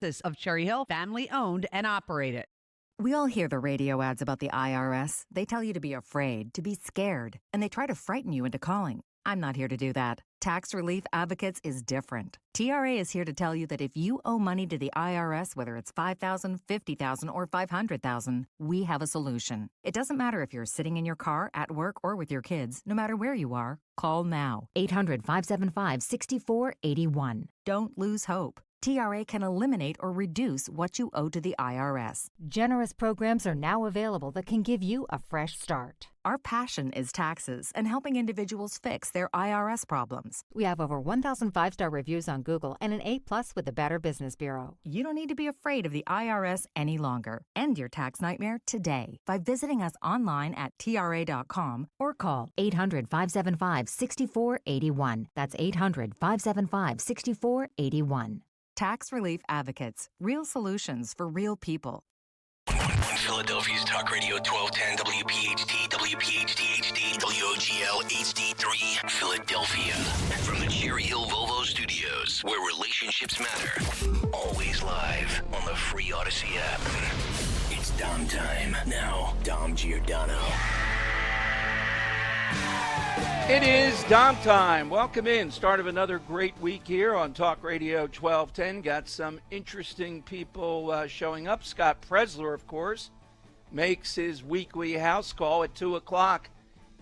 of Cherry Hill, family owned and operated. We all hear the radio ads about the IRS. They tell you to be afraid, to be scared, and they try to frighten you into calling. I'm not here to do that. Tax Relief Advocates is different. TRA is here to tell you that if you owe money to the IRS, whether it's $5,000, $50,000, or $500,000, we have a solution. It doesn't matter if you're sitting in your car, at work, or with your kids. No matter where you are, call now. 800-575-6481. Don't lose hope. TRA can eliminate or reduce what you owe to the IRS. Generous programs are now available that can give you a fresh start. Our passion is taxes and helping individuals fix their IRS problems. We have over 1,000 5-star reviews on Google and an A+ with the Better Business Bureau. You don't need to be afraid of the IRS any longer. End your tax nightmare today by visiting us online at TRA.com or call 800-575-6481. That's 800-575-6481. Tax Relief Advocates. Real solutions for real people. Philadelphia's Talk Radio 1210 WPHT, WPHT HD, WOGL HD3, Philadelphia. From the Cherry Hill Volvo Studios, where relationships matter. Always live on the free Odyssey app. It's Dom time. Now, Dom Giordano. It is Dom time. Welcome in. Start of another great week here on Talk Radio 1210. Got some interesting people showing up. Scott Presler, of course, makes his weekly house call at 2 o'clock.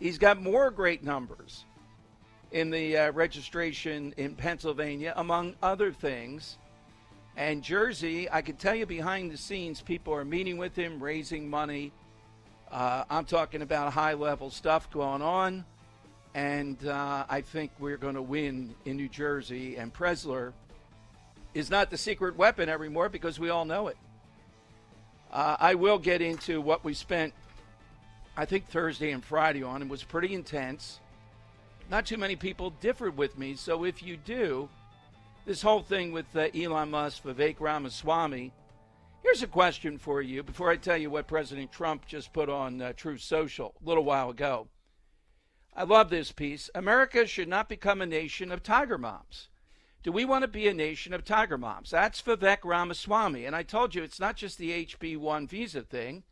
He's got more great numbers in the registration in Pennsylvania, among other things. And Jersey, I can tell you behind the scenes, people are meeting with him, raising money. I'm talking about high-level stuff going on. And I think we're going to win in New Jersey. And Presler is not the secret weapon anymore because we all know it. I will get into what we spent, I think, Thursday and Friday on. It was pretty intense. Not too many people differed with me. So if you do, this whole thing with Elon Musk, Vivek Ramaswamy, here's a question for you before I tell you what President Trump just put on Truth Social a little while ago. I love this piece. America should not become a nation of tiger moms. Do we want to be a nation of tiger moms? That's Vivek Ramaswamy. And I told you it's not just the HB1 visa thing.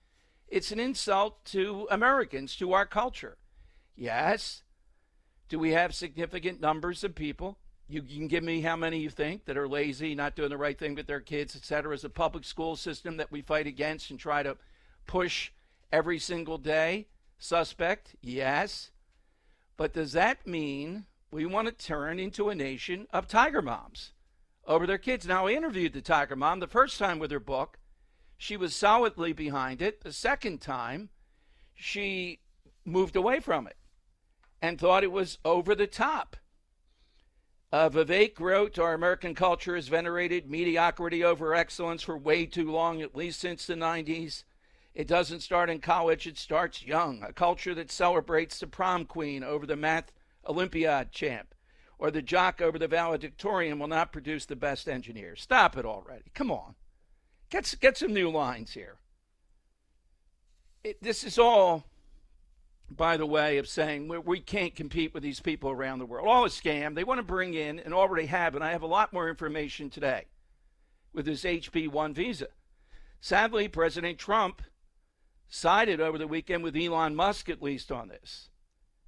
It's an insult to Americans, to our culture. Yes. Do we have significant numbers of people? You can give me how many you think that are lazy, not doing the right thing with their kids, et cetera, as a public school system that we fight against and try to push every single day? Suspect? Yes. But does that mean we want to turn into a nation of tiger moms over their kids? Now, I interviewed the tiger mom the first time with her book. She was solidly behind it. The second time, she moved away from it and thought it was over the top. Vivek wrote, our American culture has venerated mediocrity over excellence for way too long, at least since the 90s. It doesn't start in college, it starts young. A culture that celebrates the prom queen over the math Olympiad champ or the jock over the valedictorian will not produce the best engineers. Stop it already. Come on. Get some new lines here. This is all, by the way, of saying we can't compete with these people around the world. All a scam. They want to bring in, and already have, and I have a lot more information today with this HB1 visa. Sadly, President Trump sided over the weekend with Elon Musk, at least on this.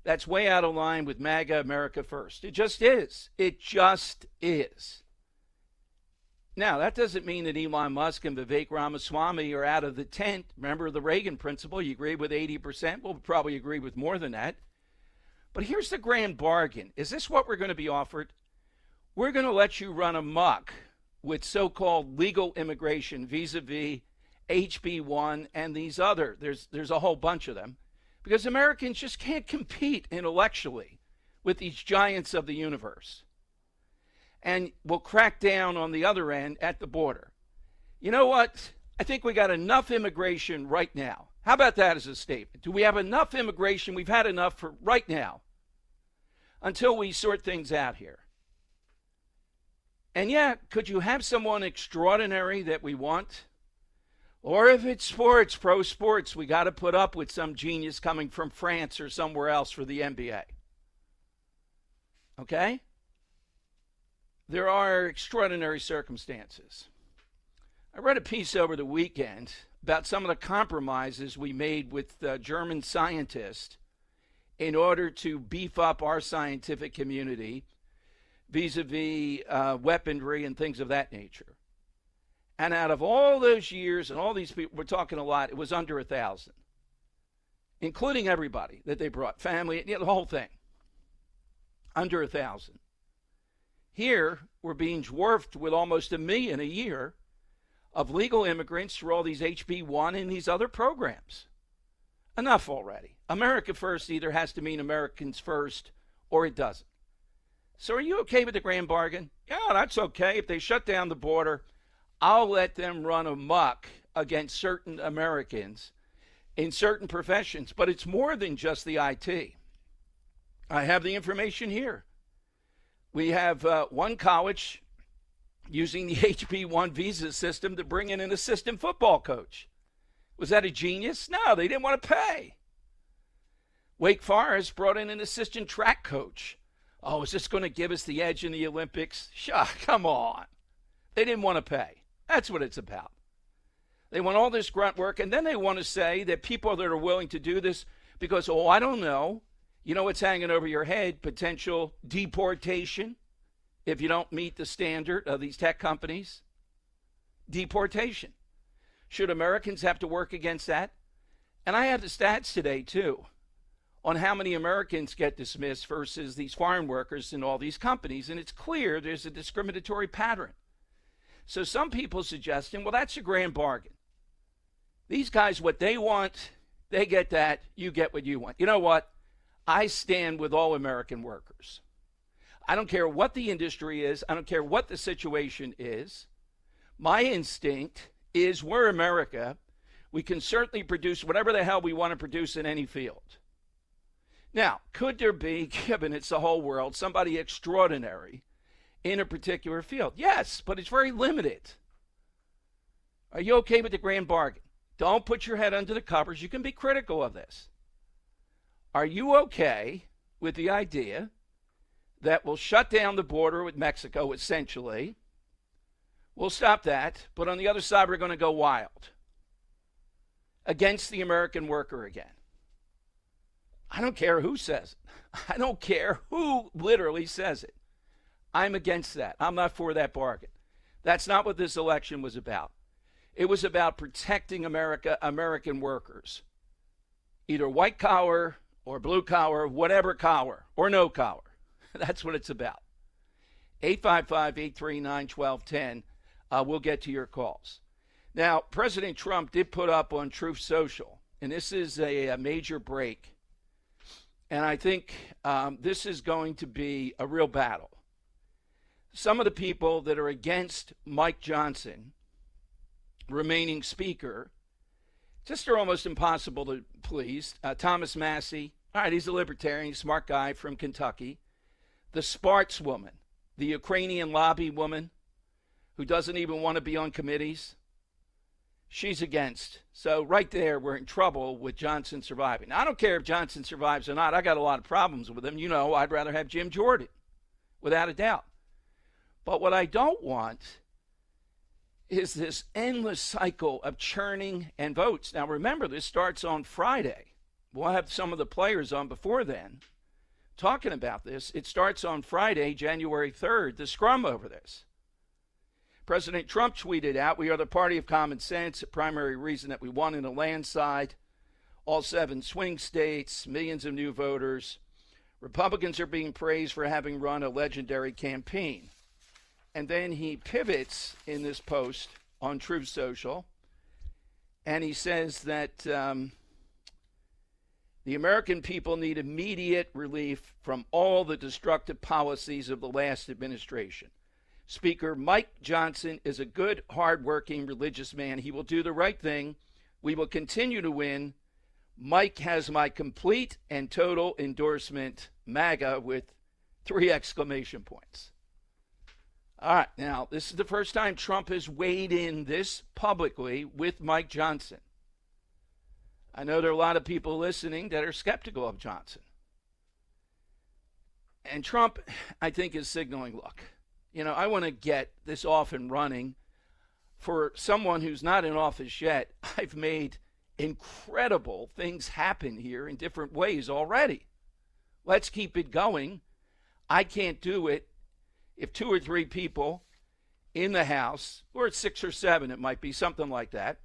That's way out of line with MAGA, America First. It just is. It just is. Now, that doesn't mean that Elon Musk and Vivek Ramaswamy are out of the tent. Remember the Reagan principle? You agree with 80%? We'll probably agree with more than that. But here's the grand bargain. Is this what we're going to be offered? We're going to let you run amok with so-called legal immigration vis-a-vis HB1 and these other. There's a whole bunch of them. Because Americans just can't compete intellectually with these giants of the universe. And we'll crack down on the other end at the border. You know what? I think we got enough immigration right now. How about that as a statement? Do we have enough immigration? We've had enough for right now until we sort things out here. And yeah, could you have someone extraordinary that we want? Or if it's sports, pro sports, we got to put up with some genius coming from France or somewhere else for the NBA. Okay? There are extraordinary circumstances. I read a piece over the weekend about some of the compromises we made with German scientists in order to beef up our scientific community vis-a-vis weaponry and things of that nature. And out of all those years and all these people, we're talking a lot, it was under 1,000, including everybody that they brought, family, the whole thing. Under 1,000. Here, we're being dwarfed with almost 1 million a year of legal immigrants through all these HB1 and these other programs. Enough already. America first either has to mean Americans first or it doesn't. So are you okay with the grand bargain? Yeah, that's okay. If they shut down the border, I'll let them run amok against certain Americans in certain professions. But it's more than just the IT. I have the information here. We have one college using the HB1 visa system to bring in an assistant football coach. Was that a genius? No, they didn't want to pay. Wake Forest brought in an assistant track coach. Oh, is this going to give us the edge in the Olympics? Come on. They didn't want to pay. That's what it's about. They want all this grunt work, and then they want to say that people that are willing to do this because, oh, I don't know. You know what's hanging over your head? Potential deportation if you don't meet the standard of these tech companies. Deportation. Should Americans have to work against that? And I have the stats today, too, on how many Americans get dismissed versus these foreign workers in all these companies. And it's clear there's a discriminatory pattern. So some people suggesting, well, that's a grand bargain. These guys, what they want, they get that. You get what you want. You know what? I stand with all American workers. I don't care what the industry is. I don't care what the situation is. My instinct is we're America. We can certainly produce whatever the hell we want to produce in any field. Now, could there be, given it's the whole world, somebody extraordinary in a particular field? Yes, but it's very limited. Are you okay with the grand bargain? Don't put your head under the covers. You can be critical of this. Are you okay with the idea that we'll shut down the border with Mexico, essentially? We'll stop that, but on the other side, we're going to go wild against the American worker again. I don't care who says it. I don't care who literally says it. I'm against that. I'm not for that bargain. That's not what this election was about. It was about protecting America, American workers, either white collar or blue collar, whatever collar, or no collar. That's what it's about. 855-839-1210. We'll get to your calls. Now, President Trump did put up on Truth Social, and this is a major break. And I think this is going to be a real battle. Some of the people that are against Mike Johnson remaining speaker just are almost impossible to please. Thomas Massey, all right, he's a libertarian, smart guy from Kentucky. The Sparks woman, the Ukrainian lobby woman who doesn't even want to be on committees, she's against. So right there, we're in trouble with Johnson surviving. Now, I don't care if Johnson survives or not. I got a lot of problems with him. You know, I'd rather have Jim Jordan, without a doubt. But what I don't want is this endless cycle of churning and votes. Now, remember, this starts on Friday. We'll have some of the players on before then talking about this. It starts on Friday, January 3rd, the scrum over this. President Trump tweeted out, "We are the party of common sense, a primary reason that we won in a landslide. All 7 swing states, millions of new voters. Republicans are being praised for having run a legendary campaign." And then he pivots in this post on Truth Social, and he says that the American people need immediate relief from all the destructive policies of the last administration. Speaker Mike Johnson is a good, hardworking, religious man. He will do the right thing. We will continue to win. Mike has my complete and total endorsement, MAGA, with 3 exclamation points. All right, now, this is the first time Trump has weighed in this publicly with Mike Johnson. I know there are a lot of people listening that are skeptical of Johnson. And Trump, I think, is signaling, look, you know, I want to get this off and running. for someone who's not in office yet, I've made incredible things happen here in different ways already. Let's keep it going. I can't do it if 2 or 3 people in the House, or 6 or 7, it might be, something like that,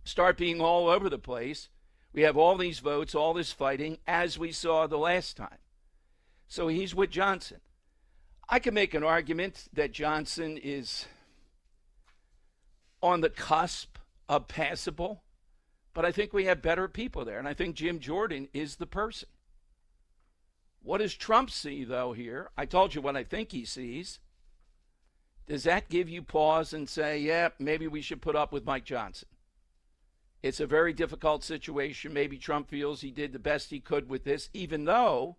start being all over the place. We have all these votes, all this fighting, as we saw the last time. So he's with Johnson. I can make an argument that Johnson is on the cusp of passable, but I think we have better people there, and I think Jim Jordan is the person. What does Trump see, though, here? I told you what I think he sees. Does that give you pause and say, yeah, maybe we should put up with Mike Johnson? It's a very difficult situation. Maybe Trump feels he did the best he could with this, even though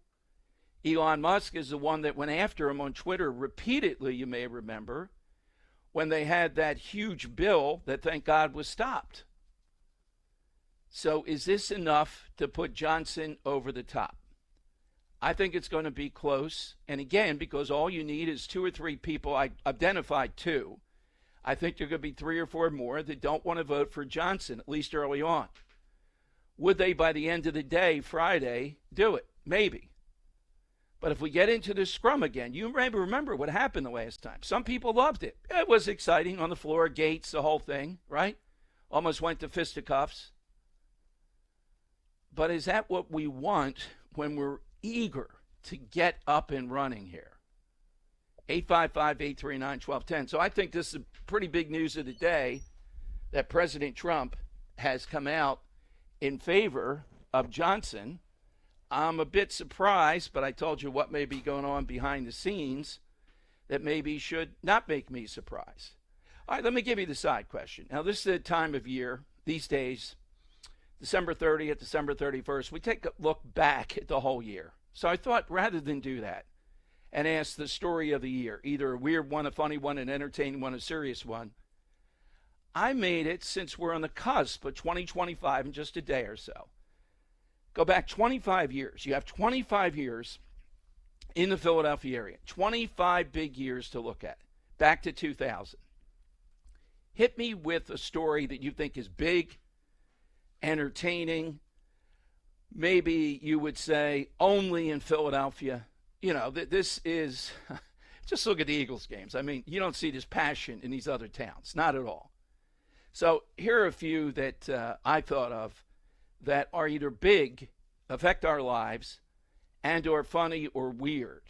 Elon Musk is the one that went after him on Twitter repeatedly, you may remember, when they had that huge bill that, thank God, was stopped. So is this enough to put Johnson over the top? I think it's going to be close. And again, because all you need is 2 or 3 people. I identified 2. I think there are going to be 3 or 4 more that don't want to vote for Johnson, at least early on. Would they, by the end of the day, Friday, do it? Maybe. But if we get into the scrum again, you remember what happened the last time. Some people loved it. It was exciting on the floor, Gates, the whole thing, right? Almost went to fisticuffs. But is that what we want when we're eager to get up and running here? 855-839-1210. So I think this is pretty big news of the day that President Trump has come out in favor of Johnson. I'm a bit surprised, but I told you what may be going on behind the scenes that maybe should not make me surprised. All right, let me give you the side question. Now, this is the time of year, these days, December 30th, December 31st, we take a look back at the whole year. So I thought rather than do that and ask the story of the year, either a weird one, a funny one, an entertaining one, a serious one, I made it, since we're on the cusp of 2025 in just a day or so. Go back 25 years. You have 25 years in the Philadelphia area. 25 big years to look at. Back to 2000. Hit me with a story that you think is big, entertaining. Maybe you would say only in Philadelphia. You know, this is, just look at the Eagles games. I mean, you don't see this passion in these other towns. Not at all. So here are a few that I thought of that are either big, affect our lives, and or funny or weird.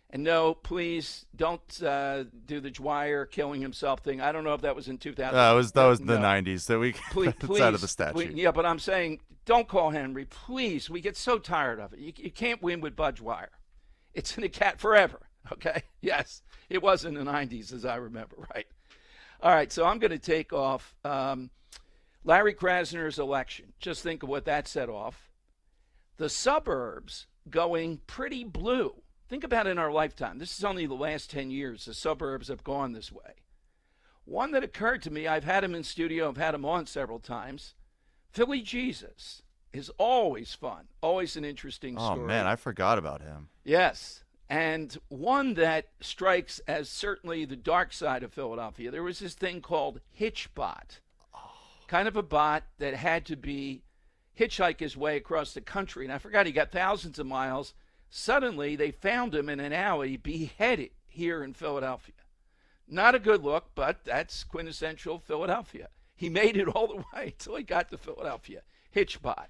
And no, please don't do the Dwyer killing himself thing. I don't know if that was in 2000. That was the 90s. So it's out of the statute. Yeah, but I'm saying don't call Henry. Please, we get so tired of it. You can't win with Bud Dwyer. It's in the cat forever, okay? Yes, it was in the 90s, as I remember, right? All right, so I'm going to take off Larry Krasner's election. Just think of what that set off. The suburbs going pretty blue. Think about it in our lifetime. This is only the last 10 years the suburbs have gone this way. One that occurred to me, I've had him in studio, I've had him on several times. Philly Jesus is always fun, always an interesting story. Oh, man, I forgot about him. Yes, and one that strikes as certainly the dark side of Philadelphia. There was this thing called HitchBot, kind of a bot that had to be hitchhike his way across the country. And I forgot, he got thousands of miles. Suddenly, they found him in an alley beheaded here in Philadelphia. Not a good look, but that's quintessential Philadelphia. He made it all the way until he got to Philadelphia. HitchBot.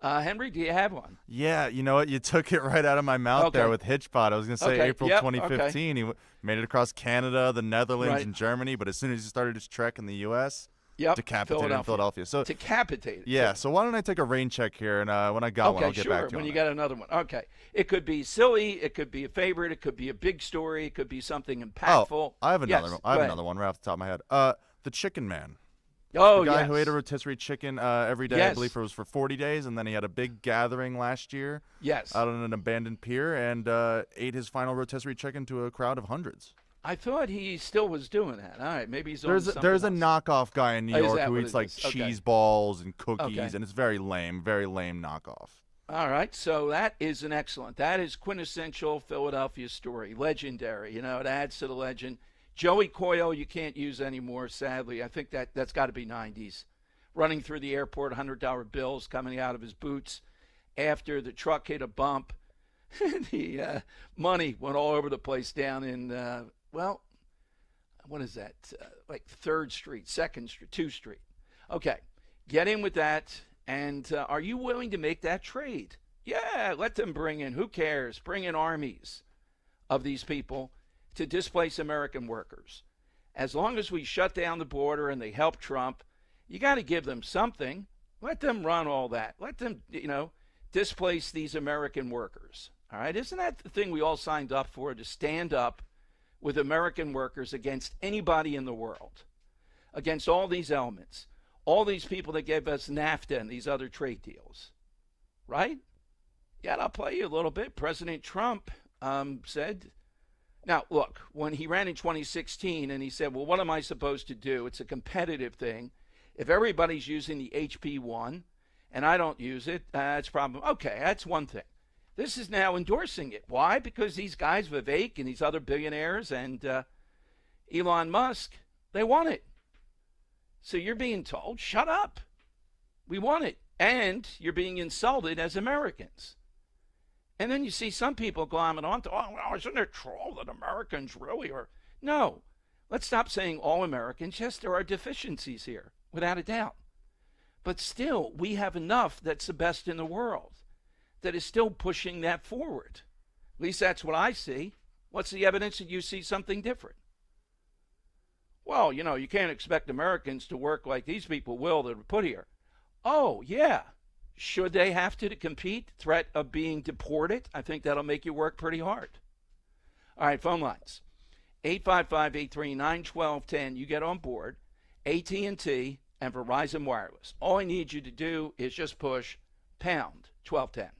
Henry, do you have one? Yeah, you know what? You took it right out of my mouth there with HitchBot. I was going to say April 2015. He made it across Canada, the Netherlands, and Germany. But as soon as he started his trek in the U.S., decapitated in Philadelphia. So decapitated. Yeah. So why don't I take a rain check here, and when I got one, I'll get back to you. When you got another one. Okay. It could be silly. It could be a favorite. It could be a big story. It could be something impactful. Oh, I have another one. I have another one right off the top of my head. The Chicken Man. Oh, the guy who ate a rotisserie chicken every day. Yes. I believe it was for 40 days, and then he had a big gathering last year. Yes. Out on an abandoned pier, and ate his final rotisserie chicken to a crowd of hundreds. I thought he still was doing that. All right, maybe he's there's a knockoff guy in New York who eats like cheese balls and cookies, and it's very lame knockoff. All right, so that is an excellent. That is quintessential Philadelphia story, legendary. You know, it adds to the legend. Joey Coyle you can't use anymore, sadly. I think that's got to be 90s. Running through the airport, $100 bills coming out of his boots after the truck hit a bump. The money went all over the place down in, what is that? Like 3rd Street, 2nd Street, 2nd Street. Okay, get in with that. And are you willing to make that trade? Yeah, let them bring in, who cares? Bring in armies of these people to displace American workers. As long as we shut down the border and they help Trump, you got to give them something. Let them run all that. Let them, displace these American workers. All right? Isn't that the thing we all signed up for, to stand up with American workers against anybody in the world, against all these elements, all these people that gave us NAFTA and these other trade deals, right? Yeah, I'll play you a little bit. President Trump said, now, look, when he ran in 2016 and he said, well, what am I supposed to do? It's a competitive thing. If everybody's using the HP1 and I don't use it, it's a problem. Okay, that's one thing. This is now endorsing it. Why? Because these guys, Vivek and these other billionaires and Elon Musk, they want it. So you're being told, shut up. We want it. And you're being insulted as Americans. And then you see some people glomming on to, isn't it true that Americans really are? No. Let's stop saying all Americans. Yes, there are deficiencies here, without a doubt. But still, we have enough that's the best in the world that is still pushing that forward. At least that's what I see. What's the evidence that you see something different? Well, you can't expect Americans to work like these people will that are put here. Oh, yeah. Should they have to compete? Threat of being deported? I think that'll make you work pretty hard. All right, phone lines. 855-839-1210. You get on board. AT&T and Verizon Wireless. All I need you to do is just push pound 1210.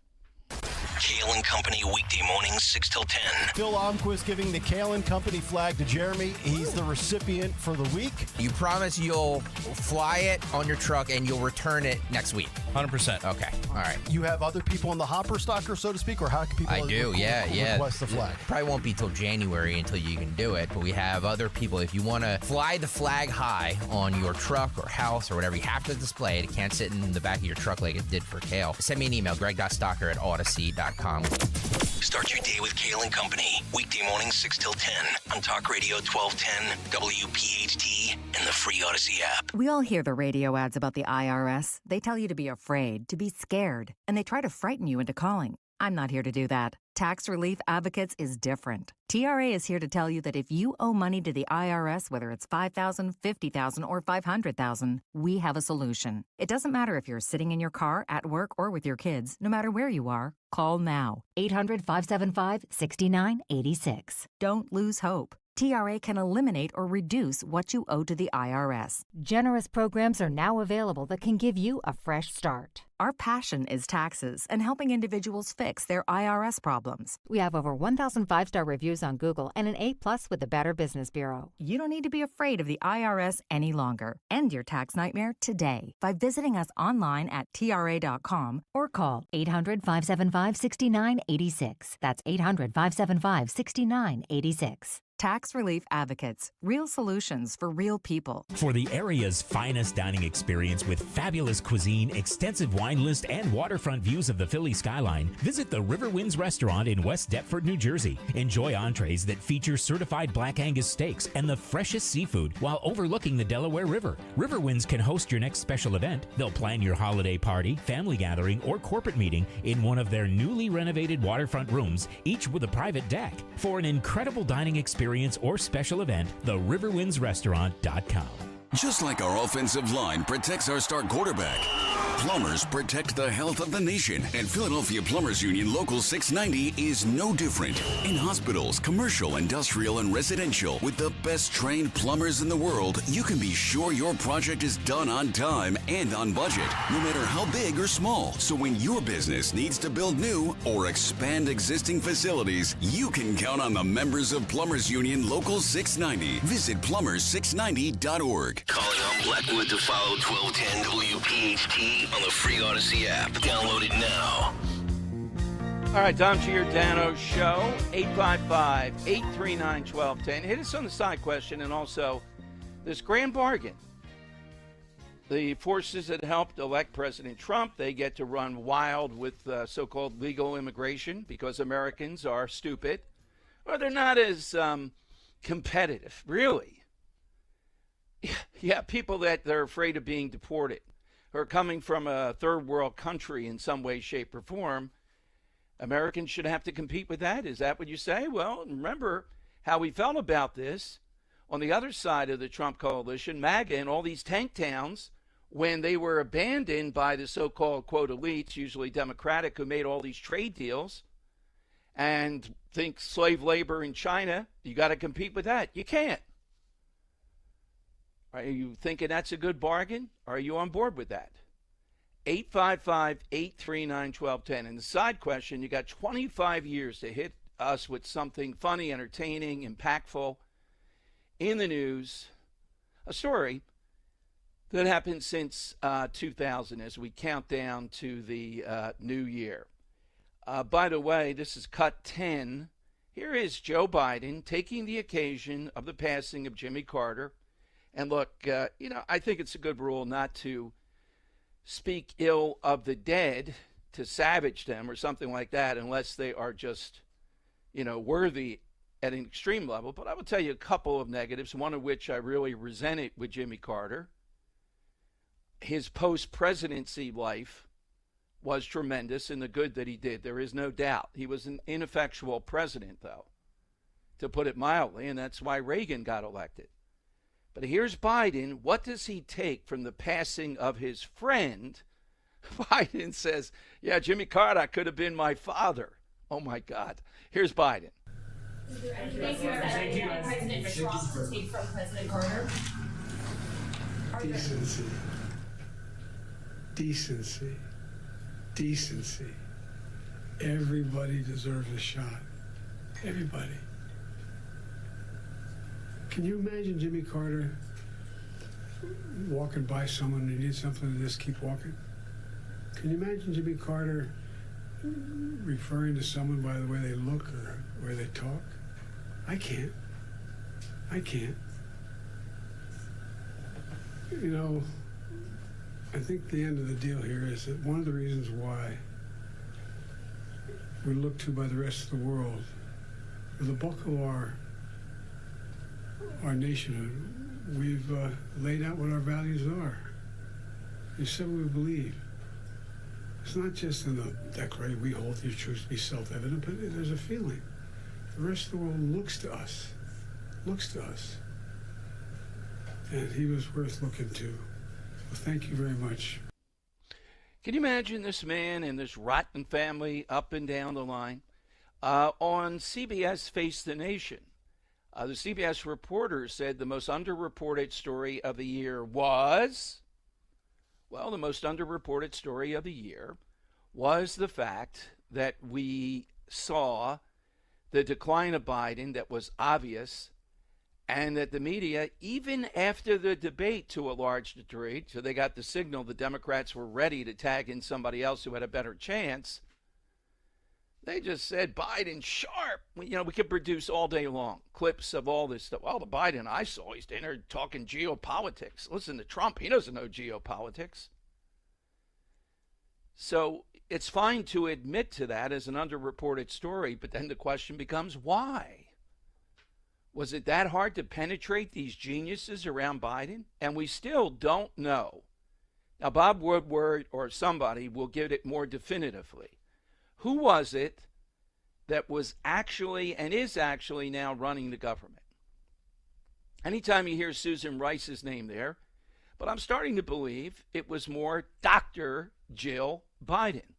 Kale and Company, weekday mornings, 6 till 10. Phil Almquist giving the Kale and Company flag to Jeremy. He's the recipient for the week. You promise you'll fly it on your truck and you'll return it next week? 100%. Okay, all right. You have other people in the hopper stocker, so to speak, or how can people request the flag? Probably won't be till January until you can do it, but we have other people. If you want to fly the flag high on your truck or house or whatever, you have to display it. It can't sit in the back of your truck like it did for Kale. Send me an email, greg.stocker@odyssey.com. Start your day with Kale and Company. Weekday mornings 6 till 10 on Talk Radio 1210, WPHT, and the free Odyssey app. We all hear the radio ads about the IRS. They tell you to be afraid, to be scared, and they try to frighten you into calling. I'm not here to do that. Tax Relief Advocates is different. TRA is here to tell you that if you owe money to the IRS, whether it's $5,000, $50,000, or $500,000, we have a solution. It doesn't matter if you're sitting in your car, at work, or with your kids. No matter where you are, call now. 800-575-6986. Don't lose hope. TRA can eliminate or reduce what you owe to the IRS. Generous programs are now available that can give you a fresh start. Our passion is taxes and helping individuals fix their IRS problems. We have over 1,000 5-star reviews on Google and an A+ with the Better Business Bureau. You don't need to be afraid of the IRS any longer. End your tax nightmare today by visiting us online at TRA.com or call 800-575-6986. That's 800-575-6986. Tax Relief Advocates. Real solutions for real people. For the area's finest dining experience with fabulous cuisine, extensive wine list, and waterfront views of the Philly skyline, visit the River Winds Restaurant in West Deptford, New Jersey. Enjoy entrees that feature certified Black Angus steaks and the freshest seafood while overlooking the Delaware River. River Winds can host your next special event. They'll plan your holiday party, family gathering, or corporate meeting in one of their newly renovated waterfront rooms, each with a private deck. For an incredible dining experience or special event, theriverwindsrestaurant.com. Just like our offensive line protects our star quarterback, plumbers protect the health of the nation. And Philadelphia Plumbers Union Local 690 is no different. In hospitals, commercial, industrial, and residential, with the best trained plumbers in the world, you can be sure your project is done on time and on budget, no matter how big or small. So when your business needs to build new or expand existing facilities, you can count on the members of Plumbers Union Local 690. Visit plumbers690.org. Calling on Blackwood to follow 1210 WPHT on the free Odyssey app. Download it now. All right, Dom Giordano Show, 855-839-1210. Hit us on the side question and also this grand bargain. The forces that helped elect President Trump, they get to run wild with so-called legal immigration because Americans are stupid. Or they're not as competitive, really. Yeah, people that they're afraid of being deported, who are coming from a third world country in some way, shape, or form. Americans should have to compete with that. Is that what you say? Well, remember how we felt about this on the other side of the Trump coalition, MAGA, and all these tank towns when they were abandoned by the so-called, quote, elites, usually Democratic, who made all these trade deals and think slave labor in China, you got to compete with that. You can't. Are you thinking that's a good bargain? Are you on board with that? 855-839-1210. And the side question, you got 25 years to hit us with something funny, entertaining, impactful in the news. A story that happened since 2000 as we count down to the new year. By the way, this is cut 10. Here is Joe Biden taking the occasion of the passing of Jimmy Carter. And look, I think it's a good rule not to speak ill of the dead, to savage them or something like that, unless they are just, worthy at an extreme level. But I will tell you a couple of negatives, one of which I really resented with Jimmy Carter. His post-presidency life was tremendous in the good that he did. There is no doubt. He was an ineffectual president, though, to put it mildly, and that's why Reagan got elected. But here's Biden. What does he take from the passing of his friend? Biden says, yeah, Jimmy Carter could have been my father. Oh, my God. Here's Biden. Is there anything that President Trump can take from President Carter? Decency. Decency. Decency. Everybody deserves a shot. Everybody. Can you imagine Jimmy Carter walking by someone who needs something and just keep walking? Can you imagine Jimmy Carter referring to someone by the way they look or the way they talk? I can't. I can't. I think the end of the deal here is that one of the reasons why we're looked to by the rest of the world, the bulk of our nation, we've laid out what our values are. We said what we believe. It's not just in the Declaration, we hold these truths to be self-evident, but there's a feeling. The rest of the world looks to us. And he was worth looking to. Well, thank you very much. Can you imagine this man and this rotten family up and down the line? On CBS Face the Nation, the CBS reporter said the most underreported story of the year was, the most underreported story of the year was the fact that we saw the decline of Biden that was obvious, and that the media, even after the debate to a large degree, so they got the signal the Democrats were ready to tag in somebody else who had a better chance, they just said, Biden sharp. We could produce all day long clips of all this stuff. Well, the Biden I saw, he's in there talking geopolitics. Listen to Trump. He doesn't know geopolitics. So it's fine to admit to that as an underreported story, but then the question becomes, why? Was it that hard to penetrate these geniuses around Biden? And we still don't know. Now, Bob Woodward or somebody will give it more definitively. Who was it that was actually and is actually now running the government? Anytime you hear Susan Rice's name there, but I'm starting to believe it was more Dr. Jill Biden,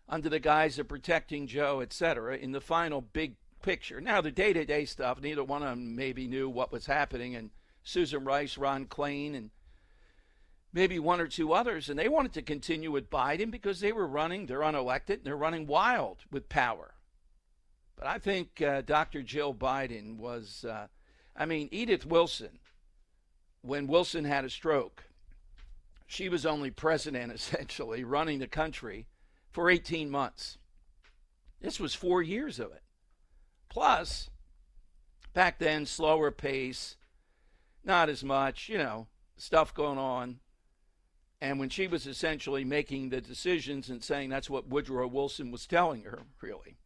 under the guise of protecting Joe, etc., in the final big picture. Now, the day-to-day stuff, neither one of them maybe knew what was happening, and Susan Rice, Ron Klain, and maybe one or two others, and they wanted to continue with Biden because they were running, they're unelected, and they're running wild with power. But I think Dr. Jill Biden was, Edith Wilson, when Wilson had a stroke, she was only president, essentially, running the country for 18 months. This was 4 years of it. Plus, back then, slower pace, not as much, stuff going on. And when she was essentially making the decisions and saying that's what Woodrow Wilson was telling her, really,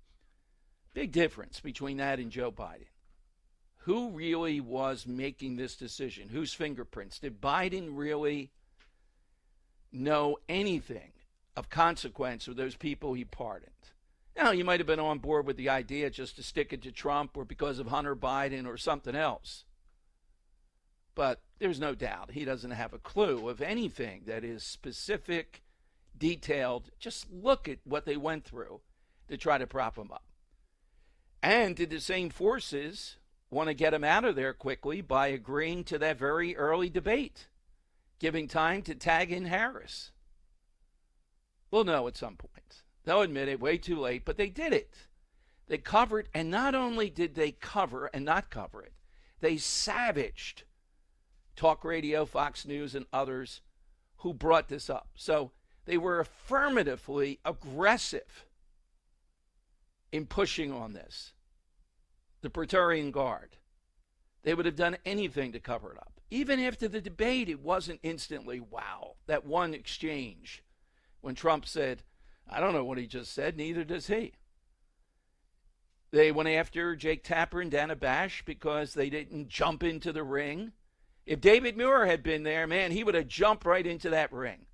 big difference between that and Joe Biden. Who really was making this decision? Whose fingerprints? Did Biden really know anything of consequence of those people he pardoned? Now, you might have been on board with the idea just to stick it to Trump or because of Hunter Biden or something else. But there's no doubt he doesn't have a clue of anything that is specific, detailed. Just look at what they went through to try to prop him up. And did the same forces want to get him out of there quickly by agreeing to that very early debate, giving time to tag in Harris? We'll know at some point. They'll admit it way too late, but they did it. They covered, and not only did they cover and not cover it, they savaged talk radio, Fox News, and others who brought this up. So they were affirmatively aggressive in pushing on this. The Praetorian Guard. They would have done anything to cover it up. Even after the debate, it wasn't instantly, wow, that one exchange when Trump said, I don't know what he just said, neither does he. They went after Jake Tapper and Dana Bash because they didn't jump into the ring. If David Muir had been there, man, he would have jumped right into that ring.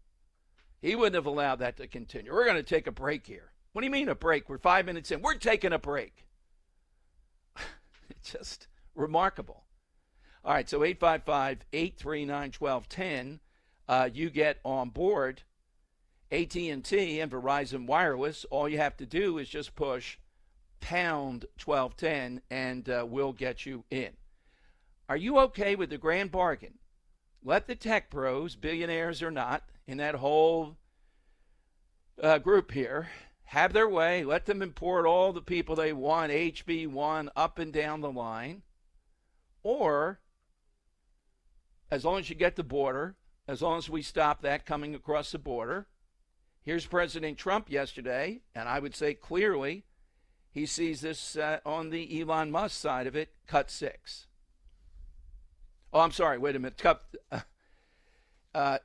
He wouldn't have allowed that to continue. We're going to take a break here. What do you mean a break? We're 5 minutes in. We're taking a break. It's just remarkable. All right, so 855-839-1210. You get on board AT&T and Verizon Wireless. All you have to do is just push pound 1210 and we'll get you in. Are you okay with the grand bargain? Let the tech pros, billionaires or not, in that whole group here, have their way. Let them import all the people they want, HB1, up and down the line. Or, as long as you get the border, as long as we stop that coming across the border, here's President Trump yesterday, and I would say clearly he sees this on the Elon Musk side of it, cut 6. Oh, I'm sorry. Wait a minute. Wait a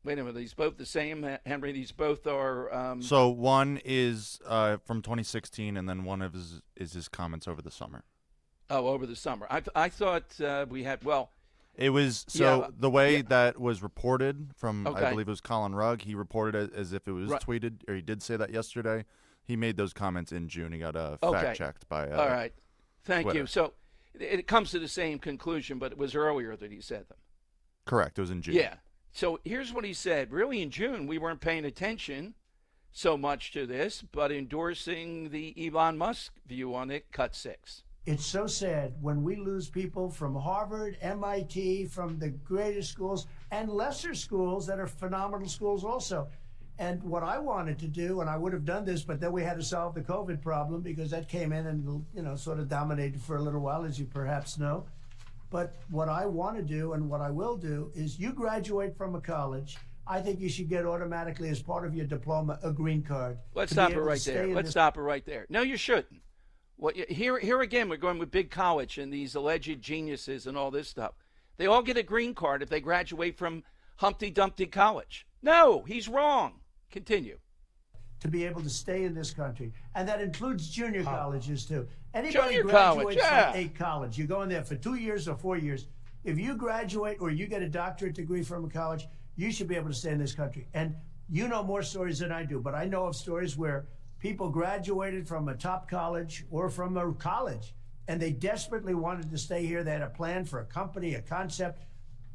minute. These both the same, Henry. These both are. So one is from 2016, and then one of his comments over the summer. Oh, over the summer. I thought we had. Well, it was the way that was reported from. Okay. I believe it was Colin Rugg. He reported it as if it was tweeted, or he did say that yesterday. He made those comments in June. He got fact checked by. All right. Thank Twitter. you. So. It comes to the same conclusion, but it was earlier that he said them. Correct. It was in June. Yeah. So here's what he said. Really, in June, we weren't paying attention so much to this, but endorsing the Elon Musk view on it, cut 6. It's so sad when we lose people from Harvard, MIT, from the greatest schools, and lesser schools that are phenomenal schools also. And what I wanted to do, and I would have done this, but then we had to solve the COVID problem because that came in and, sort of dominated for a little while, as you perhaps know. But what I want to do and what I will do is you graduate from a college, I think you should get automatically as part of your diploma a green card. Let's stop it right there. Let's stop it right there. No, you shouldn't. Here again, we're going with big college and these alleged geniuses and all this stuff. They all get a green card if they graduate from Humpty Dumpty College. No, he's wrong. Continue. To be able to stay in this country. And that includes junior colleges, too. Anybody Junior graduates college, from a college, you go in there for 2 years or 4 years. If you graduate or you get a doctorate degree from a college, you should be able to stay in this country. And you know more stories than I do, but I know of stories where people graduated from a top college or from a college, and they desperately wanted to stay here. They had a plan for a company, a concept,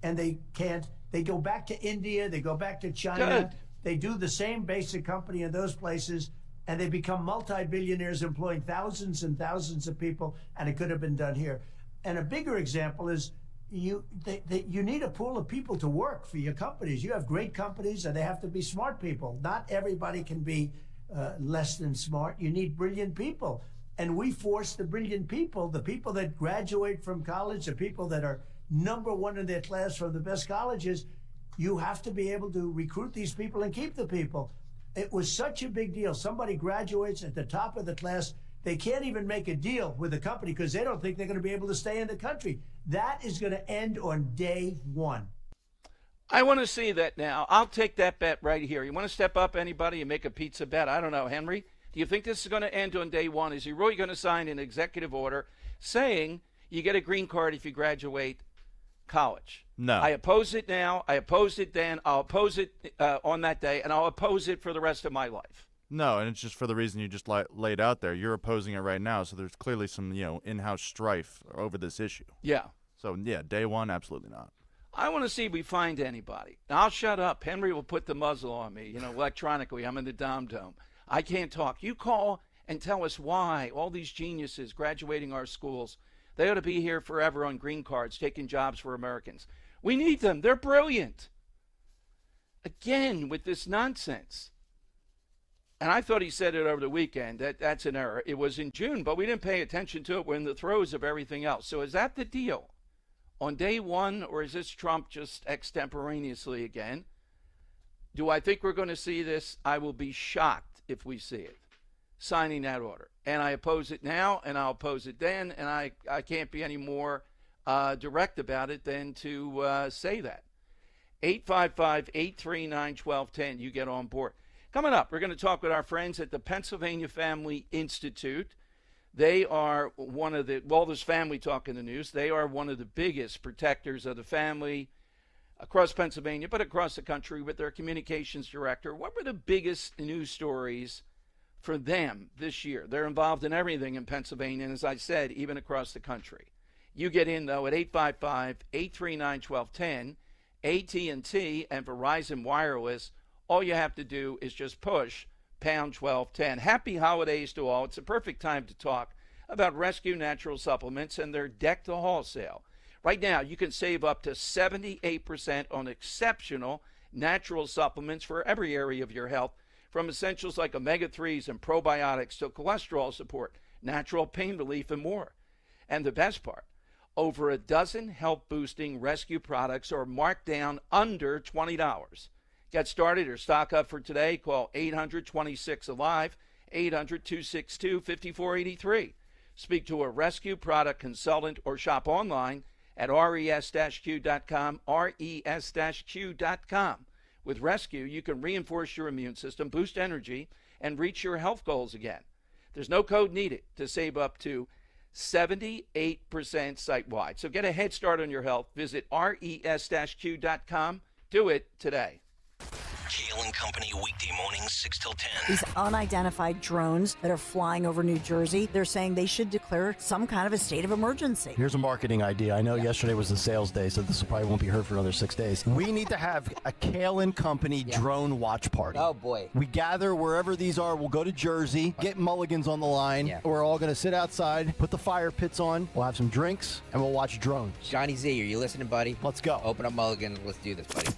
and they can't. They go back to India. They go back to China. Good. They do the same basic company in those places, and they become multi-billionaires employing thousands and thousands of people, and it could have been done here. And a bigger example is you need a pool of people to work for your companies. You have great companies, and they have to be smart people. Not everybody can be less than smart. You need brilliant people. And we force the brilliant people, the people that graduate from college, the people that are #1 in their class from the best colleges. You have to be able to recruit these people and keep the people. It was such a big deal. Somebody graduates at the top of the class. They can't even make a deal with the company because they don't think they're going to be able to stay in the country. That is going to end on day one. I want to see that now. I'll take that bet right here. You want to step up, anybody, and make a pizza bet? I don't know. Henry, do you think this is going to end on day one? Is he really going to sign an executive order saying you get a green card if you graduate college? No. I oppose it now. I opposed it then. I'll oppose it on that day, and I'll oppose it for the rest of my life. No, and it's just for the reason you just laid out there. You're opposing it right now, so there's clearly some, in-house strife over this issue. Yeah. So, yeah, day one, absolutely not. I want to see if we find anybody. Now, I'll shut up. Henry will put the muzzle on me, electronically. I'm in the Dome. I can't talk. You call and tell us why all these geniuses graduating our schools, they ought to be here forever on green cards, taking jobs for Americans. We need them. They're brilliant. Again, with this nonsense. And I thought he said it over the weekend. That's an error. It was in June, but we didn't pay attention to it. We're in the throes of everything else. So is that the deal? On day one, or is this Trump just extemporaneously again? Do I think we're going to see this? I will be shocked if we see it, signing that order. And I oppose it now, and I'll oppose it then, and I can't be any more direct about it than to say that. 855-839-1210, you get on board. Coming up, we're going to talk with our friends at the Pennsylvania Family Institute. They are one of the, there's family talk in the news. They are one of the biggest protectors of the family across Pennsylvania, but across the country with their communications director. What were the biggest news stories for them this year? They're involved in everything in Pennsylvania, and as I said, even across the country. You get in, though, at 855-839-1210, AT&T and Verizon Wireless. All you have to do is just push pound 1210. Happy holidays to all. It's a perfect time to talk about Rescue Natural Supplements and their Deck to Haul sale. Right now, you can save up to 78% on exceptional natural supplements for every area of your health, from essentials like omega-3s and probiotics to cholesterol support, natural pain relief, and more. And the best part, over a dozen health-boosting rescue products are marked down under $20. Get started or stock up for today. Call 800-26-ALIVE, 800-262-5483. Speak to a rescue product consultant or shop online at res-q.com, res-q.com. With Rescue, you can reinforce your immune system, boost energy, and reach your health goals again. There's no code needed to save up to 78% site-wide. So get a head start on your health. Visit res-q.com. Do it today. Kale and Company, weekday mornings, 6 till 10. These unidentified drones that are flying over New Jersey, they're saying they should declare some kind of a state of emergency. Here's a marketing idea. I know yesterday was the sales day, so this probably won't be heard for another 6 days. We need to have a Kale and Company drone watch party. Oh, boy. We gather wherever these are. We'll go to Jersey, get mulligans on the line. Yeah. We're all going to sit outside, put the fire pits on. We'll have some drinks, and we'll watch drones. Johnny Z, are you listening, buddy? Let's go. Open up mulligans. Let's do this, buddy.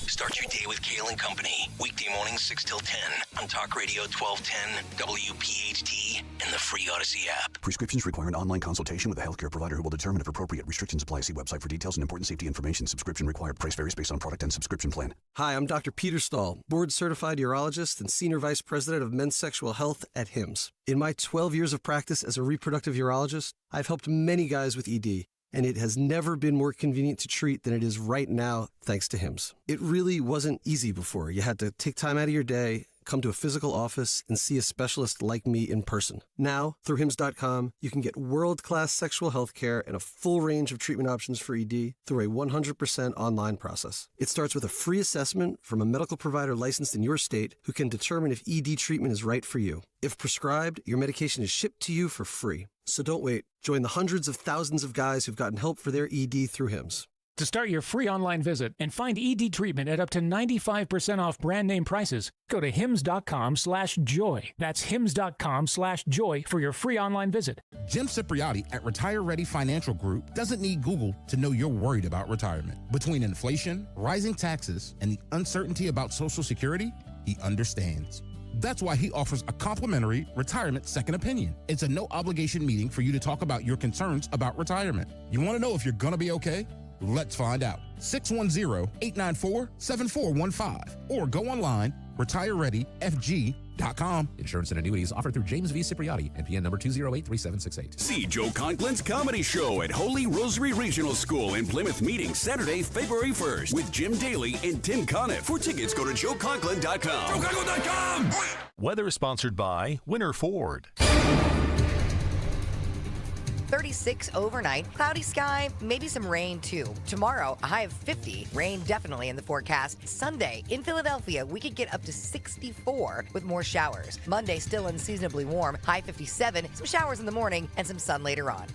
Start your day with Kale and Company. Weekday mornings 6 till 10 on Talk Radio 1210, WPHT, and the free Odyssey app. Prescriptions require an online consultation with a healthcare provider who will determine if appropriate. Restrictions apply. See website for details and important safety information. Subscription required. Price varies based on product and subscription plan. Hi, I'm Dr. Peter Stahl, board-certified urologist and senior vice president of men's sexual health at HIMSS. In my 12 years of practice as a reproductive urologist, I've helped many guys with ED. And it has never been more convenient to treat than it is right now, thanks to HIMSS. It really wasn't easy before. You had to take time out of your day, come to a physical office, and see a specialist like me in person. Now, through HIMSS.com, you can get world-class sexual health care and a full range of treatment options for ED through a 100% online process. It starts with a free assessment from a medical provider licensed in your state who can determine if ED treatment is right for you. If prescribed, your medication is shipped to you for free. So don't wait. Join the hundreds of thousands of guys who've gotten help for their ED through HIMSS. To start your free online visit and find ED treatment at up to 95% off brand name prices, go to hims.com/joy. That's hims.com/joy for your free online visit. Jim Cipriotti at Retire Ready Financial Group doesn't need Google to know you're worried about retirement. Between inflation, rising taxes, and the uncertainty about Social Security, he understands. That's why he offers a complimentary retirement second opinion. It's a no-obligation meeting for you to talk about your concerns about retirement. You want to know if you're going to be okay? Let's find out. 610-894-7415 or go online, retirereadyfg.com. Insurance and annuities offered through James V. Cipriotti, NPN number 2083768. See Joe Conklin's comedy show at Holy Rosary Regional School in Plymouth Meeting Saturday, February 1st with Jim Daly and Tim Conniff. For tickets, go to joeconklin.com. joeconklin.com! Weather sponsored by Winter Ford. 36 overnight, cloudy sky, maybe some rain too. Tomorrow, a high of 50, rain definitely in the forecast. Sunday, in Philadelphia, we could get up to 64 with more showers. Monday, still unseasonably warm, high 57, some showers in the morning and some sun later on.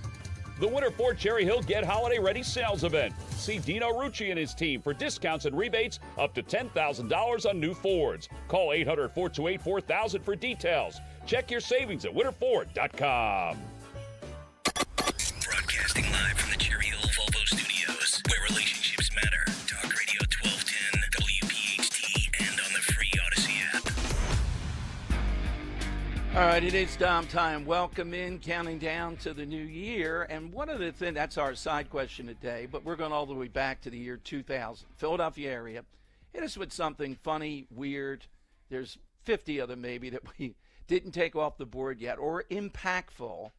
The Winter Ford Cherry Hill Get Holiday Ready sales event. See Dino Rucci and his team for discounts and rebates up to $10,000 on new Fords. Call 800-428-4000 for details. Check your savings at winterford.com. Broadcasting live from the Cherry Hill Volvo Studios, where relationships matter. Talk Radio 1210, WPHT, and on the free Odyssey app. All right, it is Dom time. Welcome in, counting down to the new year. And one of the things, that's our side question today, but we're going all the way back to the year 2000. Philadelphia area. Hit us with something funny, weird. There's 50 of them maybe that we didn't take off the board yet, or impactful,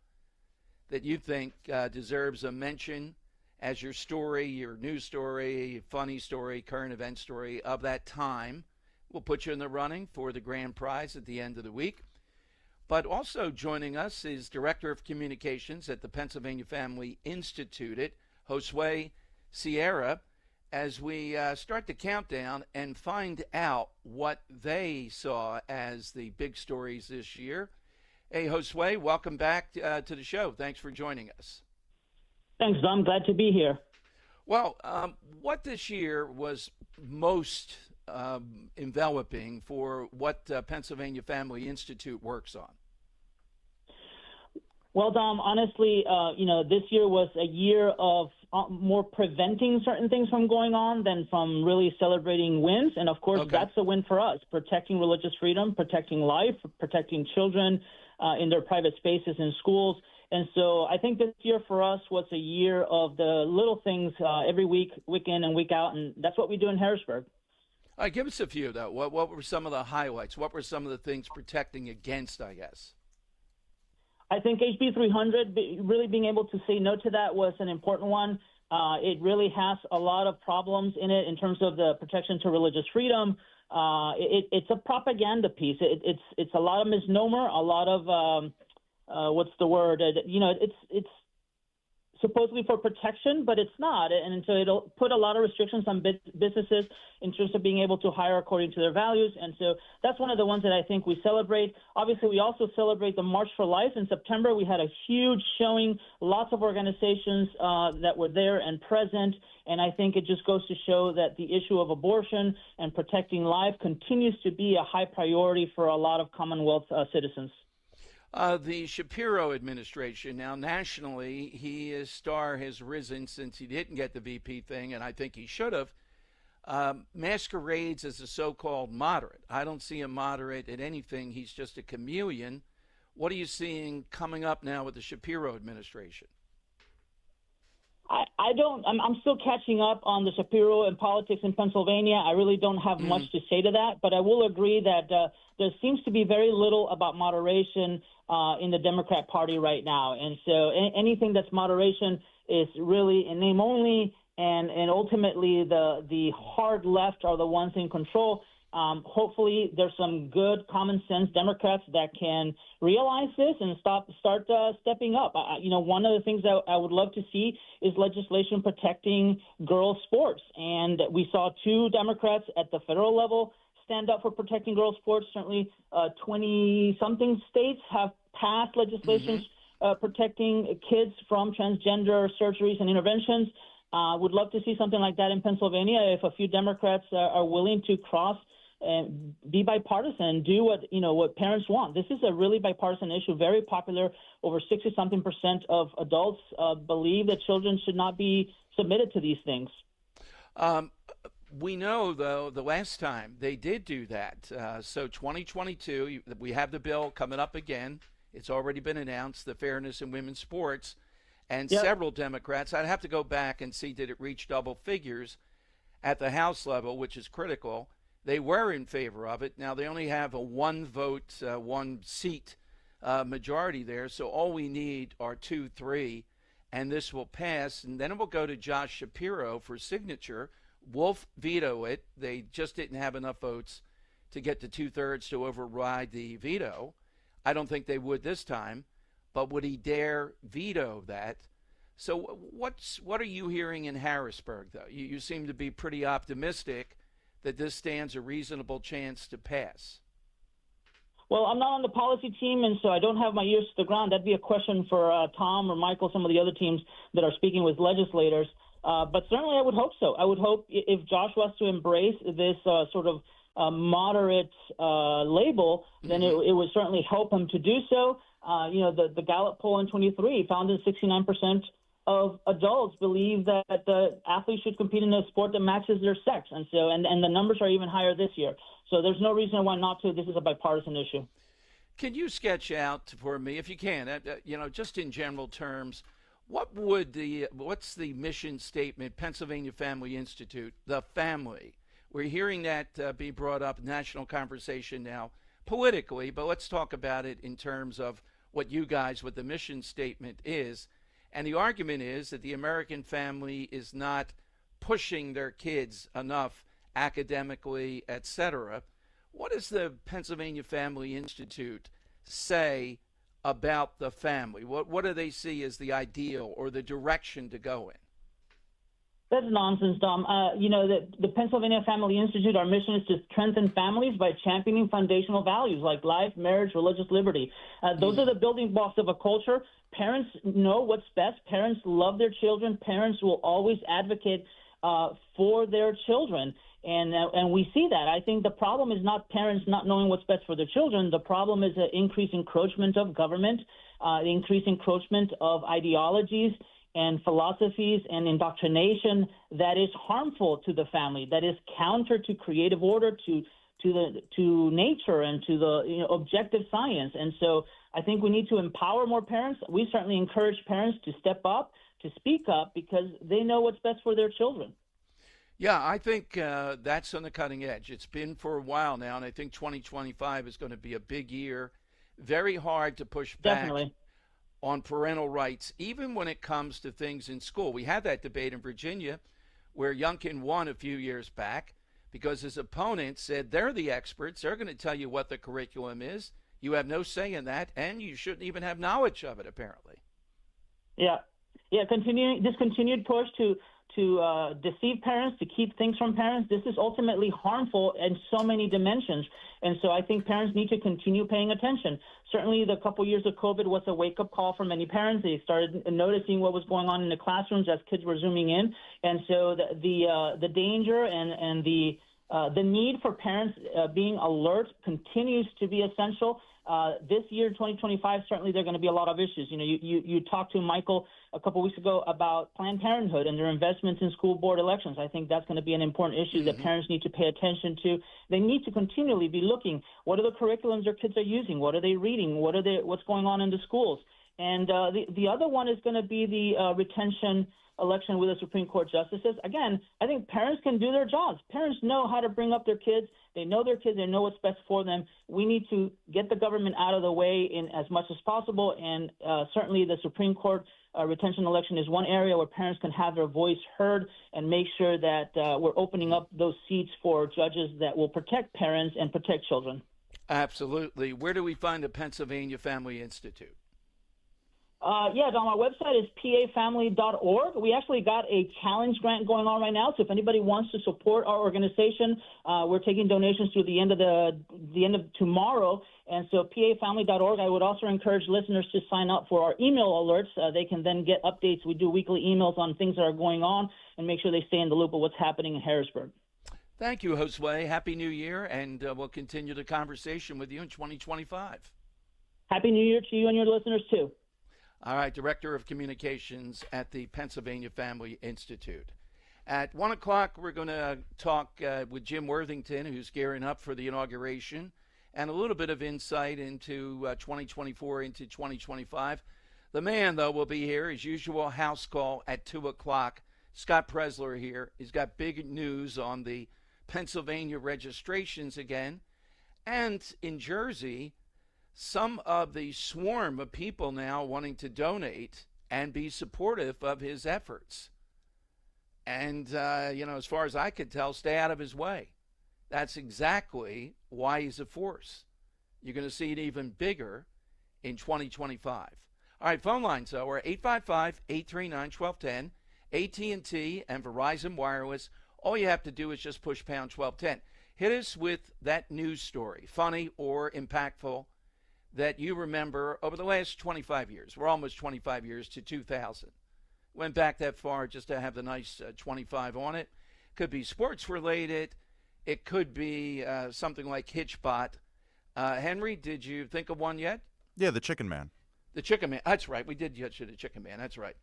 that you think deserves a mention as your story, your news story, funny story, current event story of that time. We'll put you in the running for the grand prize at the end of the week. But also joining us is Director of Communications at the Pennsylvania Family Institute, Josue Sierra, as we start the countdown and find out what they saw as the big stories this year. Hey, Josue, welcome back to the show. Thanks for joining us. Thanks, Dom. Glad to be here. Well, what this year was most enveloping for what Pennsylvania Family Institute works on? Well, Dom, honestly, this year was a year of more preventing certain things from going on than from really celebrating wins. And, of course, that's a win for us, protecting religious freedom, protecting life, protecting children in their private spaces in schools. And so I think this year for us was a year of the little things every week, week in and week out, and that's what we do in Harrisburg. All right, give us a few, though. What were some of the highlights? What were some of the things protecting against, I guess? I think HB 300, really being able to say no to that was an important one. It really has a lot of problems in it in terms of the protection to religious freedom. It's a propaganda piece. It's a lot of misnomer, a lot of what's the word? It's supposedly for protection, but it's not. And so it'll put a lot of restrictions on businesses in terms of being able to hire according to their values. And so that's one of the ones that I think we celebrate. Obviously, we also celebrate the March for Life. In September, we had a huge showing, lots of organizations that were there and present. And I think it just goes to show that the issue of abortion and protecting life continues to be a high priority for a lot of Commonwealth citizens. The Shapiro administration, now nationally, his star has risen since he didn't get the VP thing, and I think he should have, masquerades as a so-called moderate. I don't see him moderate at anything. He's just a chameleon. What are you seeing coming up now with the Shapiro administration? I'm still catching up on the Shapiro and politics in Pennsylvania. I really don't have much to say to that, but I will agree that there seems to be very little about moderation in the Democrat Party right now. And so anything that's moderation is really in name only, and ultimately the hard left are the ones in control. Hopefully there's some good common sense Democrats that can realize this and start stepping up. One of the things that I would love to see is legislation protecting girls' sports. And we saw two Democrats at the federal level stand up for protecting girls' sports. Certainly 20-something states have passed legislation protecting kids from transgender surgeries and interventions. Would love to see something like that in Pennsylvania if a few Democrats are willing to cross and be bipartisan and do what parents want. This is a really bipartisan issue, very popular. Over 60-something% of adults believe that children should not be submitted to these things. We know, though, the last time they did do that. So 2022, we have the bill coming up again. It's already been announced, the Fairness in Women's Sports. and several Democrats. I'd have to go back and see, did it reach double figures at the House level, which is critical. They were in favor of it. Now, they only have a one-vote, one-seat majority there, so all we need are 2-3, and this will pass. And then it will go to Josh Shapiro for signature. Wolf veto it. They just didn't have enough votes to get to 2/3 to override the veto. I don't think they would this time, but would he dare veto that? So what are you hearing in Harrisburg, though? You seem to be pretty optimistic that this stands a reasonable chance to pass. Well, I'm not on the policy team, and so I don't have my ears to the ground. That'd be a question for Tom or Michael, some of the other teams that are speaking with legislators. But certainly I would hope so. I would hope if Josh was to embrace this sort of moderate label, then it would certainly help him to do so. The Gallup poll in 23 found that 69% of adults believe that the athletes should compete in a sport that matches their sex. And so, and the numbers are even higher this year. So there's no reason why not to. This is a bipartisan issue. Can you sketch out for me, if you can, just in general terms, what's the mission statement, Pennsylvania Family Institute, the family? We're hearing that be brought up in national conversation now politically, but let's talk about it in terms of what the mission statement is. And the argument is that the American family is not pushing their kids enough academically, etc. What does the Pennsylvania Family Institute say about the family? What do they see as the ideal or the direction to go in? That's nonsense, Dom. The Pennsylvania Family Institute, our mission is to strengthen families by championing foundational values like life, marriage, religious liberty. Those are the building blocks of a culture. Parents know what's best. Parents love their children. Parents will always advocate for their children. And we see that. I think the problem is not parents not knowing what's best for their children. The problem is the increased encroachment of government, the increased encroachment of ideologies and philosophies and indoctrination that is harmful to the family, that is counter to creative order, to nature, and to the objective science. And so I think we need to empower more parents. We certainly encourage parents to step up, to speak up, because they know what's best for their children. Yeah, I think that's on the cutting edge. It's been for a while now, and I think 2025 is going to be a big year. Very hard to push back on parental rights, even when it comes to things in school. We had that debate in Virginia where Youngkin won a few years back because his opponent said they're the experts. They're going to tell you what the curriculum is. You have no say in that, and you shouldn't even have knowledge of it, apparently. Yeah. This continued push to deceive parents, to keep things from parents, this is ultimately harmful in so many dimensions. And so I think parents need to continue paying attention. Certainly the couple years of COVID was a wake-up call for many parents. They started noticing what was going on in the classrooms as kids were zooming in. And so the danger and the need for parents being alert continues to be essential. This year, 2025, certainly there are going to be a lot of issues. You talked to Michael a couple weeks ago about Planned Parenthood and their investments in school board elections. I think that's going to be an important issue that parents need to pay attention to. They need to continually be looking, what are the curriculums their kids are using? What are they reading? What's going on in the schools? And the other one is going to be the retention election with the Supreme Court justices. Again, I think parents can do their jobs. Parents know how to bring up their kids. They know their kids. They know what's best for them. We need to get the government out of the way in as much as possible. And certainly the Supreme Court retention election is one area where parents can have their voice heard and make sure that we're opening up those seats for judges that will protect parents and protect children. Absolutely. Where do we find the Pennsylvania Family Institute? Don, our website is pafamily.org. We actually got a challenge grant going on right now. So if anybody wants to support our organization, we're taking donations through the end of tomorrow. And so pafamily.org. I would also encourage listeners to sign up for our email alerts. They can then get updates. We do weekly emails on things that are going on and make sure they stay in the loop of what's happening in Harrisburg. Thank you, Josue. Happy New Year, and we'll continue the conversation with you in 2025. Happy New Year to you and your listeners, too. All right, Director of Communications at the Pennsylvania Family Institute. At 1 o'clock, we're going to talk with Jim Worthington, who's gearing up for the inauguration, and a little bit of insight into 2024 into 2025. The man, though, will be here. His usual house call at 2 o'clock. Scott Presler here. He's got big news on the Pennsylvania registrations again. And in Jersey, some of the swarm of people now wanting to donate and be supportive of his efforts. And, as far as I could tell, stay out of his way. That's exactly why he's a force. You're going to see it even bigger in 2025. All right, phone lines, though, are 855-839-1210, AT&T and Verizon Wireless. All you have to do is just push pound 1210. Hit us with that news story, funny or impactful, that you remember over the last 25 years. We're almost 25 years to 2000. Went back that far just to have the nice 25 on it. Could be sports related. It could be something like Hitchbot. Henry, did you think of one yet? Yeah, the Chicken Man. The Chicken Man. That's right. We did get you the Chicken Man. That's right.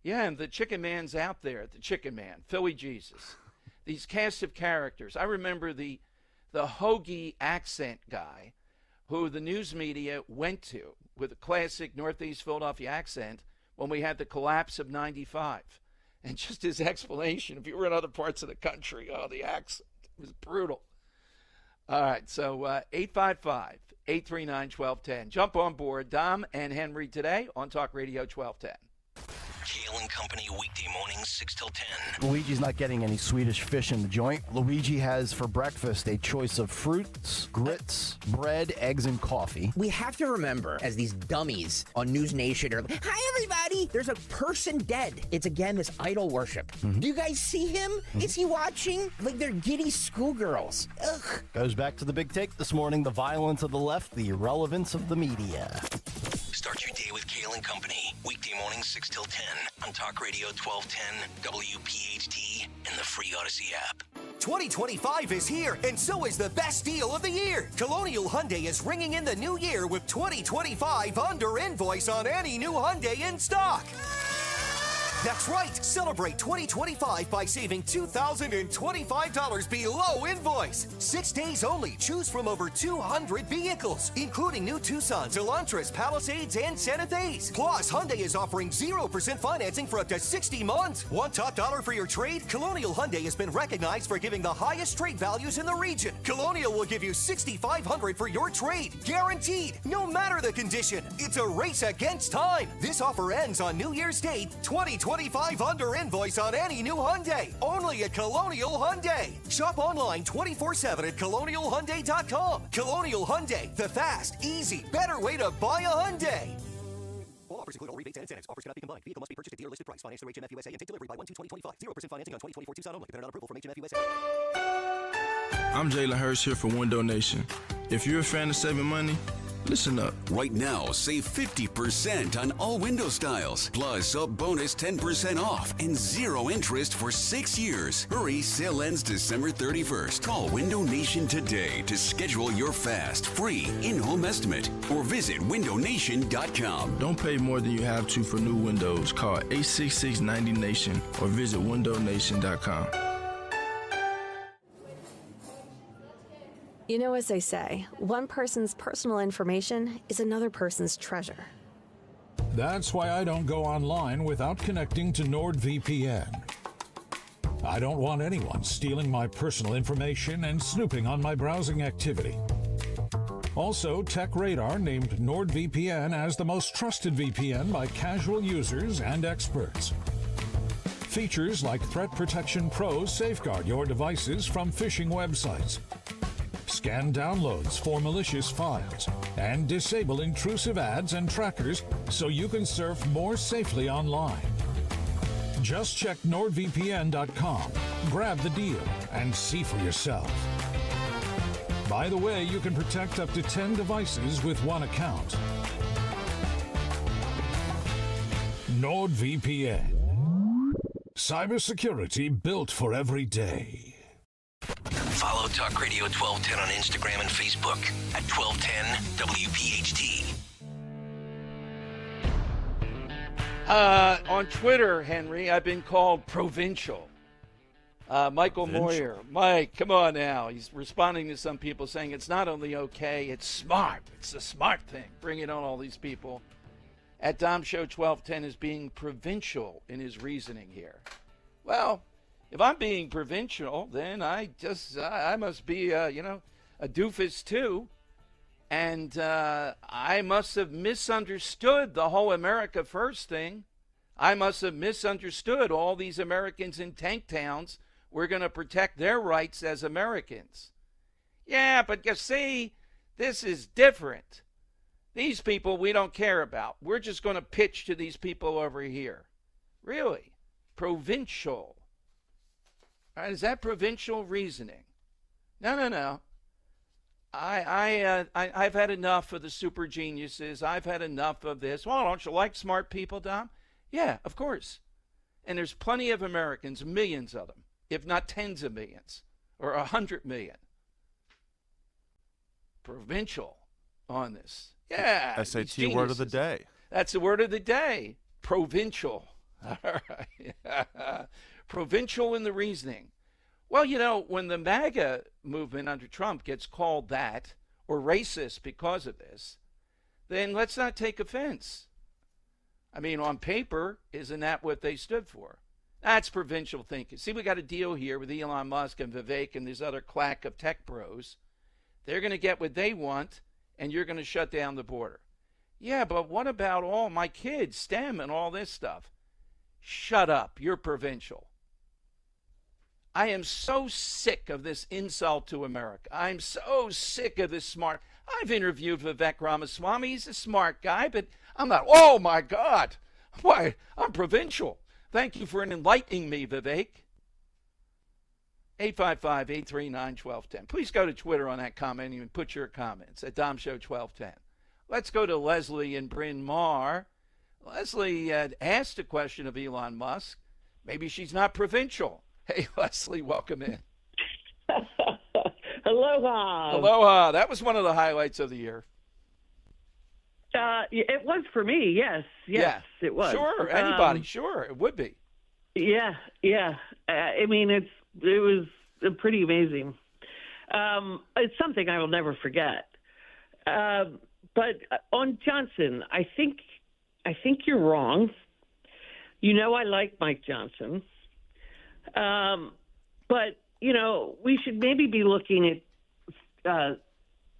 Yeah, and the Chicken Man's out there. The Chicken Man. Philly Jesus. These cast of characters. I remember the hoagie accent guy who the news media went to with a classic Northeast Philadelphia accent when we had the collapse of 95. And just his explanation, if you were in other parts of the country, the accent was brutal. All right, so 855-839-1210. Jump on board. Dom and Henry today on Talk Radio 1210. Kale and Company weekday mornings 6 till 10. Luigi's not getting any Swedish fish in the joint. Luigi has for breakfast a choice of fruits, grits, bread, eggs, and coffee. We have to remember, as these dummies on News Nation are like, hi everybody, there's a person dead. It's again this idol worship. Mm-hmm. Do you guys see him? Mm-hmm. Is he watching? Like they're giddy schoolgirls. Ugh. Goes back to the big take this morning, the violence of the left, the irrelevance of the media. Start your day with Kale and Company. Weekday mornings 6 till 10 on Talk Radio 1210, WPHT, and the free Odyssey app. 2025 is here, and so is the best deal of the year. Colonial Hyundai is ringing in the new year with 2025 under invoice on any new Hyundai in stock. That's right. Celebrate 2025 by saving $2,025 below invoice. 6 days only. Choose from over 200 vehicles, including new Tucsons, Elantras, Palisades, and Santa Fe's. Plus, Hyundai is offering 0% financing for up to 60 months. Want top dollar for your trade? Colonial Hyundai has been recognized for giving the highest trade values in the region. Colonial will give you $6,500 for your trade. Guaranteed. No matter the condition. It's a race against time. This offer ends on New Year's Day, 2025 under invoice on any new Hyundai. Only at Colonial Hyundai. Shop online 24/7 at colonialhyundai.com. Colonial Hyundai, the fast, easy, better way to buy a Hyundai. All offers include all rebates and incentives. Offers cannot be combined. Vehicle must be purchased at dealer listed price. Finance through HMF USA and take delivery by 1/2/2025. 0% financing on 2024 Tucson only. Dependent on approval from HMF USA. I'm Jalen Hurst here for Window Nation. If you're a fan of saving money, listen up. Right now, save 50% on all window styles. Plus, a bonus 10% off and 0 interest for 6 years. Hurry, sale ends December 31st. Call Window Nation today to schedule your fast, free, in-home estimate or visit windownation.com. Don't pay more than you have to for new windows. Call 866-90-NATION or visit windownation.com. You know, as they say, one person's personal information is another person's treasure. That's why I don't go online without connecting to NordVPN. I don't want anyone stealing my personal information and snooping on my browsing activity. Also, TechRadar named NordVPN as the most trusted VPN by casual users and experts. Features like Threat Protection Pro safeguard your devices from phishing websites, scan downloads for malicious files, and disable intrusive ads and trackers so you can surf more safely online. Just check NordVPN.com, grab the deal, and see for yourself. By the way, you can protect up to 10 devices with one account. NordVPN. Cybersecurity built for every day. Follow Talk Radio 1210 on Instagram and Facebook at 1210 WPHT. On Twitter, Henry, I've been called provincial. Michael Moyer. Mike, come on now. He's responding to some people saying it's not only okay, it's smart. It's a smart thing. Bringing on all these people. at Dom Show 1210 is being provincial in his reasoning here. Well, if I'm being provincial, then I must be, a doofus too. And I must have misunderstood the whole America First thing. I must have misunderstood all these Americans in tank towns. We're going to protect their rights as Americans. Yeah, but you see, this is different. These people we don't care about. We're just going to pitch to these people over here. Really? Provincial. All right, is that provincial reasoning? No. I've had enough of the super geniuses. I've had enough of this. Well, don't you like smart people, Dom? Yeah, of course. And there's plenty of Americans, millions of them, if not tens of millions, or 100 million. Provincial on this. Yeah. SAT word of the day. That's the word of the day. Provincial. All right. Provincial in the reasoning. Well, when the MAGA movement under Trump gets called that, or racist because of this, then let's not take offense. I mean, on paper, isn't that what they stood for? That's provincial thinking. See, we got a deal here with Elon Musk and Vivek and these other clack of tech bros. They're going to get what they want, and you're going to shut down the border. Yeah, but what about all my kids, STEM and all this stuff? Shut up. You're provincial. I am so sick of this insult to America. I'm so sick of this smart. I've interviewed Vivek Ramaswamy. He's a smart guy, but I'm not. Oh, my God. Why? I'm provincial. Thank you for enlightening me, Vivek. 855-839-1210. Please go to Twitter on that comment and put your comments at Dom Show 1210. Let's go to Leslie in Bryn Mawr. Leslie had asked a question of Elon Musk. Maybe she's not provincial. Hey, Leslie, welcome in. Aloha. Aloha. That was one of the highlights of the year. It was for me, yes. Yes, it was. Sure, anybody, sure, it would be. Yeah. I mean, it was pretty amazing. It's something I will never forget. But on Johnson, I think you're wrong. I like Mike Johnson. But, we should maybe be looking at,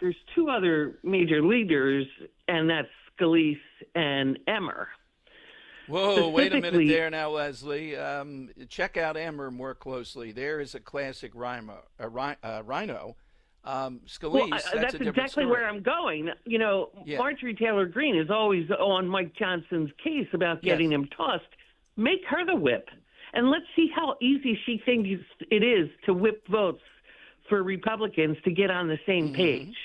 there's two other major leaders, and that's Scalise and Emmer. Whoa, wait a minute there now, Leslie. Check out Emmer more closely. There is a classic rhino. Scalise, that's a different exactly story. where I'm going. Marjorie Taylor Greene is always on Mike Johnson's case about getting him tossed. Make her the whip. And let's see how easy she thinks it is to whip votes for Republicans to get on the same page.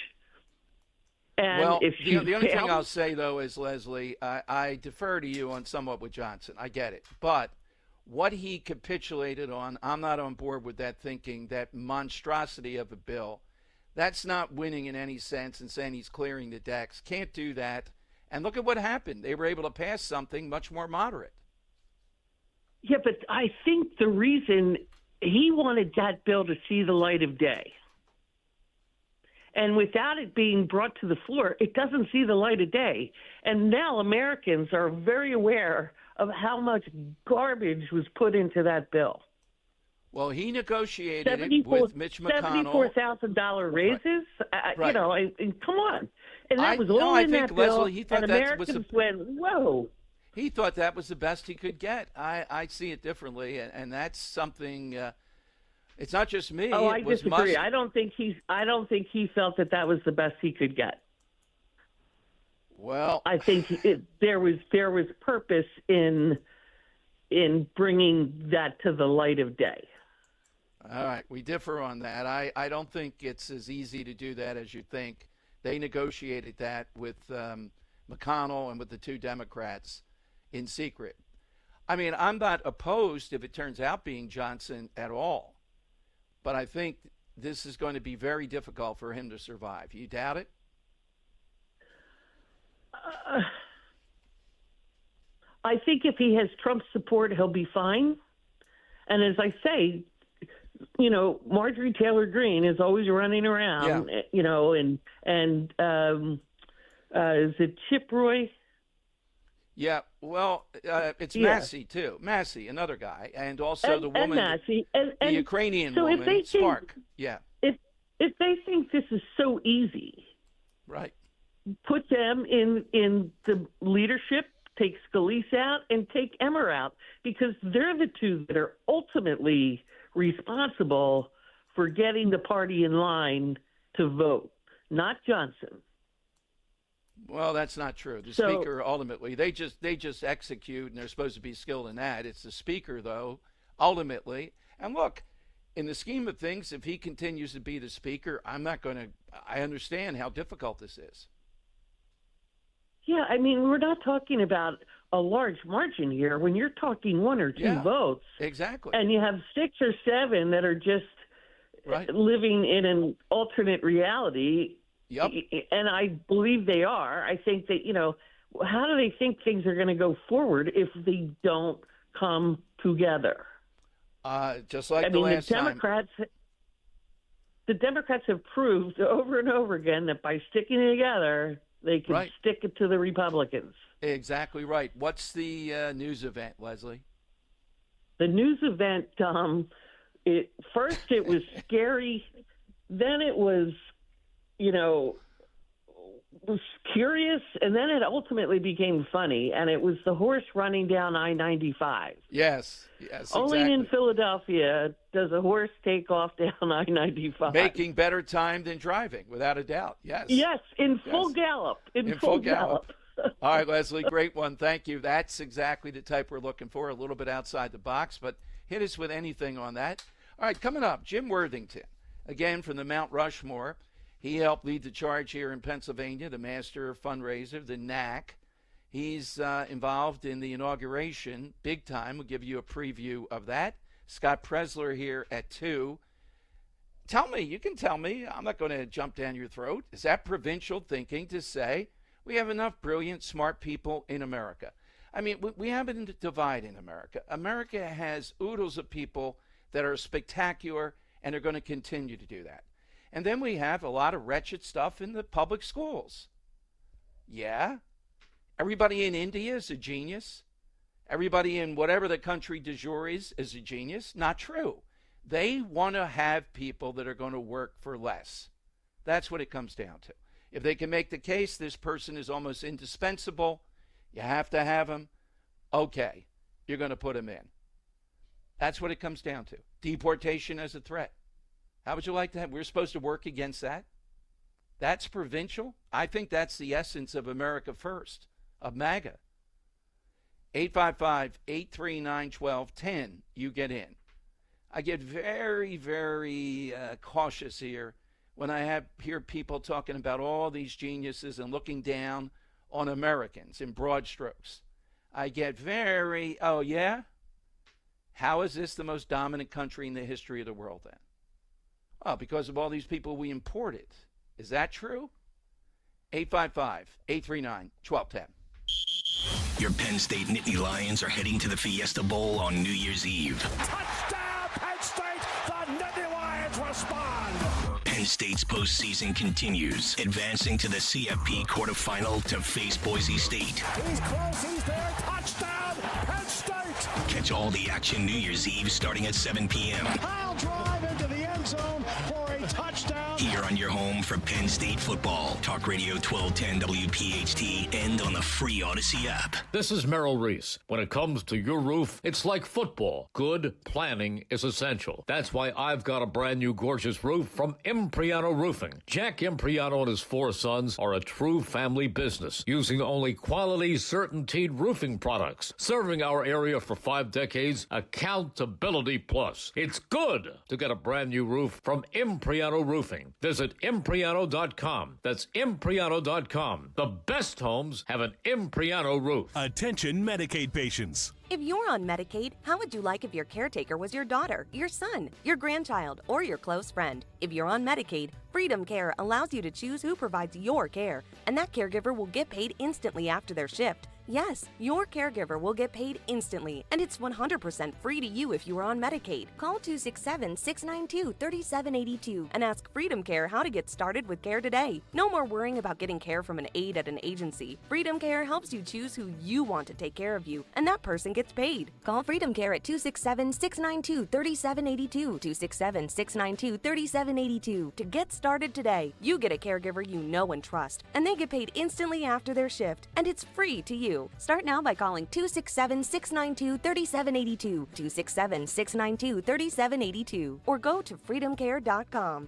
And well, if the only thing I'll say, though, is, Leslie, I defer to you on somewhat with Johnson. I get it. But what he capitulated on, I'm not on board with that thinking, that monstrosity of a bill. That's not winning in any sense and saying he's clearing the decks. Can't do that. And look at what happened. They were able to pass something much more moderate. Yeah, but I think the reason he wanted that bill to see the light of day. And without it being brought to the floor, it doesn't see the light of day. And now Americans are very aware of how much garbage was put into that bill. Well, he negotiated it with Mitch McConnell. $74,000 raises? Right. Come on. And that was all in that bill. Leslie, he thought and Americans went, whoa. He thought that was the best he could get. I see it differently, and that's something. It's not just me. Oh, I disagree. I don't think he felt that was the best he could get. Well, I think there was purpose in bringing that to the light of day. All right, we differ on that. I don't think it's as easy to do that as you think. They negotiated that with McConnell and with the two Democrats in secret. I mean, I'm not opposed if it turns out being Johnson at all, but I think this is going to be very difficult for him to survive. You doubt it? I think if he has Trump's support, he'll be fine. And as I say, Marjorie Taylor Greene is always running around, and is it Chip Roy? Yeah, well, it's Massey, too. Massey, another guy, and also the woman, Massey, the Ukrainian so woman, Spark. Yeah. If they think this is so easy, right, put them in the leadership, take Scalise out, and take Emmer out, because they're the two that are ultimately responsible for getting the party in line to vote, not Johnson. Well, that's not true. The speaker, ultimately, they just execute, and they're supposed to be skilled in that. It's the speaker, though, ultimately. And look, in the scheme of things, if he continues to be the speaker, I understand how difficult this is. Yeah, I mean, we're not talking about a large margin here. When you're talking 1 or 2 votes. Exactly. And you have 6 or 7 that are just living in an alternate reality. Yep. And I believe they are. I think that, how do they think things are going to go forward if they don't come together? Just like the last time. The Democrats have proved over and over again that by sticking together, they can stick it to the Republicans. Exactly right. What's the news event, Leslie? The news event, first it was scary. Then it was, was curious. And then it ultimately became funny. And it was the horse running down I-95. Yes, Only exactly. in Philadelphia does a horse take off down I-95. Making better time than driving, without a doubt. Yes. Yes, in full gallop. In full gallop. All right, Leslie, great one. Thank you. That's exactly the type we're looking for, a little bit outside the box, but hit us with anything on that. All right, coming up, Jim Worthington, again from the Mount Rushmore. He helped lead the charge here in Pennsylvania, the master fundraiser, the NAC. He's involved in the inauguration big time. We'll give you a preview of that. Scott Presler here at 2. You can tell me, I'm not going to jump down your throat. Is that provincial thinking to say we have enough brilliant, smart people in America? I mean, we have a divide in America. America has oodles of people that are spectacular, and are going to continue to do that. And then we have a lot of wretched stuff in the public schools. Yeah. Everybody in India is a genius. Everybody in whatever the country du jour is a genius. Not true. They want to have people that are going to work for less. That's what it comes down to. If they can make the case this person is almost indispensable, you have to have him, okay, you're going to put him in. That's what it comes down to. Deportation as a threat. How would you like to have? We're supposed to work against that. That's provincial. I think that's the essence of America First, of MAGA. 855-839-1210. You get in. I get very, very cautious here when I hear people talking about all these geniuses and looking down on Americans in broad strokes. I get very, oh yeah? How is this the most dominant country in the history of the world then? Oh, because of all these people we imported. Is that true? 855-839-1210. Your Penn State Nittany Lions are heading to the Fiesta Bowl on New Year's Eve. Touchdown, Penn State! The Nittany Lions respond! Penn State's postseason continues, advancing to the CFP quarterfinal to face Boise State. He's close, he's there, touchdown, Penn State! Catch all the action New Year's Eve starting at 7 p.m. I'll drive into the end zone for a touchdown. Here on your home for Penn State football. Talk Radio 1210 WPHT and on the free Odyssey app. This is Merrill Reese. When it comes to your roof, it's like football. Good planning is essential. That's why I've got a brand new gorgeous roof from Impriano Roofing. Jack Impriano and his 4 sons are a true family business, using only quality, certainteed roofing products, serving our area for 5 decades. Accountability plus. It's good to get a brand new roof from Impriano Roofing. Visit Impriano.com. That's Impriano.com. The best homes have an Impriano roof. Attention Medicaid patients. If you're on Medicaid, how would you like if your caretaker was your daughter, your son, your grandchild, or your close friend? If you're on Medicaid, Freedom Care allows you to choose who provides your care, and that caregiver will get paid instantly after their shift. Yes, your caregiver will get paid instantly, and it's 100% free to you if you are on Medicaid. Call 267-692-3782 and ask Freedom Care how to get started with care today. No more worrying about getting care from an aide at an agency. Freedom Care helps you choose who you want to take care of you, and that person gets paid. Call Freedom Care at 267-692-3782, 267-692-3782 to get started today. You get a caregiver you know and trust, and they get paid instantly after their shift, and it's free to you. Start now by calling 267-692-3782, 267-692-3782, or go to freedomcare.com.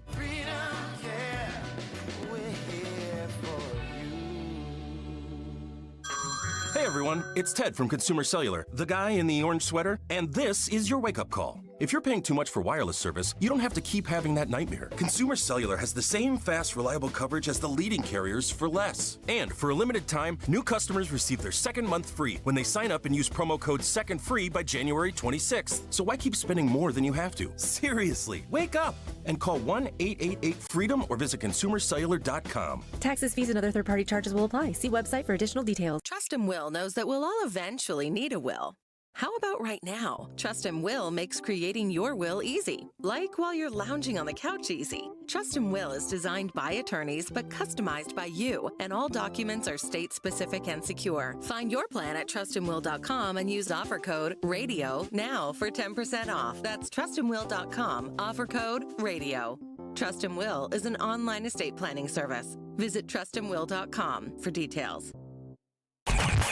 Hey everyone, it's Ted from Consumer Cellular, the guy in the orange sweater, and this is your wake-up call. If you're paying too much for wireless service, you don't have to keep having that nightmare. Consumer Cellular has the same fast, reliable coverage as the leading carriers for less. And for a limited time, new customers receive their second month free when they sign up and use promo code SECONDFREE by January 26th. So why keep spending more than you have to? Seriously, wake up and call 1-888-FREEDOM or visit consumercellular.com. Taxes, fees, and other third-party charges will apply. See website for additional details. Trust and Will knows that we'll all eventually need a will. How about right now? Trust and Will makes creating your will easy, like while you're lounging on the couch easy. Trust and Will is designed by attorneys but customized by you, and all documents are state-specific and secure. Find your plan at trustandwill.com and use offer code RADIO now for 10% off. That's trustandwill.com, offer code RADIO. Trust and Will is an online estate planning service. Visit trustandwill.com for details.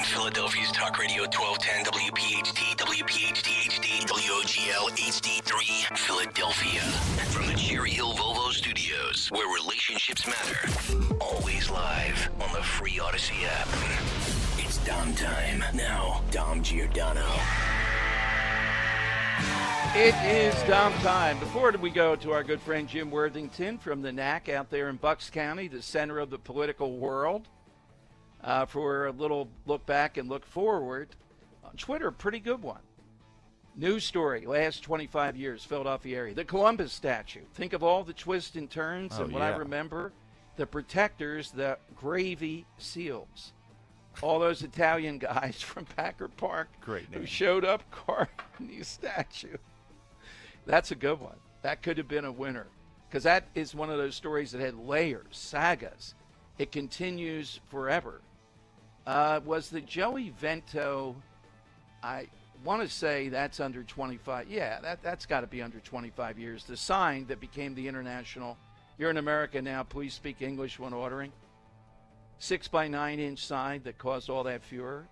Philadelphia's Talk Radio 1210 WPHT, WPHT HD, WOGL HD3, Philadelphia. From the Cherry Hill Volvo Studios, where relationships matter. Always live on the free Odyssey app. It's Dom time. Now, Dom Giordano. It is Dom time. Before we go to our good friend Jim Worthington from the NAC out there in Bucks County, the center of the political world, for a little look back and look forward. On Twitter, a pretty good one. News story, last 25 years, Philadelphia area. The Columbus statue. Think of all the twists and turns. And what I remember, the protectors, the gravy seals. All those Italian guys from Packard Park who showed up carving the statue. That's a good one. That could have been a winner. Because that is one of those stories that had layers, sagas. It continues forever. Was the Joey Vento, I want to say that's under 25. Yeah, that's got to be under 25 years. The sign that became the international, you're in America now, please speak English when ordering. 6 by 9 inch sign that caused all that furor.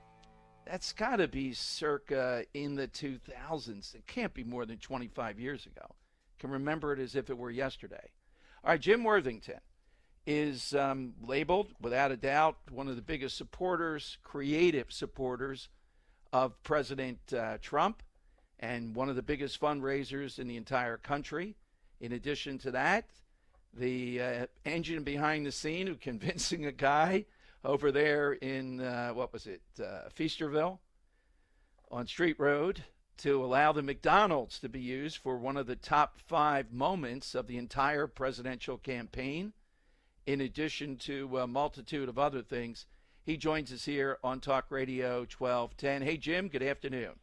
That's got to be circa in the 2000s. It can't be more than 25 years ago. Can remember it as if it were yesterday. All right, Jim Worthington is labeled, without a doubt, one of the biggest supporters, creative supporters of President Trump, and one of the biggest fundraisers in the entire country. In addition to that, the engine behind the scene who convincing a guy over there in, Feasterville on Street Road to allow the McDonald's to be used for one of the top 5 moments of the entire presidential campaign. In addition to a multitude of other things, he joins us here on Talk Radio 1210. Hey, Jim, good afternoon.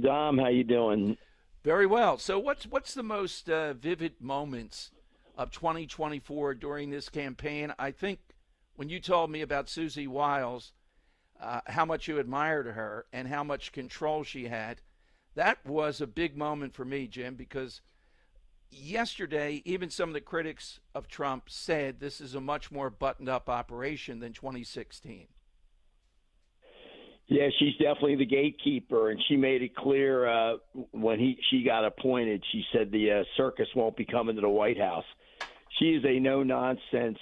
Dom, how you doing? Very well. So what's the most vivid moments of 2024 during this campaign? I think when you told me about Susie Wiles, how much you admired her and how much control she had, that was a big moment for me, Jim, because yesterday, even some of the critics of Trump said this is a much more buttoned-up operation than 2016. Yeah, she's definitely the gatekeeper, and she made it clear when she got appointed. She said the circus won't be coming to the White House. She is a no-nonsense,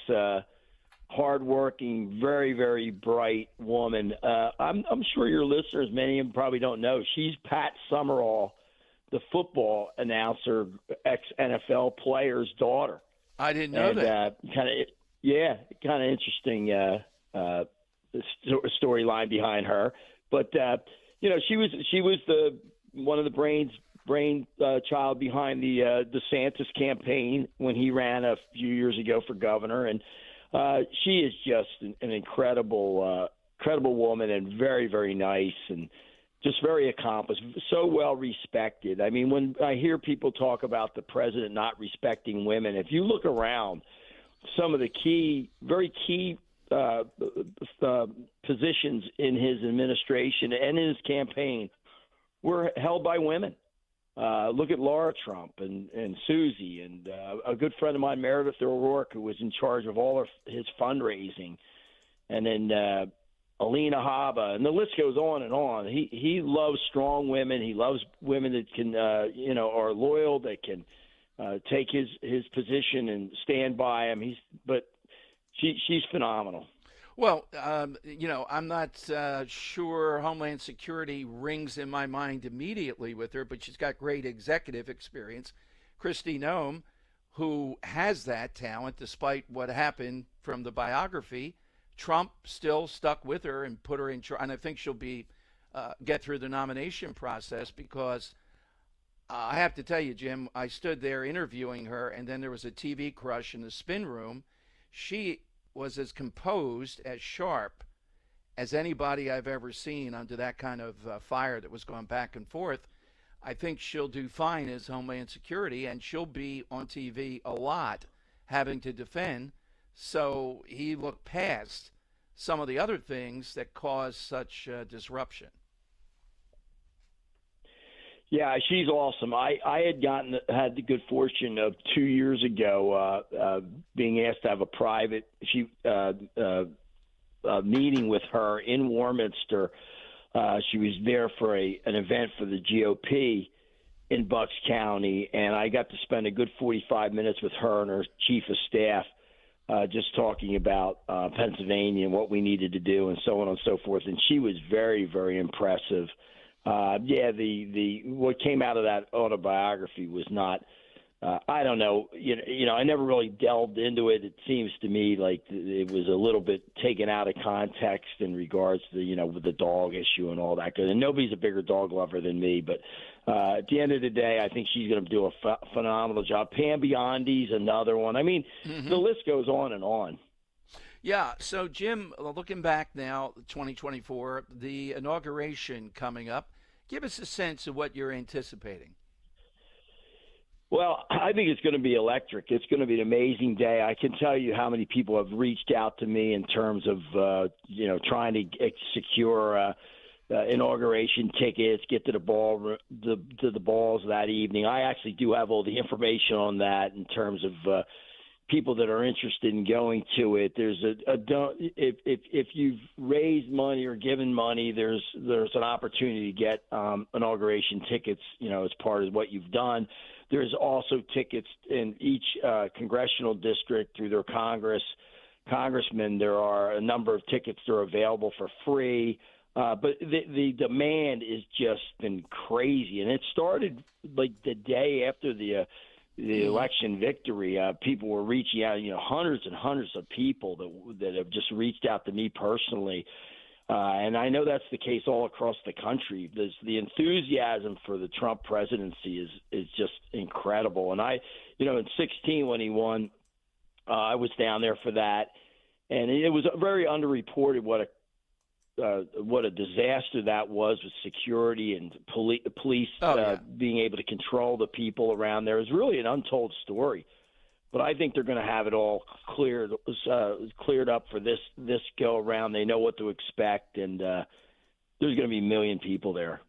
hardworking, very, very bright woman. I'm sure your listeners, many of them probably don't know, she's Pat Summerall, the football announcer, ex-NFL player's daughter. I didn't know that. Kind of interesting storyline behind her. But she was the one of the brainchild behind the DeSantis campaign when he ran a few years ago for governor, and she is just an incredible incredible woman and very, very nice and just very accomplished, so well respected. I mean, when I hear people talk about the president not respecting women, if you look around, some of the very key positions in his administration and in his campaign were held by women. Look at Laura Trump and Susie and a good friend of mine, Meredith O'Rourke, who was in charge of all of his fundraising, and then Alina Habba, and the list goes on and on. He loves strong women. He loves women that can, are loyal, that can take his position and stand by him. She's phenomenal. Well, I'm not sure Homeland Security rings in my mind immediately with her, but she's got great executive experience. Kristi Noem, who has that talent, despite what happened from the biography, Trump still stuck with her and put her in charge. And I think she'll get through the nomination process because I have to tell you, Jim, I stood there interviewing her, and then there was a TV crush in the spin room. She was as composed, as sharp as anybody I've ever seen under that kind of fire that was going back and forth. I think she'll do fine as Homeland Security, and she'll be on TV a lot having to defend. So he looked past some of the other things that caused such disruption. Yeah, she's awesome. I had the good fortune of 2 years ago being asked to have a private meeting with her in Warminster. She was there for an event for the GOP in Bucks County, and I got to spend a good 45 minutes with her and her chief of staff, just talking about Pennsylvania and what we needed to do and so on and so forth. And she was very, very impressive. The what came out of that autobiography was not. I don't know. I never really delved into it. It seems to me like it was a little bit taken out of context in regards to the dog issue and all that. And nobody's a bigger dog lover than me. But at the end of the day, I think she's going to do a phenomenal job. Pam Biondi's another one. I mean, the list goes on and on. Yeah. So, Jim, looking back now, 2024, the inauguration coming up, give us a sense of what you're anticipating. Well, I think it's going to be electric. It's going to be an amazing day. I can tell you how many people have reached out to me in terms of, trying to secure inauguration tickets, get to the balls that evening. I actually do have all the information on that in terms of people that are interested in going to it. There's if you've raised money or given money, there's an opportunity to get inauguration tickets, as part of what you've done. There's also tickets in each congressional district through their congressmen. There are a number of tickets that are available for free. But the demand has just been crazy. And it started like the day after the election victory. People were reaching out, hundreds and hundreds of people that have just reached out to me personally. And I know that's the case all across the country. The enthusiasm for the Trump presidency is just incredible. And in 2016 when he won, I was down there for that, and it was very underreported what a disaster that was with security and police being able to control the people around there. It was really an untold story. But I think they're going to have it all cleared up for this go around. They know what to expect, and there's going to be 1 million people there.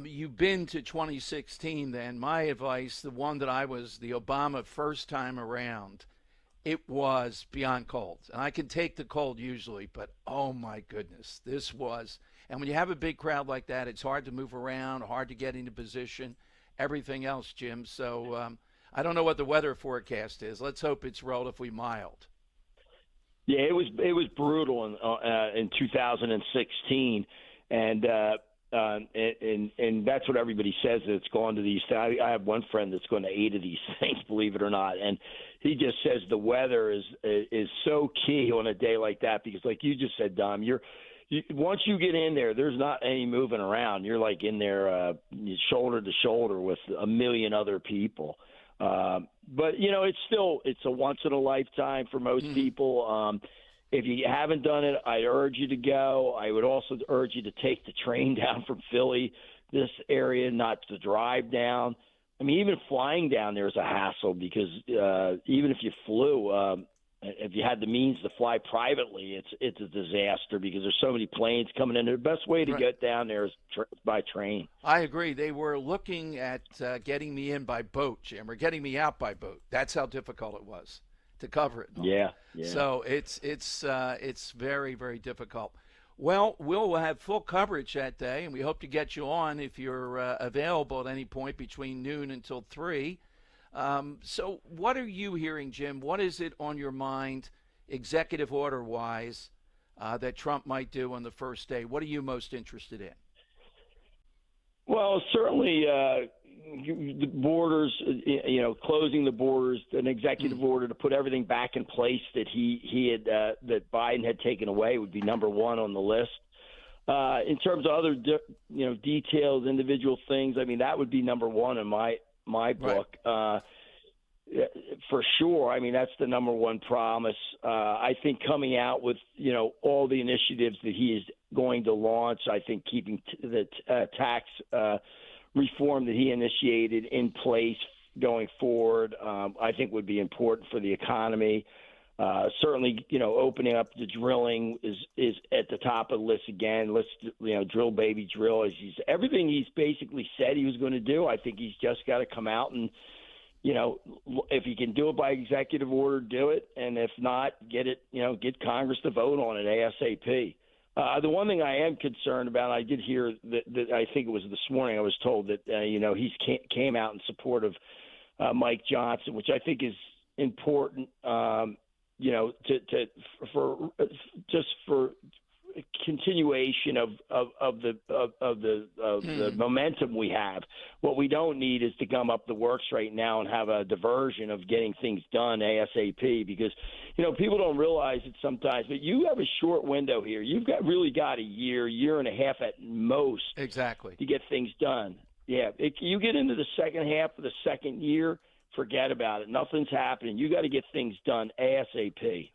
You've been to 2016 then. My advice, the one that I was the Obama first time around, it was beyond cold. And I can take the cold usually, but oh my goodness, this was. And when you have a big crowd like that, it's hard to move around, hard to get into position, everything else, Jim. So I don't know what the weather forecast is. Let's hope it's relatively mild. Yeah, it was brutal in 2016, and that's what everybody says that's gone to these. I have one friend that's going to 8 of these things, believe it or not, and he just says the weather is so key on a day like that because, like you just said, Dom, once you get in there, there's not any moving around. You're like in there shoulder to shoulder with 1 million other people. But it's a once in a lifetime for most people. if you haven't done it, I urge you to go. I would also urge you to take the train down from Philly, this area, not to drive down. I mean, even flying down there is a hassle because even if you flew, if you had the means to fly privately, it's a disaster because there's so many planes coming in. The best way to get down there is by train. I agree. They were looking at getting me in by boat, Jim, or getting me out by boat. That's how difficult it was to cover it. Yeah. So it's very, very difficult. Well, we'll have full coverage that day, and we hope to get you on if you're available at any point between noon until 3. So what are you hearing, Jim? What is it on your mind, executive order-wise, that Trump might do on the first day? What are you most interested in? Well, certainly the borders, closing the borders, an executive order to put everything back in place that he had that Biden had taken away would be number one on the list. In terms of other details, individual things, I mean that would be number one in my book. For sure. I mean, that's the number one promise. I think coming out with, all the initiatives that he is going to launch, I think keeping the tax reform that he initiated in place going forward, I think would be important for the economy. Certainly, opening up the drilling is at the top of the list again. Let's, drill, baby, drill. Everything he's basically said he was going to do, I think he's just got to come out and, if he can do it by executive order, do it. And if not, get Congress to vote on it ASAP. The one thing I am concerned about, I did hear that I think it was this morning, I was told that, he came out in support of Mike Johnson, which I think is important, for continuation of the momentum we have. What we don't need is to gum up the works right now and have a diversion of getting things done ASAP because, people don't realize it sometimes, but you have a short window here. You've really got a year and a half at most exactly to get things done. Yeah. You get into the second half of the second year, forget about it. Nothing's happening. You got to get things done ASAP.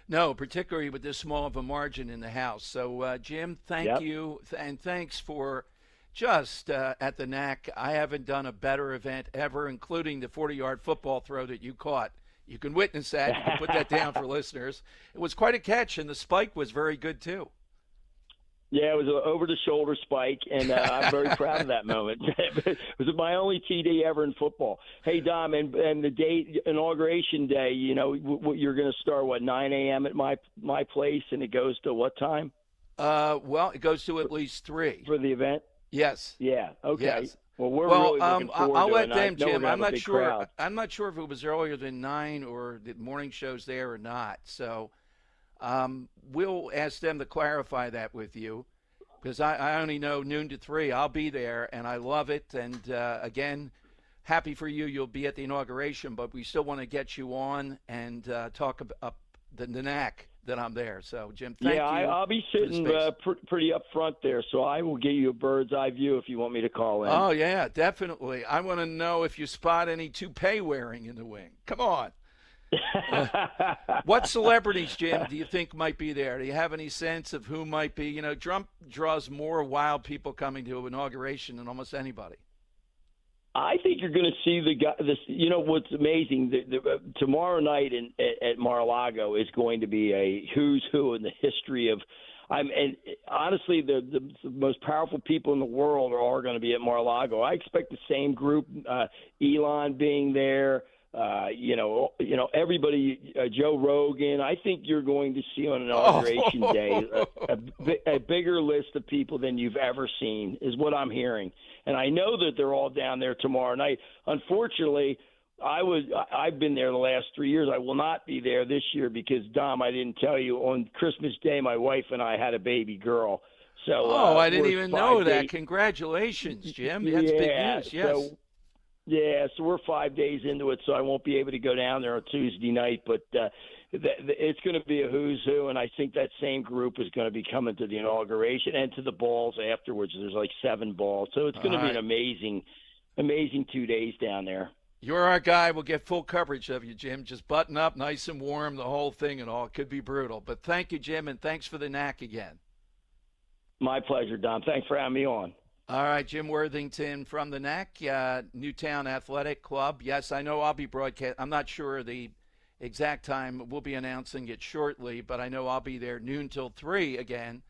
No, particularly with this small of a margin in the House. So, Jim, thank you, and thanks for just at the NAC. I haven't done a better event ever, including the 40-yard football throw that you caught. You can witness that. You can put that down for listeners. It was quite a catch, and the spike was very good, too. Yeah, it was an over-the-shoulder spike, and I'm very proud of that moment. It was my only TD ever in football. Hey, Dom, and the date, inauguration day, you're going to start, 9 a.m. at my place, and it goes to what time? Well, it goes to at least 3. For the event? Yes. Yeah, okay. Yes. Well, we're really looking forward I'll to let it. them, Jim. I'm not sure. Crowd. I'm not sure if it was earlier than 9 or the morning show's there or not. So we'll ask them to clarify that with you. Because I only know noon to 3. I'll be there, and I love it. And, again, happy for you. You'll be at the inauguration, but we still want to get you on and talk about the NAC that I'm there. So, Jim, thank you. Yeah, I'll be sitting pretty up front there, so I will give you a bird's eye view if you want me to call in. Oh, yeah, definitely. I want to know if you spot any toupee wearing in the wing. Come on. What celebrities, Jim, do you think might be there? Do you have any sense of who might be? Trump draws more wild people coming to an inauguration than almost anybody. I think you're going to see what's amazing, tomorrow night at Mar-a-Lago is going to be a who's who in the history of and honestly, the most powerful people in the world are all going to be at Mar-a-Lago. I expect the same group, Elon being there. Everybody, Joe Rogan. I think you're going to see on Inauguration Day a bigger list of people than you've ever seen, is what I'm hearing. And I know that they're all down there tomorrow night. Unfortunately, I've been there the last 3 years. I will not be there this year because, Dom, I didn't tell you, on Christmas Day, my wife and I had a baby girl. So I didn't even know that. Congratulations, Jim. That's big news. Yes. So we're 5 days into it, so I won't be able to go down there on Tuesday night. But it's going to be a who's who, and I think that same group is going to be coming to the inauguration and to the balls afterwards. There's like 7 balls. So it's going to be an amazing 2 days down there. You're our guy. We'll get full coverage of you, Jim. Just button up, nice and warm, the whole thing and all. It could be brutal. But thank you, Jim, and thanks for the knack again. My pleasure, Don. Thanks for having me on. All right, Jim Worthington from the NAC, Newtown Athletic Club. Yes, I know I'll be broadcast. I'm not sure the exact time. We'll be announcing it shortly, but I know I'll be there noon till 3 again.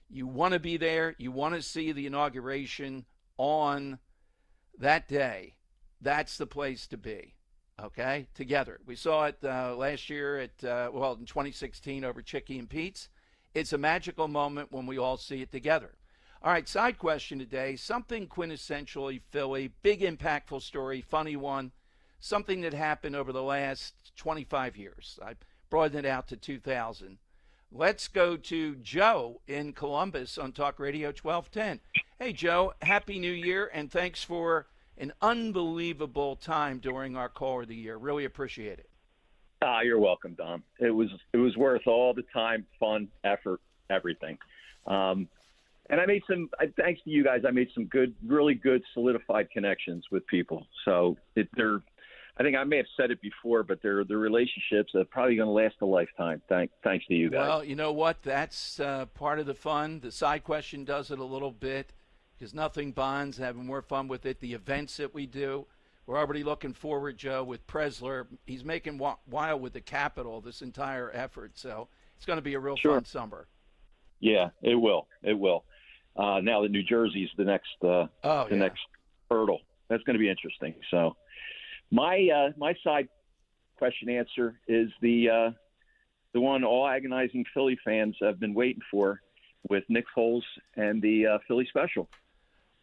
You want to be there. You want to see the inauguration on that day. That's the place to be, okay, together. We saw it last year in 2016 over Chicky and Pete's. It's a magical moment when we all see it together. All right, side question today, something quintessentially Philly, big impactful story, funny one, something that happened over the last 25 years. I broadened it out to 2000. Let's go to Joe in Columbus on Talk Radio 1210. Hey, Joe, Happy New Year, and thanks for an unbelievable time during our call of the year. Really appreciate it. You're welcome, Dom. It was worth all the time, fun, effort, everything. And I made thanks to you guys, I made some really good solidified connections with people. So I think I may have said it before, but they're relationships that are probably going to last a lifetime. Thanks to you guys. Well, you know what? That's part of the fun. The side question does it a little bit because nothing bonds, having more fun with it. The events that we do. We're already looking forward, Joe, with Presler. He's making wild with the Capitol this entire effort. So it's going to be a real fun summer. Yeah, it will. It will. Now that New Jersey's the next next hurdle. That's going to be interesting. So my side question answer is the one all agonizing Philly fans have been waiting for with Nick Foles and the Philly special.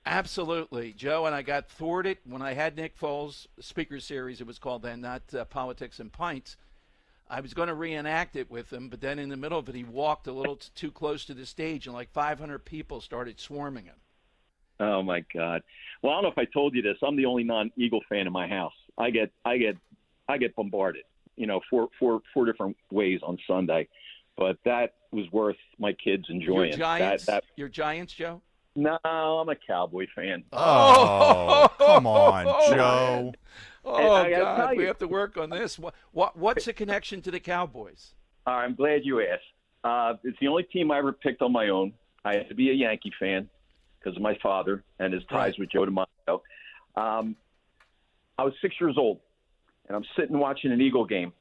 Absolutely, Joe, and I got thwarted when I had Nick Foles, Speaker Series it was called then, not Politics and Pints. I was going to reenact it with him, but then in the middle of it, he walked a little too close to the stage, and like 500 people started swarming him. Oh, my God. Well, I don't know if I told you this. I'm the only non-Eagle fan in my house. I get bombarded, four different ways on Sunday. But that was worth my kids enjoying. You're Giants, Joe? No, I'm a Cowboy fan. Oh, come on, Joe. Oh, God, we have to work on this. What's the connection to the Cowboys? I'm glad you asked. It's the only team I ever picked on my own. I had to be a Yankee fan because of my father and his ties with Joe DiMaggio. I was 6 years old, and I'm sitting watching an Eagle game,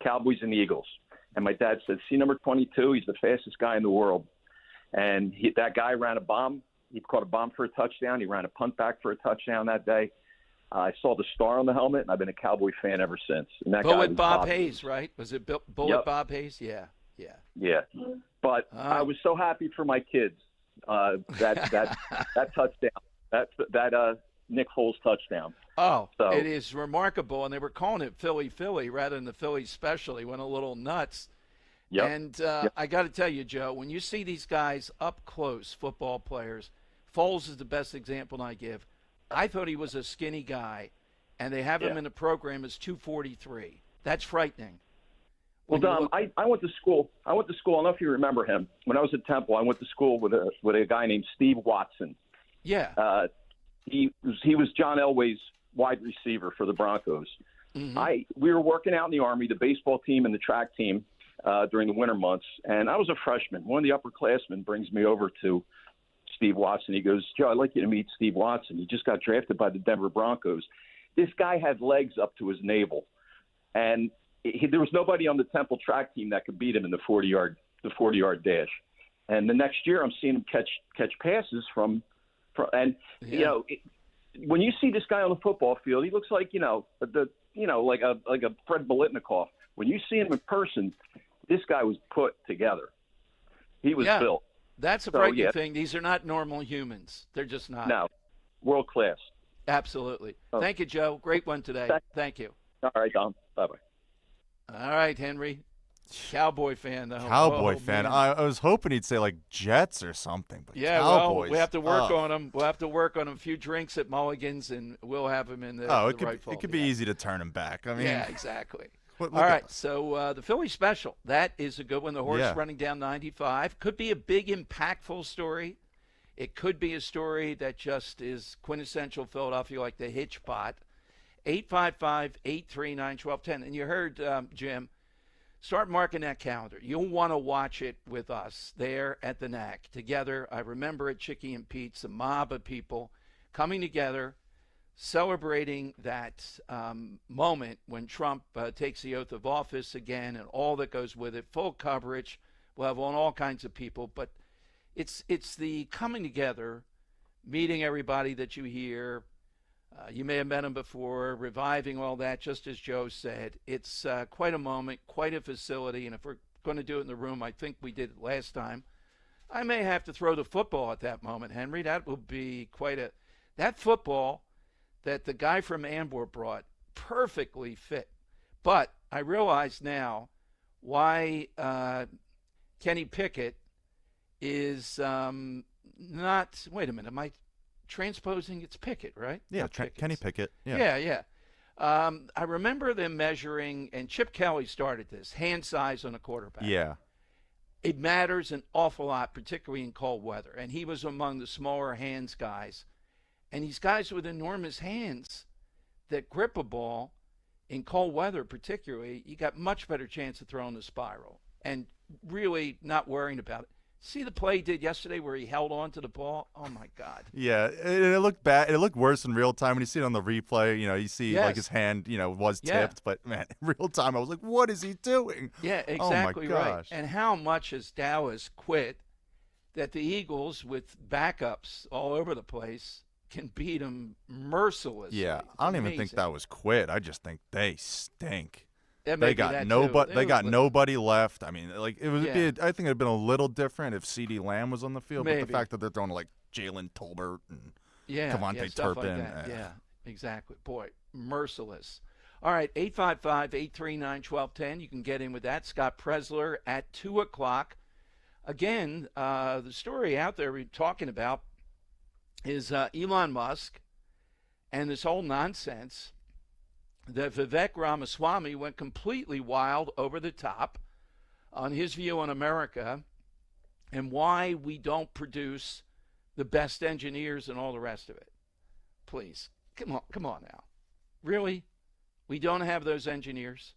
Cowboys and Eagles. And my dad said, see number 22? He's the fastest guy in the world. And that guy ran a bomb. He caught a bomb for a touchdown. He ran a punt back for a touchdown that day. I saw the star on the helmet, and I've been a Cowboy fan ever since. And that Bullet Bob Hayes, right? Was it Bullet Bob Hayes? Yeah. But I was so happy for my kids that touchdown, that Nick Foles touchdown. Oh, so it is remarkable, and they were calling it Philly rather than the Philly special. He went a little nuts. Yep. And I got to tell you, Joe, when you see these guys up close, football players, Foles is the best example I give. I thought he was a skinny guy, and they have him in the program as 243. That's frightening. Well, Dom, I went to school. I don't know if you remember him. When I was at Temple, I went to school with a guy named Steve Watson. Yeah. He was John Elway's wide receiver for the Broncos. Mm-hmm. We were working out in the Army, the baseball team and the track team, during the winter months, and I was a freshman. One of the upperclassmen brings me over to Steve Watson. He goes, Joe, I'd like you to meet Steve Watson. He just got drafted by the Denver Broncos. This guy had legs up to his navel, and there was nobody on the Temple track team that could beat him in the 40-yard dash. And the next year, I'm seeing him catch passes from when you see this guy on the football field, he looks like like a Fred Biletnikoff. When you see him in person, this guy was put together. He was built. That's a frightening thing. These are not normal humans. They're just not. No, world class. Absolutely. Thank you, Joe. Great one today. Thank you. All right, Dom. Bye-bye. All right, Henry. Cowboy fan, though. Cowboy fan. I was hoping he'd say, like, Jets or something. But Cowboys. Well, we have to work on him. We'll have to work on him. A few drinks at Mulligan's, and we'll have him in the right fold. It could be easy to turn him back. I mean, yeah, exactly. All right, so the Philly special, that is a good one. The horse running down 95. Could be a big, impactful story. It could be a story that just is quintessential Philadelphia, like the Hitch Pot. 855-839-1210. And you heard Jim. Start marking that calendar. You'll want to watch it with us there at the NAC. Together, I remember at Chicky and Pete's, a mob of people coming together, celebrating that moment when Trump takes the oath of office again and all that goes with it. Full coverage. We'll have on all kinds of people. But it's the coming together, meeting everybody that you hear. You may have met him before, reviving all that, just as Joe said. It's quite a moment, quite a facility, and if we're going to do it in the room, I think we did it last time, I may have to throw the football at that moment, Henry. That will be quite a... That football that the guy from Ambor brought, perfectly fit. But I realize now why Kenny Pickett is not... Wait a minute, am I... transposing? It's Pickett, right? Yeah, Kenny Pickett. Yeah. I remember them measuring, and Chip Kelly started this, hand size on a quarterback. Yeah. It matters an awful lot, particularly in cold weather. And he was among the smaller hands guys. And these guys with enormous hands that grip a ball in cold weather particularly, you got much better chance of throwing the spiral and really not worrying about it. See the play he did yesterday where he held on to the ball? Oh, my God. Yeah, it looked bad. It looked worse in real time. When you see it on the replay, you see like his hand, was tipped. But, man, in real time, I was like, what is he doing? Yeah, exactly right. And how much has Dallas quit that the Eagles, with backups all over the place, can beat them mercilessly? Yeah, I don't even think that was quit. I just think they stink. They got nobody left. I mean, like it was. I think it'd been a little different if CeeDee Lamb was on the field. Maybe. But the fact that they're throwing like Jalen Tolbert and Kevontae stuff Turpin. Like that. Yeah, exactly. Boy, merciless. All right, 855-839-1210. You can get in with that. Scott Presler at 2:00. Again, the story out there we're talking about is Elon Musk and this whole nonsense that Vivek Ramaswamy went completely wild over the top on his view on America and why we don't produce the best engineers and all the rest of it. Please, come on now. Really? We don't have those engineers?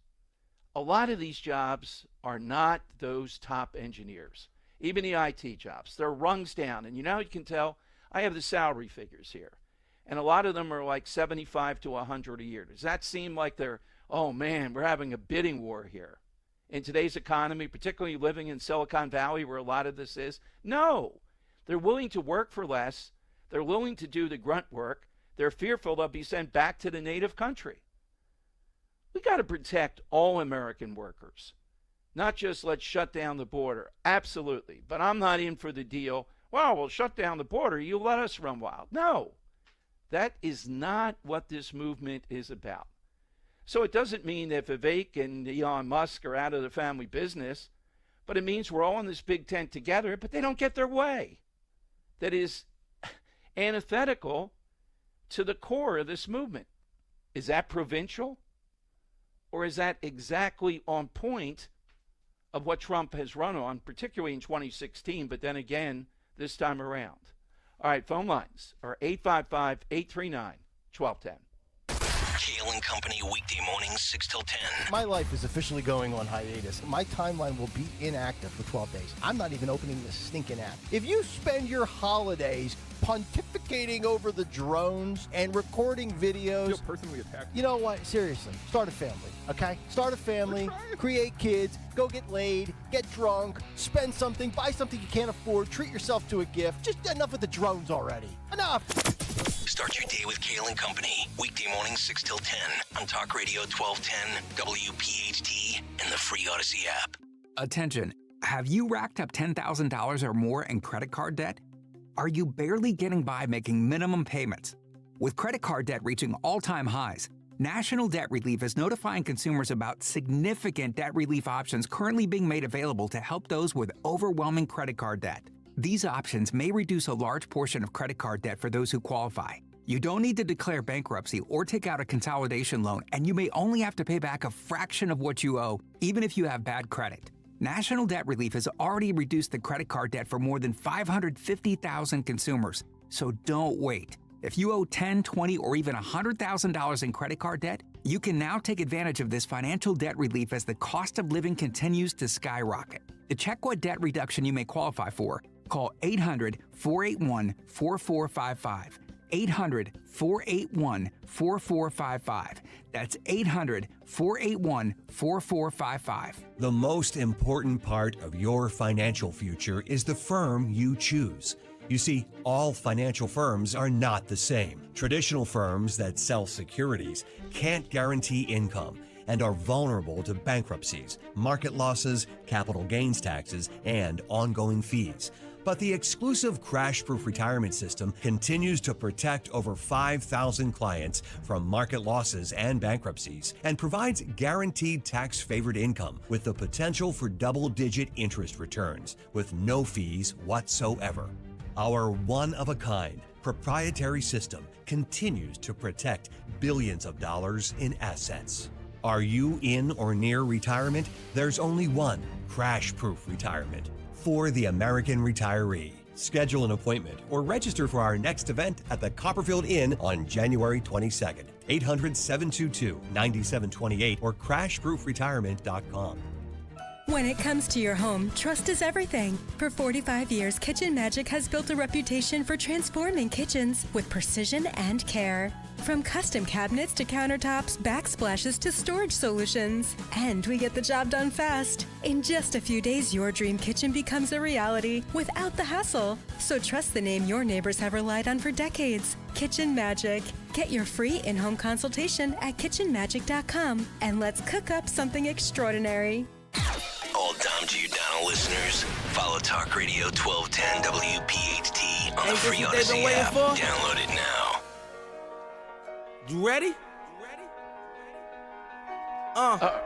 A lot of these jobs are not those top engineers, even the IT jobs. They're rungs down. And you know how you can tell? I have the salary figures here. And a lot of them are like 75 to 100 a year. Does that seem like they're, oh, man, we're having a bidding war here in today's economy, particularly living in Silicon Valley where a lot of this is? No. They're willing to work for less. They're willing to do the grunt work. They're fearful they'll be sent back to the native country. We got to protect all American workers, not just let's shut down the border. Absolutely. But I'm not in for the deal, well, we'll shut down the border. You let us run wild. No. That is not what this movement is about. So it doesn't mean that Vivek and Elon Musk are out of the family business, but it means we're all in this big tent together, but they don't get their way. That is antithetical to the core of this movement. Is that provincial? Or is that exactly on point of what Trump has run on, particularly in 2016, but then again this time around? All right, phone lines are 855-839-1210. Kale and Company, weekday mornings, 6 till 10. My life is officially going on hiatus. My timeline will be inactive for 12 days. I'm not even opening the stinking app. If you spend your holidays pontificating over the drones and recording videos, feel personally attacked. You know what? Seriously, start a family, okay? Start a family, create kids, go get laid, get drunk, spend something, buy something you can't afford, treat yourself to a gift. Just enough of the drones already. Enough! Start your day with Kale and Company, weekday mornings 6 till 10 on Talk Radio 1210, WPHT, and the free Odyssey app. Attention, have you racked up $10,000 or more in credit card debt? Are you barely getting by making minimum payments? With credit card debt reaching all-time highs, National Debt Relief is notifying consumers about significant debt relief options currently being made available to help those with overwhelming credit card debt. These options may reduce a large portion of credit card debt for those who qualify. You don't need to declare bankruptcy or take out a consolidation loan, and you may only have to pay back a fraction of what you owe, even if you have bad credit. National Debt Relief has already reduced the credit card debt for more than 550,000 consumers, so don't wait. If you owe $10, $20, or even $100,000 in credit card debt, you can now take advantage of this financial debt relief as the cost of living continues to skyrocket. To check what debt reduction you may qualify for, call 800-481-4455. 800-481-4455. That's 800-481-4455. The most important part of your financial future is the firm you choose. You see, all financial firms are not the same. Traditional firms that sell securities can't guarantee income and are vulnerable to bankruptcies, market losses, capital gains taxes, and ongoing fees. But the exclusive crash-proof retirement system continues to protect over 5,000 clients from market losses and bankruptcies and provides guaranteed tax-favored income with the potential for double-digit interest returns with no fees whatsoever. Our one-of-a-kind proprietary system continues to protect billions of dollars in assets. Are you in or near retirement? There's only one crash-proof retirement for the American retiree. Schedule an appointment or register for our next event at the Copperfield Inn on January 22nd. 800-722-9728 or crashproofretirement.com. When it comes to your home, trust is everything. For 45 years, Kitchen Magic has built a reputation for transforming kitchens with precision and care. From custom cabinets to countertops, backsplashes to storage solutions. And we get the job done fast. In just a few days, your dream kitchen becomes a reality without the hassle. So trust the name your neighbors have relied on for decades. Kitchen Magic. Get your free in-home consultation at kitchenmagic.com. And let's cook up something extraordinary. All Dom Giordano listeners, follow Talk Radio 1210 WPHT on the free Odyssey app. Download it now. You ready? I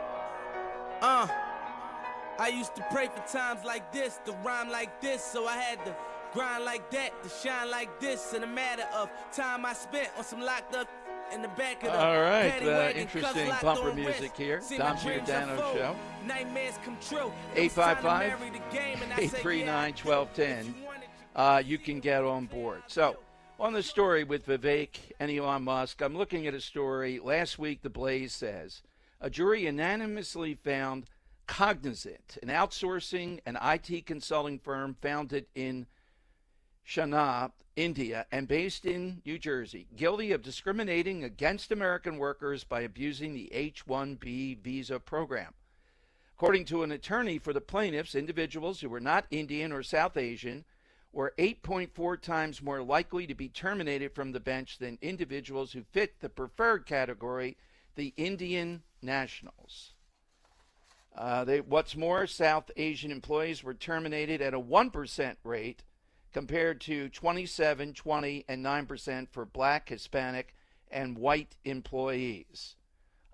used to pray for times like this, to rhyme like this, so I had to grind like that, to shine like this. In a matter of time I spent on some locked up in the back of the all right, interesting bumper music here. Dom Giordano Show. 855-839-1210. You can get on board. So, on the story with Vivek and Elon Musk, I'm looking at a story. Last week, The Blaze says, a jury unanimously found Cognizant, an outsourcing and IT consulting firm founded in Chennai, India, and based in New Jersey, guilty of discriminating against American workers by abusing the H-1B visa program. According to an attorney for the plaintiffs, individuals who were not Indian or South Asian were 8.4 times more likely to be terminated from the bench than individuals who fit the preferred category, the Indian nationals. What's more, South Asian employees were terminated at a 1% rate compared to 27, 20, and 9% for black, Hispanic, and white employees.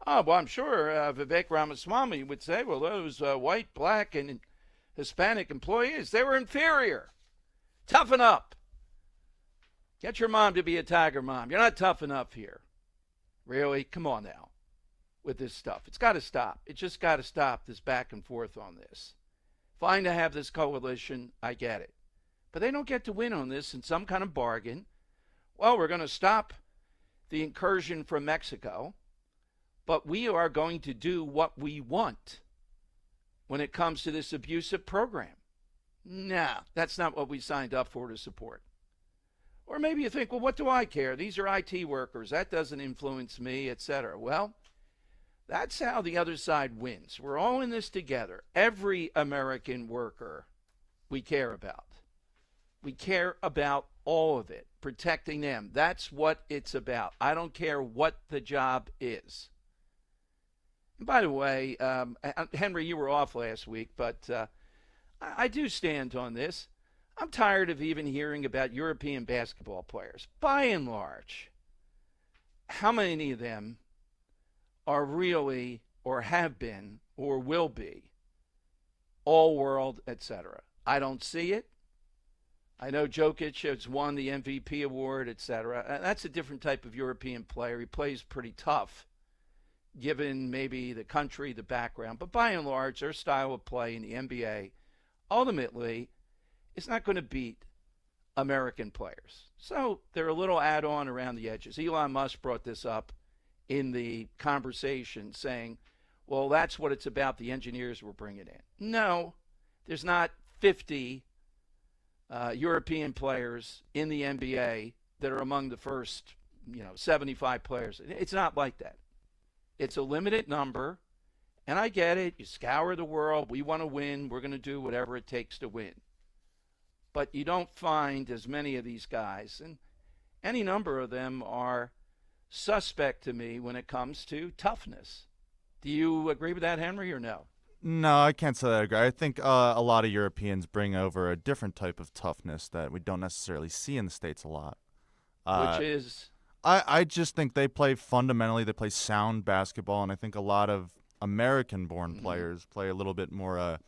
Oh, well, I'm sure Vivek Ramaswamy would say, well, those white, black, and Hispanic employees, they were inferior. Toughen up. Get your mom to be a tiger mom. You're not tough enough here. Really? Come on now with this stuff. It's got to stop. It just got to stop, this back and forth on this. Fine to have this coalition. I get it. But they don't get to win on this in some kind of bargain. Well, we're going to stop the incursion from Mexico, but we are going to do what we want when it comes to this abusive program. No, that's not what we signed up for to support. Or maybe you think, well, what do I care? These are IT workers. That doesn't influence me, etc. Well, that's how the other side wins. We're all in this together. Every American worker we care about. We care about all of it, protecting them. That's what it's about. I don't care what the job is. And by the way, Henry, you were off last week, but I do stand on this. I'm tired of even hearing about European basketball players. By and large, how many of them are really, or have been, or will be, all world, etc.? I don't see it. I know Jokic has won the MVP award, etc. That's a different type of European player. He plays pretty tough, given maybe the country, the background. But by and large, their style of play in the NBA, ultimately, is not going to beat American players. So they're a little add-on around the edges. Elon Musk brought this up in the conversation, saying, well, that's what it's about, the engineers we're bringing in. No, there's not 50 European players in the NBA that are among the first 75 players. It's not like that. It's a limited number, and I get it. You scour the world. We want to win. We're going to do whatever it takes to win. But you don't find as many of these guys, and any number of them are suspect to me when it comes to toughness. Do you agree with that, Henry, or no? No, I can't say that I agree. I think a lot of Europeans bring over a different type of toughness that we don't necessarily see in the States a lot. Which is? I just think they play sound basketball, and I think a lot of American-born players play a little bit more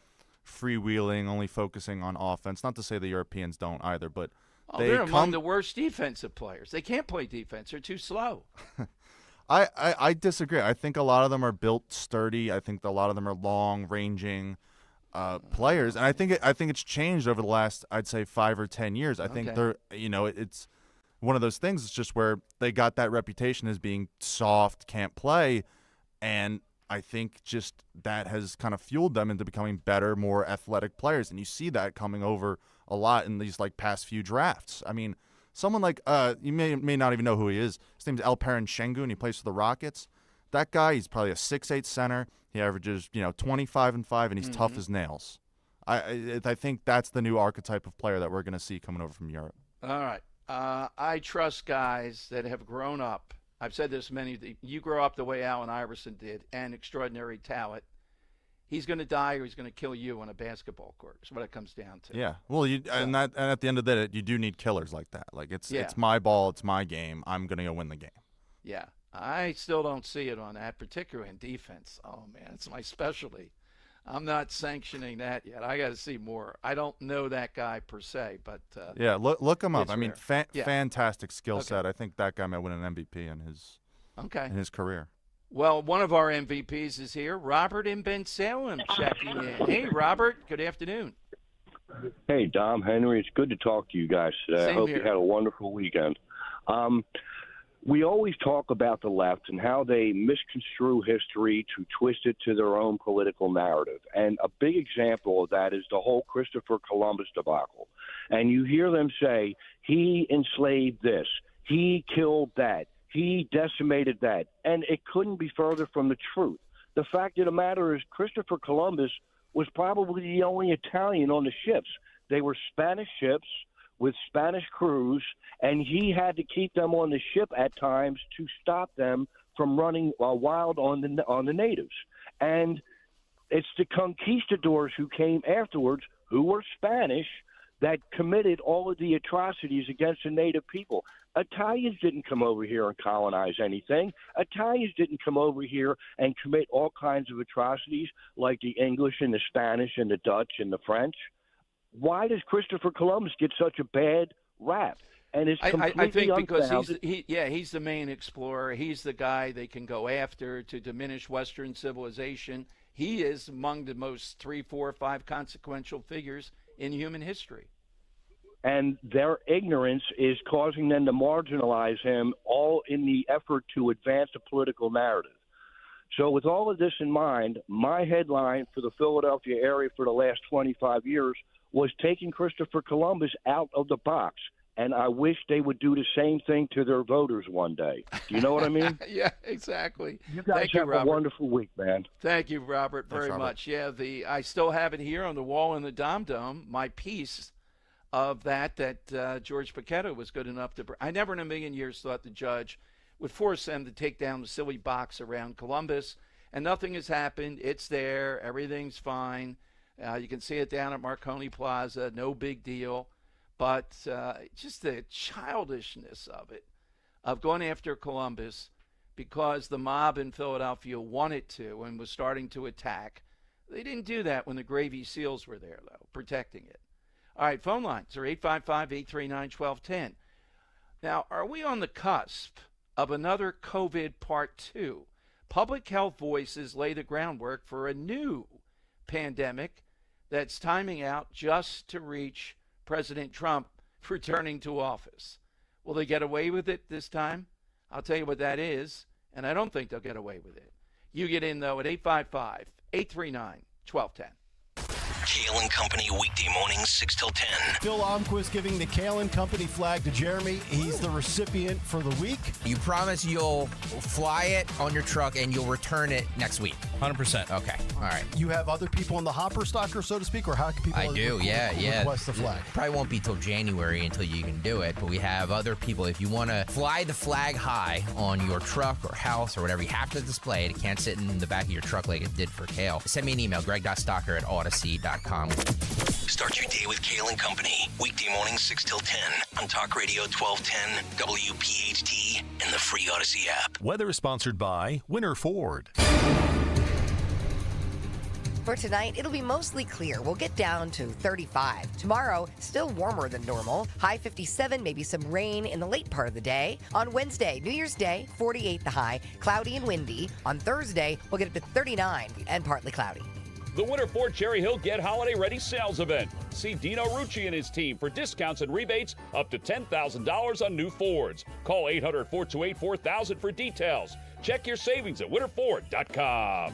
freewheeling, only focusing on offense. Not to say the Europeans don't either, but they're among the worst defensive players. They can't play defense. They're too slow. I disagree. I think a lot of them are built sturdy. I think a lot of them are long-ranging players, and I think it's changed over the last, I'd say, 5 or 10 years. I think they're, it's one of those things. It's just where they got that reputation as being soft, can't play, and I think just that has kind of fueled them into becoming better, more athletic players, and you see that coming over a lot in these past few drafts. I mean, someone like you may not even know who he is. His name's Alperen Şengün. He plays for the Rockets. That guy, he's probably a 6'8" center. He averages 25 and 5, and he's tough as nails. I think that's the new archetype of player that we're going to see coming over from Europe. All right. I trust guys that have grown up. I've said this you grow up the way Allen Iverson did, and extraordinary talent. He's going to die or he's going to kill you on a basketball court. That's what it comes down to. Yeah. Well, and at the end of the day, you do need killers like that. It's my ball, it's my game. I'm going to go win the game. Yeah. I still don't see it on that, particularly in defense. Oh, man, it's my specialty. I'm not sanctioning that yet. I got to see more. I don't know that guy per se, but yeah, look him up. I mean, rare. Fantastic skill set. I think that guy might win an MVP in his career. Well, one of our MVPs is here, Robert in Bensalem, checking in. Hey, Robert. Good afternoon. Hey, Dom, Henry. It's good to talk to you guys today. I hope you had a wonderful weekend. We always talk about the left and how they misconstrue history to twist it to their own political narrative. And a big example of that is the whole Christopher Columbus debacle. And you hear them say, he enslaved this, he killed that, he decimated that. And it couldn't be further from the truth. The fact of the matter is Christopher Columbus was probably the only Italian on the ships. They were Spanish ships with Spanish crews, and he had to keep them on the ship at times to stop them from running wild on the natives. And it's the conquistadors who came afterwards, who were Spanish, that committed all of the atrocities against the native people. Italians didn't come over here and colonize anything. Italians didn't come over here and commit all kinds of atrocities like the English and the Spanish and the Dutch and the French. Why does Christopher Columbus get such a bad rap? And it's completely I think because unfounded. he's the main explorer. He's the guy they can go after to diminish Western civilization. He is among the most 3, 4, 5 consequential figures in human history. And their ignorance is causing them to marginalize him, all in the effort to advance a political narrative. So with all of this in mind, my headline for the Philadelphia area for the last 25 years was taking Christopher Columbus out of the box. And I wish they would do the same thing to their voters one day. Do you know what I mean? Yeah, exactly. You guys have a wonderful week, man. Thank you, Robert, very much. Yeah, I still have it here on the wall in the Dom, my piece of that George Paquetta was good enough to – I never in a million years thought the judge would force them to take down the silly box around Columbus, and nothing has happened. It's there. Everything's fine. You can see it down at Marconi Plaza. No big deal. But just the childishness of it, of going after Columbus because the mob in Philadelphia wanted to and was starting to attack. They didn't do that when the Gravy SEALs were there, though, protecting it. All right, phone lines are 855-839-1210. Now, are we on the cusp of another COVID Part 2? Public health voices lay the groundwork for a new pandemic that's timing out just to reach President Trump returning to office. Will they get away with it this time? I'll tell you what that is, and I don't think they'll get away with it. You get in, though, at 855-839-1210. Kale and Company, weekday mornings, 6 till 10. Phil Almquist giving the Kale and Company flag to Jeremy. He's the recipient for the week. You promise you'll fly it on your truck and you'll return it next week. 100%. Okay. All right. You have other people in the hopper stocker, so to speak, or how can people request the flag? Probably won't be till January until you can do it, but we have other people. If you want to fly the flag high on your truck or house or whatever, you have to display it. It can't sit in the back of your truck like it did for Kale. Send me an email, greg.stocker@odyssey.com. Start your day with Kale and Company. Weekday mornings 6 till 10 on Talk Radio 1210, WPHT, and the free Odyssey app. Weather is sponsored by Winter Ford. For tonight, it'll be mostly clear. We'll get down to 35. Tomorrow, still warmer than normal. High 57, maybe some rain in the late part of the day. On Wednesday, New Year's Day, 48 the high, cloudy and windy. On Thursday, we'll get up to 39 and partly cloudy. The Winter Ford Cherry Hill Get Holiday Ready sales event. See Dino Rucci and his team for discounts and rebates up to $10,000 on new Fords. Call 800-428-4000 for details. Check your savings at winterford.com.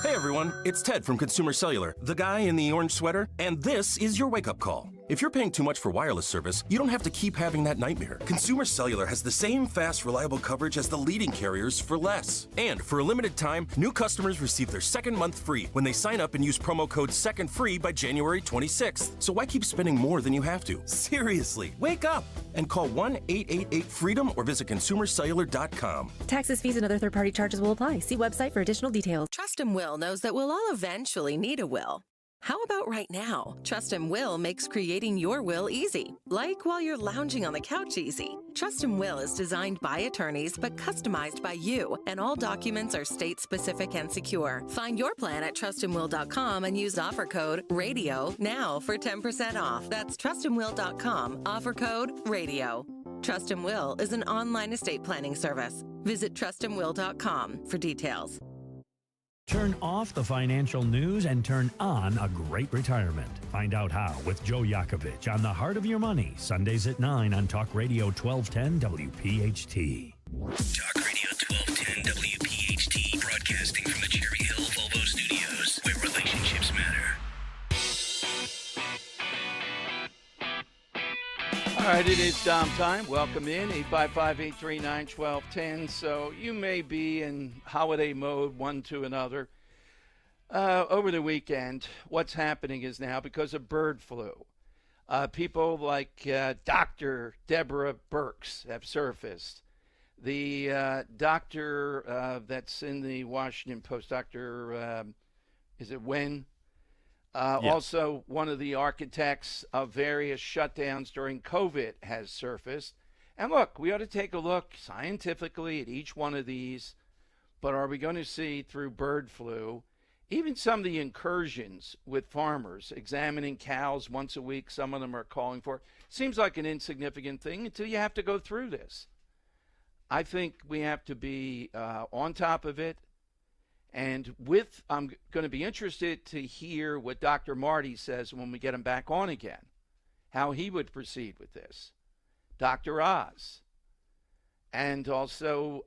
Hey everyone, it's Ted from Consumer Cellular, the guy in the orange sweater, and this is your wake-up call. If you're paying too much for wireless service, you don't have to keep having that nightmare. Consumer Cellular has the same fast, reliable coverage as the leading carriers for less. And for a limited time, new customers receive their second month free when they sign up and use promo code SECONDFREE by January 26th. So why keep spending more than you have to? Seriously, wake up and call 1-888-FREEDOM or visit consumercellular.com. Taxes, fees, and other third-party charges will apply. See website for additional details. Trust and Will knows that we'll all eventually need a will. How about right now? Trust and Will makes creating your will easy, like while you're lounging on the couch easy. Trust and Will is designed by attorneys but customized by you, and all documents are state-specific and secure. Find your plan at trustandwill.com and use offer code RADIO now for 10% off. That's trustandwill.com, offer code RADIO. Trust and Will is an online estate planning service. Visit trustandwill.com for details. Turn off the financial news and turn on a great retirement. Find out how with Joe Yakovich on The Heart of Your Money, Sundays at 9 on Talk Radio 1210 WPHT. Talk Radio 1210 WPHT, broadcasting from the Cherry Hill Volvo Studios, where relationships matter. All right, it is Dom time. Welcome in, 855-839-1210. So you may be in holiday mode one to another. Over the weekend, what's happening is now because of bird flu. People like Dr. Deborah Birx have surfaced. The doctor that's in the Washington Post, Dr. Is it Wen? Yes. Also, one of the architects of various shutdowns during COVID has surfaced. And look, we ought to take a look scientifically at each one of these. But are we going to see through bird flu, even some of the incursions with farmers, examining cows once a week, some of them are calling for, seems like an insignificant thing until you have to go through this. I think we have to be on top of it. And I'm going to be interested to hear what Dr. Marty says when we get him back on again, how he would proceed with this. Dr. Oz, and also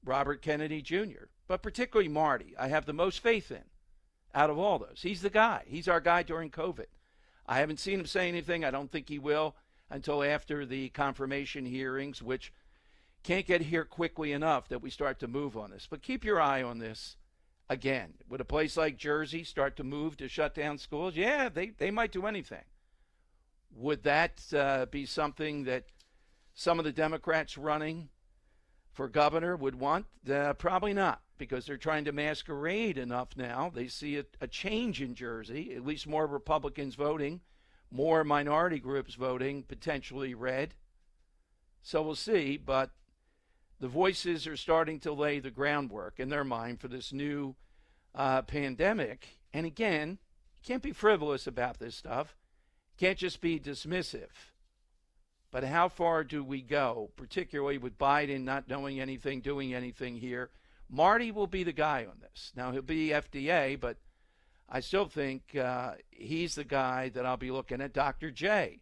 Robert Kennedy Jr., but particularly Marty, I have the most faith in out of all those. He's the guy. He's our guy during COVID. I haven't seen him say anything. I don't think he will until after the confirmation hearings, which can't get here quickly enough that we start to move on this. But keep your eye on this. Again, would a place like Jersey start to move to shut down schools? Yeah, they might do anything. Would that be something that some of the Democrats running for governor would want? Probably not, because they're trying to masquerade enough now. They see a change in Jersey, at least more Republicans voting, more minority groups voting, potentially red. So we'll see, but the voices are starting to lay the groundwork in their mind for this new pandemic. And again, you can't be frivolous about this stuff. Can't just be dismissive. But how far do we go, particularly with Biden not knowing anything, doing anything here? Marty will be the guy on this. Now, he'll be FDA, but I still think he's the guy that I'll be looking at. Dr. J,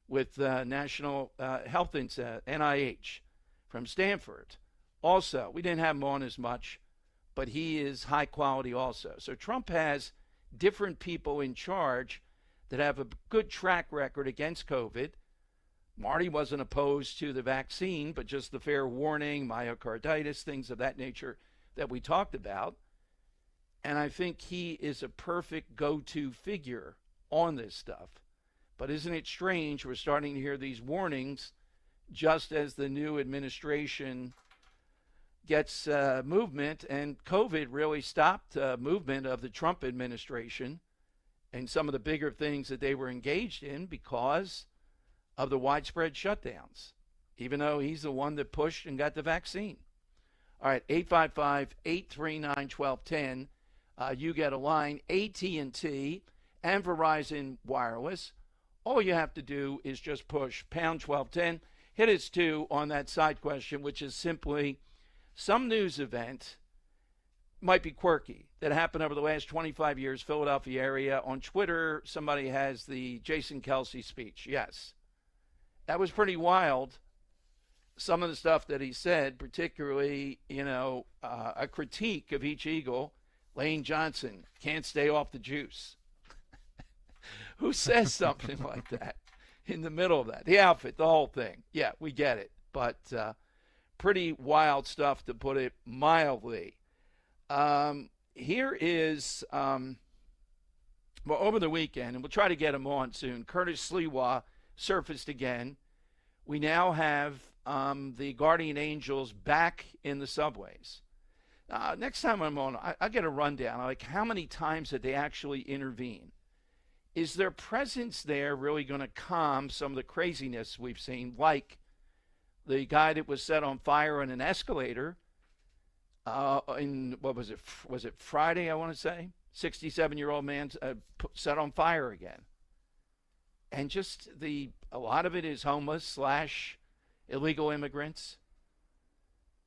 with National Health NIH from Stanford. Also, we didn't have him on as much, but he is high quality also. So Trump has different people in charge that have a good track record against COVID. Marty wasn't opposed to the vaccine, but just the fair warning, myocarditis, things of that nature that we talked about. And I think he is a perfect go-to figure on this stuff. But isn't it strange we're starting to hear these warnings just as the new administration gets movement, and COVID really stopped movement of the Trump administration and some of the bigger things that they were engaged in because of the widespread shutdowns, even though he's the one that pushed and got the vaccine. All right, 855-839-1210. You get a line, AT&T and Verizon Wireless. All you have to do is just push pound 1210. Hit us, too, on that side question, which is simply some news event might be quirky that happened over the last 25 years, Philadelphia area. On Twitter, somebody has the Jason Kelce speech. Yes. That was pretty wild. Some of the stuff that he said, particularly, a critique of each Eagle. Lane Johnson can't stay off the juice. Who says something like that in the middle of that? The outfit, the whole thing. Yeah, we get it. But pretty wild stuff, to put it mildly. Here is, over the weekend, and we'll try to get him on soon, Curtis Sliwa surfaced again. We now have the Guardian Angels back in the subways. Next time I'm on, I'll get a rundown. Like, how many times did they actually intervene? Is their presence there really going to calm some of the craziness we've seen, like the guy that was set on fire on an escalator what was it? Was it Friday, I want to say? 67-year-old man set on fire again. And just a lot of it is homeless / illegal immigrants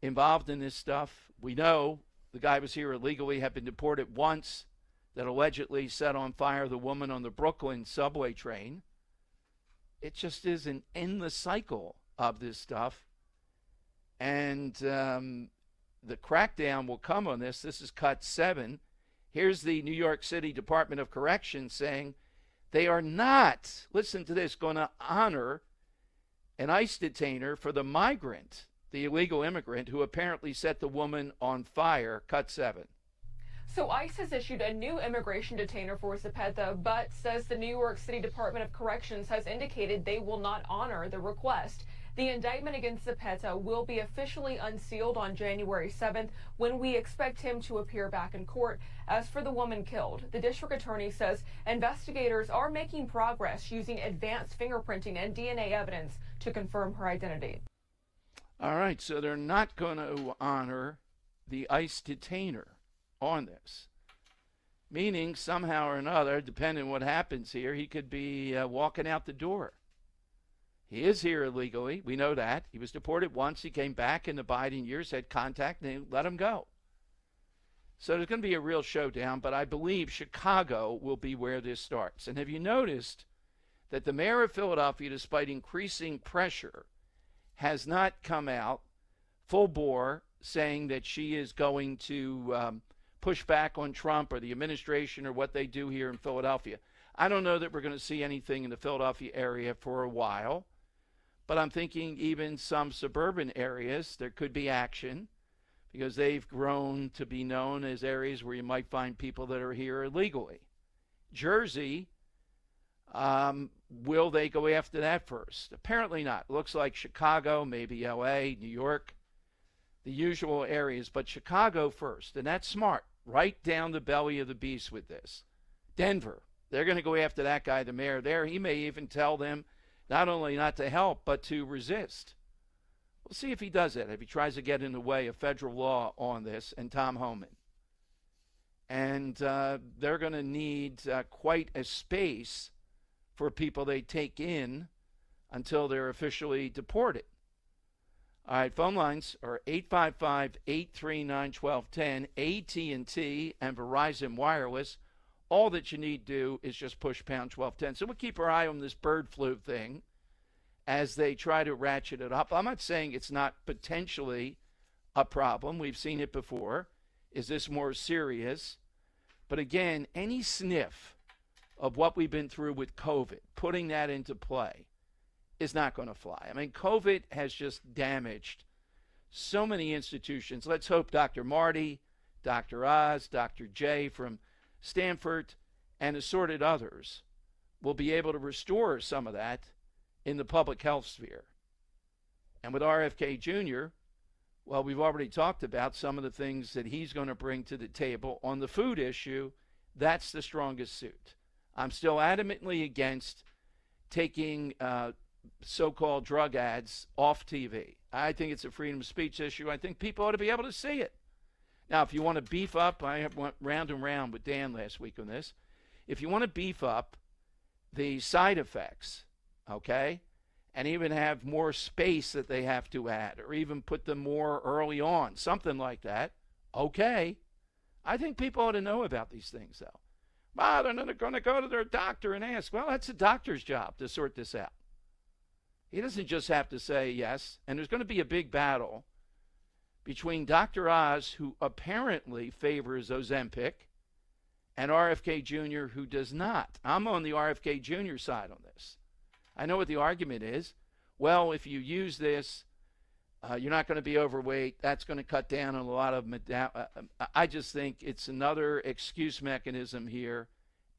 involved in this stuff. We know the guy was here illegally, had been deported once, that allegedly set on fire the woman on the Brooklyn subway train. It just is an endless cycle of this stuff. And the crackdown will come on this. This is cut 7. Here's the New York City Department of Corrections saying they are not, listen to this, going to honor an ICE detainer for the migrant, the illegal immigrant, who apparently set the woman on fire. Cut 7. So ICE has issued a new immigration detainer for Zepeda, but says the New York City Department of Corrections has indicated they will not honor the request. The indictment against Zepeda will be officially unsealed on January 7th, when we expect him to appear back in court. As for the woman killed, the district attorney says investigators are making progress using advanced fingerprinting and DNA evidence to confirm her identity. All right, so they're not going to honor the ICE detainer on this, meaning somehow or another, depending on what happens here, he could be walking out the door. He is here illegally. We know that. He was deported once. He came back in the Biden years, had contact, and they let him go. So there's going to be a real showdown, but I believe Chicago will be where this starts. And have you noticed that the mayor of Philadelphia, despite increasing pressure, has not come out full bore saying that she is going to push back on Trump or the administration or what they do here in Philadelphia? I don't know that we're going to see anything in the Philadelphia area for a while. But I'm thinking even some suburban areas, there could be action because they've grown to be known as areas where you might find people that are here illegally. Jersey, will they go after that first? Apparently not. Looks like Chicago, maybe L.A., New York, the usual areas, but Chicago first. And that's smart. Right down the belly of the beast with this. Denver, they're going to go after that guy, the mayor there. He may even tell them not only not to help, but to resist. We'll see if he does that, if he tries to get in the way of federal law on this, and Tom Homan. And they're going to need quite a space for people they take in until they're officially deported. All right, phone lines are 855-839-1210, AT&T and Verizon Wireless. All that you need to do is just push pound 1210. So we'll keep our eye on this bird flu thing. as they try to ratchet it up. I'm not saying it's not potentially a problem. We've seen it before. Is this more serious? But again, any sniff of what we've been through with COVID, putting that into play, is not going to fly. I mean, COVID has just damaged so many institutions. Let's hope Dr. Marty, Dr. Oz, Dr. J from Stanford, and assorted others will be able to restore some of that in the public health sphere. And with RFK Jr., well, we've already talked about some of the things that he's going to bring to the table on the food issue. That's the strongest suit. I'm still adamantly against taking so-called drug ads off TV. I think it's a freedom of speech issue. I think people ought to be able to see it. Now, if you want to beef up, I went round and round with Dan last week on this. If you want to beef up the side effects, okay, and even have more space that they have to add, or even put them more early on, something like that, okay. I think people ought to know about these things, though. Well, they're not going to go to their doctor and ask. Well, that's a doctor's job to sort this out. He doesn't just have to say yes. And there's going to be a big battle between Dr. Oz, who apparently favors Ozempic, and RFK Jr., who does not. I'm on the RFK Jr. side on this. I know what the argument is. Well, if you use this, you're not going to be overweight. That's going to cut down on a lot of I just think it's another excuse mechanism here,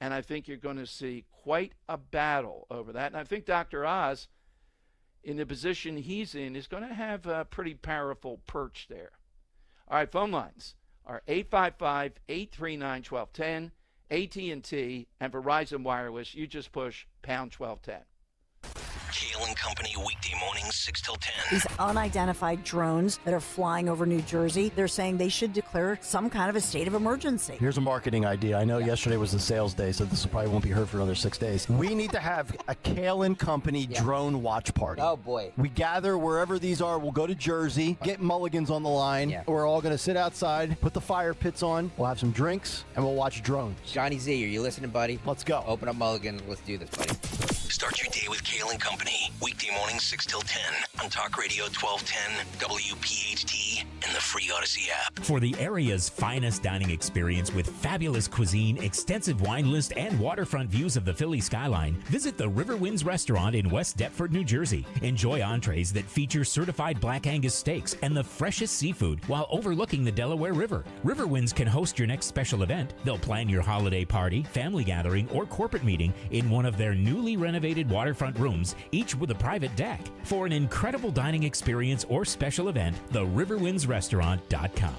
and I think you're going to see quite a battle over that. And I think Dr. Oz, in the position he's in, is going to have a pretty powerful perch there. All right, phone lines are 855-839-1210, AT&T, and Verizon Wireless. You just push pound 1210. Kale and Company, weekday mornings 6 till 10. These unidentified drones that are flying over New Jersey, they're saying they should declare some kind of a state of emergency. Here's a marketing idea. I know yesterday was the sales day, so this probably won't be heard for another 6 days. We need to have a Kale and Company drone watch party. Oh, boy. We gather wherever these are. We'll go to Jersey, get mulligans on the line. Yeah. We're all going to sit outside, put the fire pits on. We'll have some drinks, and we'll watch drones. Johnny Z, are you listening, buddy? Let's go. Open up mulligan. Let's do this, buddy. Start your day with Kale and Company. Weekday mornings 6 till 10 on Talk Radio 1210, WPHT, and the free Odyssey app. For the area's finest dining experience with fabulous cuisine, extensive wine list, and waterfront views of the Philly skyline, visit the River Winds Restaurant in West Deptford, New Jersey. Enjoy entrees that feature certified Black Angus steaks and the freshest seafood while overlooking the Delaware River. River Winds can host your next special event. They'll plan your holiday party, family gathering, or corporate meeting in one of their newly renovated waterfront rooms, each with a private deck. For an incredible dining experience or special event, theriverwindsrestaurant.com.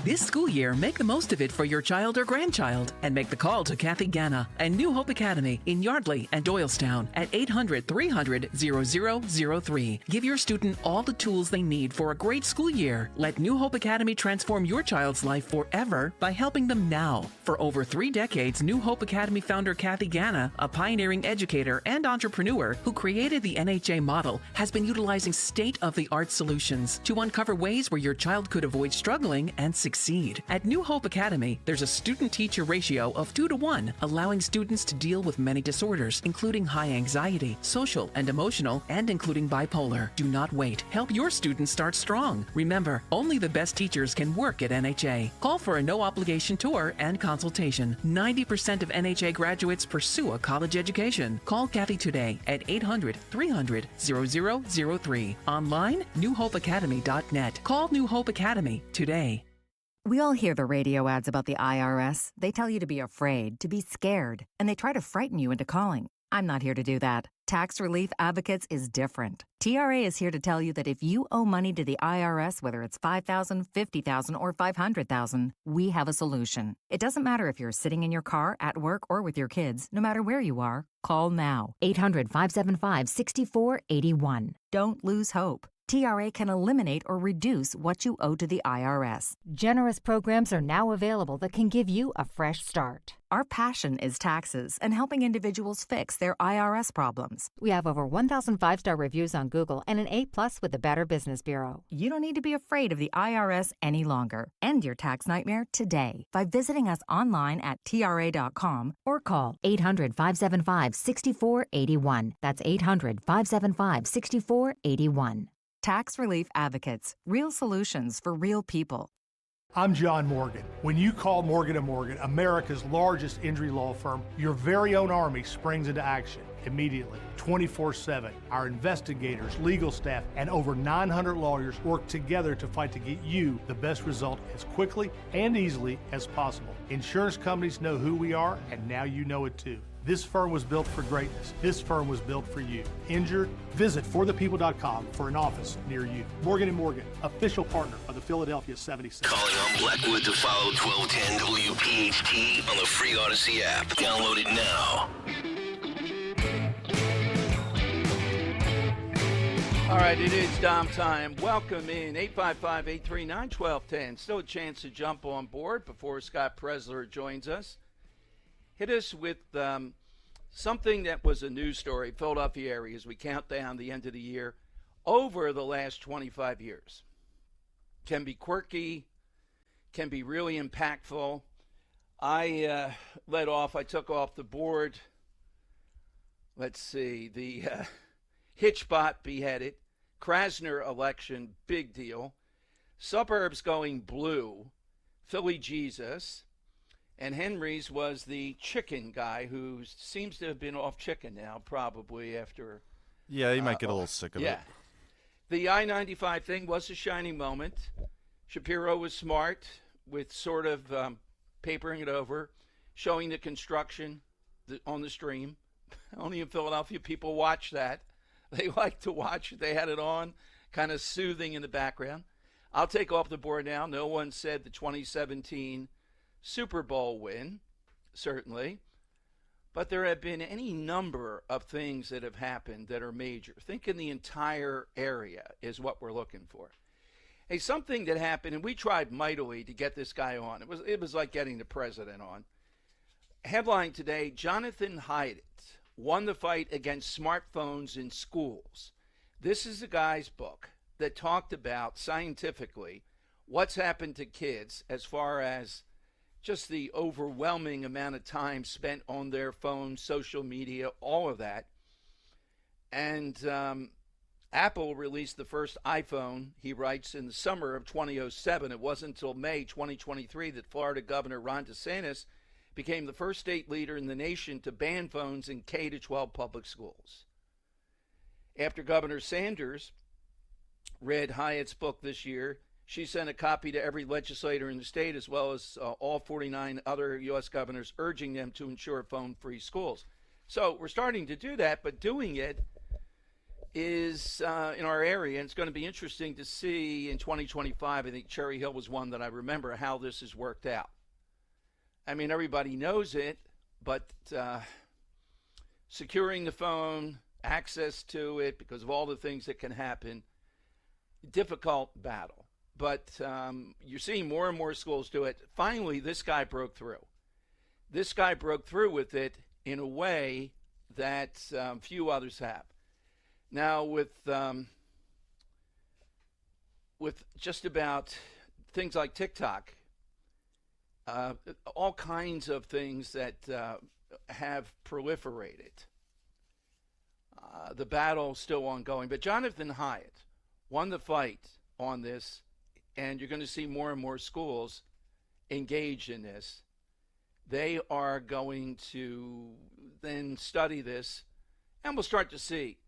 This school year, make the most of it for your child or grandchild and make the call to Kathy Ganna and New Hope Academy in Yardley and Doylestown at 800-300-0003. Give your student all the tools they need for a great school year. Let New Hope Academy transform your child's life forever by helping them now. For over 3 decades, New Hope Academy founder Kathy Ganna, a pioneering educator and entrepreneur who created the NHA model, has been utilizing state-of-the-art solutions to uncover ways where your child could avoid struggling and succeed. At New Hope Academy, there's a student-teacher ratio of 2-to-1, allowing students to deal with many disorders, including high anxiety, social and emotional, and including bipolar. Do not wait. Help your students start strong. Remember, only the best teachers can work at NHA. Call for a no-obligation tour and consultation. 90% of NHA graduates pursue a college education. Call Kathy today at 800-300-0003. Online, newhopeacademy.net. Call New Hope Academy today. We all hear the radio ads about the IRS. They tell you to be afraid, to be scared, and they try to frighten you into calling. I'm not here to do that. Tax Relief Advocates is different. TRA is here to tell you that if you owe money to the IRS, whether it's $5,000, $50,000, or $500,000, we have a solution. It doesn't matter if you're sitting in your car, at work, or with your kids. No matter where you are, call now. 800-575-6481. Don't lose hope. TRA can eliminate or reduce what you owe to the IRS. Generous programs are now available that can give you a fresh start. Our passion is taxes and helping individuals fix their IRS problems. We have over 1,000 5-star reviews on Google and an A+ with the Better Business Bureau. You don't need to be afraid of the IRS any longer. End your tax nightmare today by visiting us online at TRA.com or call 800-575-6481. That's 800-575-6481. Tax Relief Advocates. Real solutions for real people. I'm John Morgan. When you call Morgan & Morgan, America's largest injury law firm, your very own army springs into action immediately, 24/7. Our investigators, legal staff, and over 900 lawyers work together to fight to get you the best result as quickly and easily as possible. Insurance companies know who we are, and now you know it too. This firm was built for greatness. This firm was built for you. Injured? Visit forthepeople.com for an office near you. Morgan & Morgan, official partner of the Philadelphia 76ers. Calling on Blackwood to follow 1210 WPHT on the free Odyssey app. Download it now. All right, it is Dom time. Welcome in 855-839-1210. Still a chance to jump on board before Scott Presler joins us. Hit us with something that was a news story, Philadelphia area, as we count down the end of the year over the last 25 years. Can be quirky, can be really impactful. I took off the board, let's see, the Hitchbot beheaded, Krasner election, big deal, suburbs going blue, Philly Jesus, and Henry's was the chicken guy who seems to have been off chicken now, probably after. Yeah, he might get a little sick of it. The I-95 thing was a shining moment. Shapiro was smart with sort of papering it over, showing the construction on the stream. Only in Philadelphia people watch that. They like to watch it. They had it on, kind of soothing in the background. I'll take off the board now. No one said the 2017 Super Bowl win, certainly, but there have been any number of things that have happened that are major. Think in the entire area is what we're looking for. Hey, something that happened, and we tried mightily to get this guy on. It was like getting the president on. Headline today, Jonathan Haidt won the fight against smartphones in schools. This is the guy's book that talked about scientifically what's happened to kids as far as just the overwhelming amount of time spent on their phones, social media, all of that. And Apple released the first iPhone, he writes, in the summer of 2007. It wasn't until May 2023 that Florida Governor Ron DeSantis became the first state leader in the nation to ban phones in K-12 public schools. After Governor Sanders read Haidt's book this year, she sent a copy to every legislator in the state, as well as all 49 other U.S. governors, urging them to ensure phone-free schools. So we're starting to do that, but doing it is in our area, and it's going to be interesting to see in 2025. I think Cherry Hill was one that I remember how this has worked out. I mean, everybody knows it, but securing the phone, access to it, because of all the things that can happen, difficult battle. But you're seeing more and more schools do it. Finally, this guy broke through. This guy broke through with it in a way that few others have. Now, with just about things like TikTok, all kinds of things that have proliferated, the battle still ongoing. But Jonathan Haidt won the fight on this, and you're going to see more and more schools engaged in this. They are going to then study this, and we'll start to see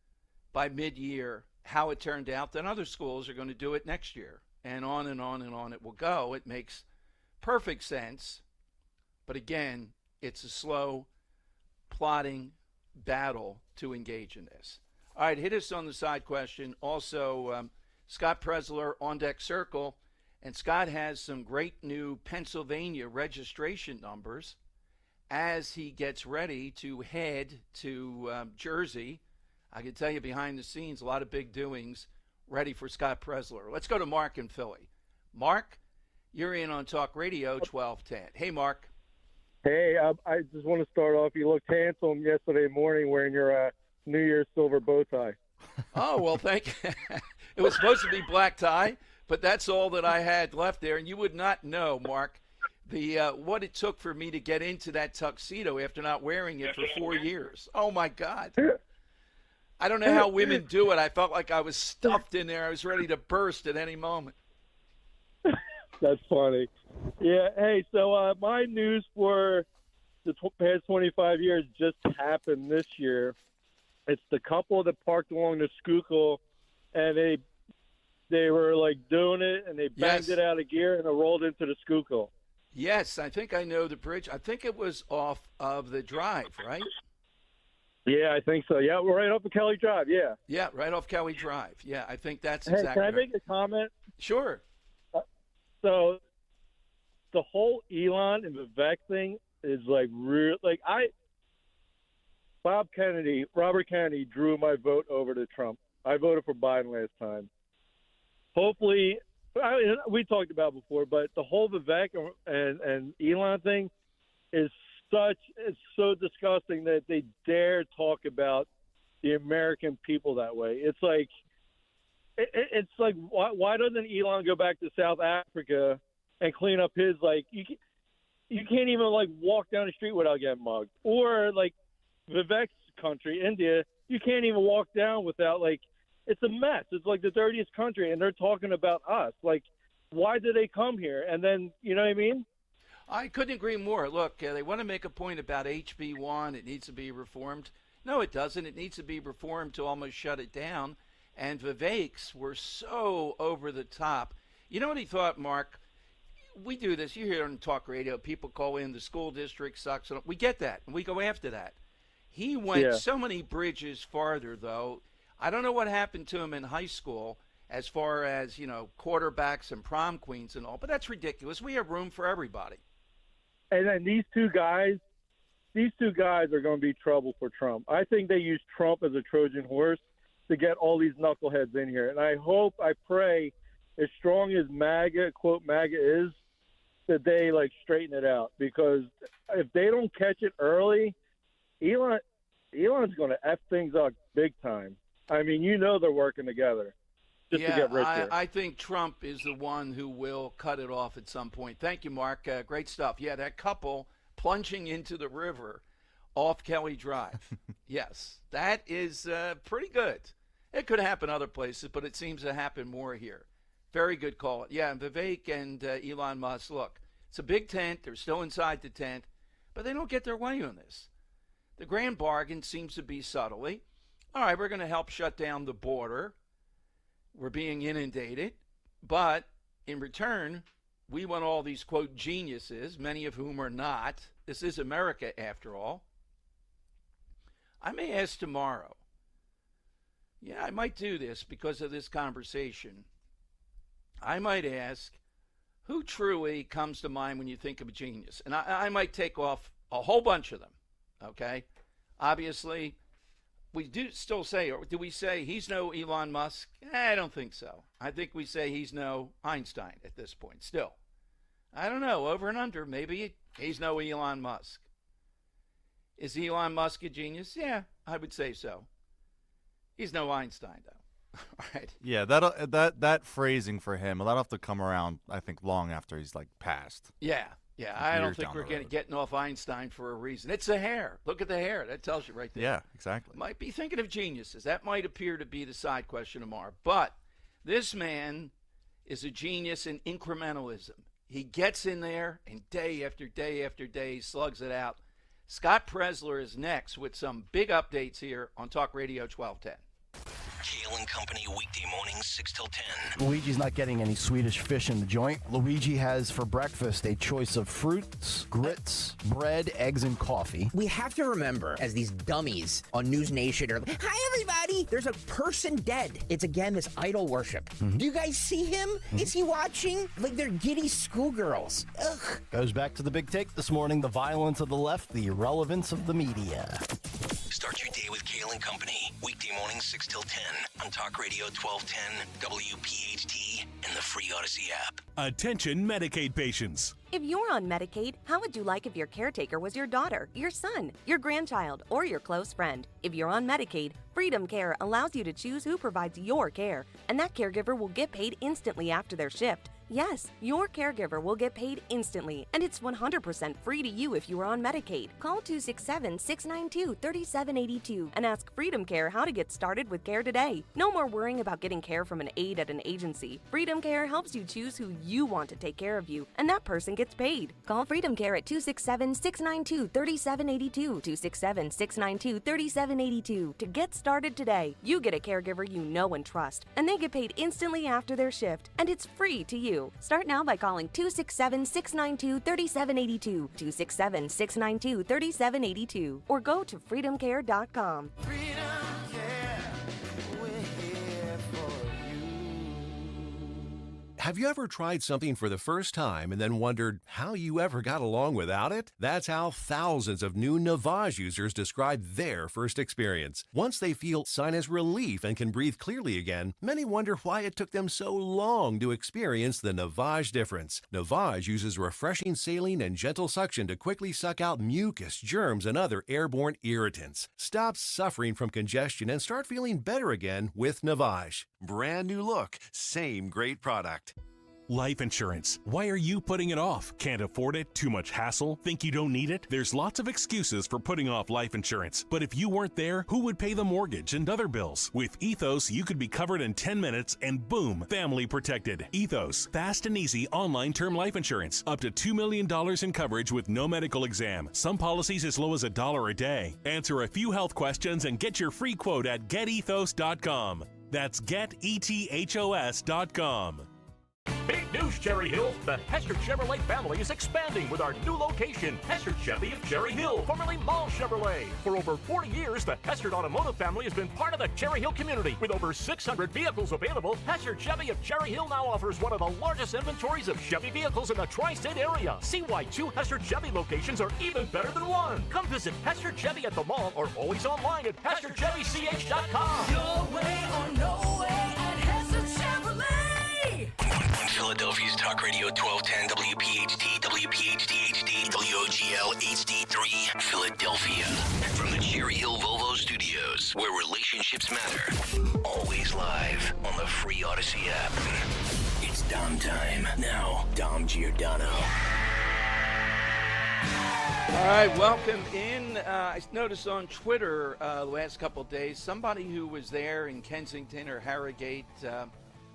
by mid-year how it turned out. Then other schools are going to do it next year, and on and on and on it will go. It makes perfect sense, but again, it's a slow, plodding battle to engage in this. All right, hit us on the side question. Also, Scott Presler on deck circle, and Scott has some great new Pennsylvania registration numbers as he gets ready to head to Jersey. I can tell you behind the scenes, a lot of big doings ready for Scott Presler. Let's go to Mark in Philly. Mark, you're in on Talk Radio 1210. Hey, Mark. Hey, I just want to start off. You looked handsome yesterday morning wearing your New Year's silver bow tie. Oh, well, thank you. It was supposed to be black tie, but that's all that I had left there. And you would not know, Mark, what it took for me to get into that tuxedo after not wearing it for 4 years. Oh, my God. I don't know how women do it. I felt like I was stuffed in there. I was ready to burst at any moment. That's funny. Yeah, hey, so my news for the past 25 years just happened this year. It's the couple that parked along the Schuylkill, and they were, like, doing it, and they banged it out of gear, and it rolled into the Schuylkill. Yes, I think I know the bridge. I think it was off of the drive, right? Yeah, I think so. Yeah, we're right off of Kelly Drive, yeah. Yeah, right off Kelly Drive. Yeah, I think that's hey, exactly can I make a comment? Sure. So the whole Elon and Vivek thing is like real. Like Robert Kennedy drew my vote over to Trump. I voted for Biden last time. Hopefully, we talked about it before, but the whole Vivek and Elon thing is so disgusting that they dare talk about the American people that way. It's like. It's like, why doesn't Elon go back to South Africa and clean up his, like, you can't even, like, walk down the street without getting mugged. Or, like, Vivek's country, India, you can't even walk down without, like, it's a mess. It's like the dirtiest country, and they're talking about us. Like, why did they come here? And then, you know what I mean? I couldn't agree more. Look, they want to make a point about HB1. It needs to be reformed. No, it doesn't. It needs to be reformed to almost shut it down. And Vivek's were so over the top. You know what he thought, Mark? We do this. You hear on talk radio, people call in, the school district sucks. We get that, and we go after that. He went so many bridges farther, though. I don't know what happened to him in high school as far as, you know, quarterbacks and prom queens and all, but that's ridiculous. We have room for everybody. And then these two guys are going to be trouble for Trump. I think they use Trump as a Trojan horse to get all these knuckleheads in here. And I pray, as strong as MAGA, quote, MAGA is, that they, like, straighten it out. Because if they don't catch it early, Elon's going to F things up big time. I mean, you know they're working together just to get richer. I think Trump is the one who will cut it off at some point. Thank you, Mark. Great stuff. Yeah, that couple plunging into the river off Kelly Drive. Yes, that is pretty good. It could happen other places, but it seems to happen more here. Very good call. Yeah, and Vivek and Elon Musk, look, it's a big tent. They're still inside the tent, but they don't get their way on this. The grand bargain seems to be subtly, all right, we're going to help shut down the border. We're being inundated, but in return, we want all these, quote, geniuses, many of whom are not. This is America, after all. I may ask tomorrow. Yeah, I might do this because of this conversation. I might ask, who truly comes to mind when you think of a genius? And I might take off a whole bunch of them, okay? Obviously, we do still say, or do we say he's no Elon Musk? I don't think so. I think we say he's no Einstein at this point still. I don't know, over and under, maybe he's no Elon Musk. Is Elon Musk a genius? Yeah, I would say so. He's no Einstein, though. All right. Yeah, that phrasing for him, that'll have to come around, I think, long after he's, like, passed. Yeah, I don't think we're getting off Einstein for a reason. It's the hair. Look at the hair. That tells you right there. Yeah, exactly. Might be thinking of geniuses. That might appear to be the side question tomorrow. But this man is a genius in incrementalism. He gets in there, and day after day after day, slugs it out. Scott Presler is next with some big updates here on Talk Radio 1210. Kale and Company, weekday mornings, 6 till 10. Luigi's not getting any Swedish fish in the joint. Luigi has for breakfast a choice of fruits, grits, bread, eggs, and coffee. We have to remember, as these dummies on News Nation are like, hi, everybody, there's a person dead. It's, again, this idol worship. Mm-hmm. Do you guys see him? Mm-hmm. Is he watching? Like they're giddy schoolgirls. Ugh. Goes back to the big take this morning, the violence of the left, the irrelevance of the media. Start your day with Kale and Company. Weekday mornings 6 till 10 on Talk Radio 1210, WPHT, and the free Odyssey app. Attention Medicaid patients. If you're on Medicaid, how would you like if your caretaker was your daughter, your son, your grandchild, or your close friend? If you're on Medicaid, Freedom Care allows you to choose who provides your care, and that caregiver will get paid instantly after their shift. Yes, your caregiver will get paid instantly, and it's 100% free to you if you are on Medicaid. Call 267-692-3782 and ask Freedom Care how to get started with care today. No more worrying about getting care from an aide at an agency. Freedom Care helps you choose who you want to take care of you, and that person gets paid. Call Freedom Care at 267-692-3782, 267-692-3782 to get started today. You get a caregiver you know and trust, and they get paid instantly after their shift, and it's free to you. Start now by calling 267-692-3782, 267-692-3782, or go to freedomcare.com. Have you ever tried something for the first time and then wondered how you ever got along without it? That's how thousands of new Navage users describe their first experience. Once they feel sinus relief and can breathe clearly again, many wonder why it took them so long to experience the Navage difference. Navage uses refreshing saline and gentle suction to quickly suck out mucus, germs, and other airborne irritants. Stop suffering from congestion and start feeling better again with Navage. Brand new look, same great product. Life insurance. Why are you putting it off? Can't afford it? Too much hassle? Think you don't need it? There's lots of excuses for putting off life insurance. But if you weren't there, who would pay the mortgage and other bills? With Ethos, you could be covered in 10 minutes and boom, family protected. Ethos, fast and easy online term life insurance. Up to $2 million in coverage with no medical exam. Some policies as low as $1 a day. Answer a few health questions and get your free quote at getethos.com. That's getethos.com. Big news, Cherry Hill! The Hester Chevrolet family is expanding with our new location, Hester Chevy of Cherry Hill, formerly Mall Chevrolet. For over 40 years, the Hester Automotive family has been part of the Cherry Hill community. With over 600 vehicles available, Hester Chevy of Cherry Hill now offers one of the largest inventories of Chevy vehicles in the tri-state area. See why 2 Hester Chevy locations are even better than 1. Come visit Hester Chevy at the mall or always online at HesterChevyCH.com. Your way or no way at Hester Chevrolet. Philadelphia's Talk Radio 1210 WPHT, WPHT HD, WOGL HD3, Philadelphia. From the Cherry Hill Volvo Studios, where relationships matter. Always live on the free Odyssey app. It's Dom time. Now, Dom Giordano. All right, welcome in. I noticed on Twitter the last couple of days, somebody who was there in Kensington or Harrogate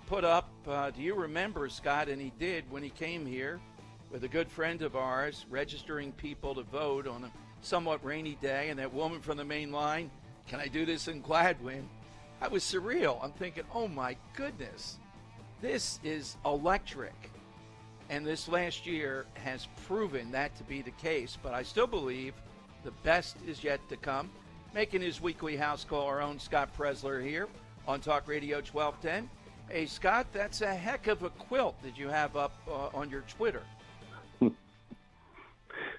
put up, do you remember, Scott? And he did when he came here with a good friend of ours, registering people to vote on a somewhat rainy day. And that woman from the main line, can I do this in Gladwin? That was surreal. I'm thinking, oh my goodness, this is electric. And this last year has proven that to be the case. But I still believe the best is yet to come. Making his weekly house call, our own Scott Presler here on Talk Radio 1210. Hey, Scott, that's a heck of a quilt that you have up on your Twitter.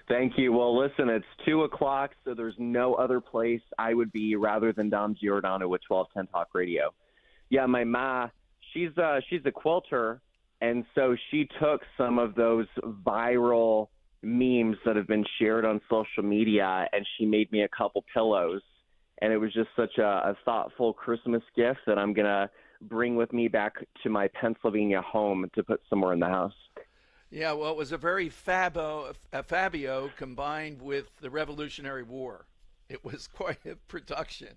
Thank you. Well, listen, it's 2 o'clock, so there's no other place I would be rather than Dom Giordano with 1210 Talk Radio. Yeah, my ma, she's a quilter, and so she took some of those viral memes that have been shared on social media, and she made me a couple pillows. And it was just such a thoughtful Christmas gift that I'm going to bring with me back to my Pennsylvania home to put somewhere in the house. Yeah, well, it was a very Fabio combined with the Revolutionary War. It was quite a production.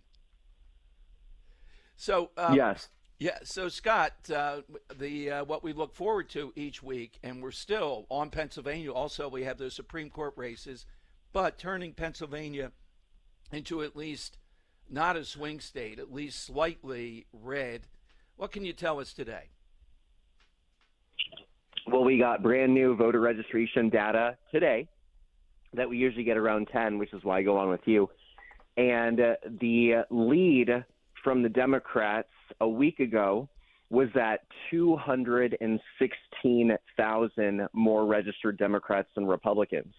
So yes. Yeah, so Scott, what we look forward to each week, and we're still on Pennsylvania. Also, we have those Supreme Court races, but turning Pennsylvania into at least not a swing state, at least slightly red. What can you tell us today? Well, we got brand new voter registration data today that we usually get around 10, which is why I go on with you. And the lead from the Democrats a week ago was at 216,000 more registered Democrats than Republicans.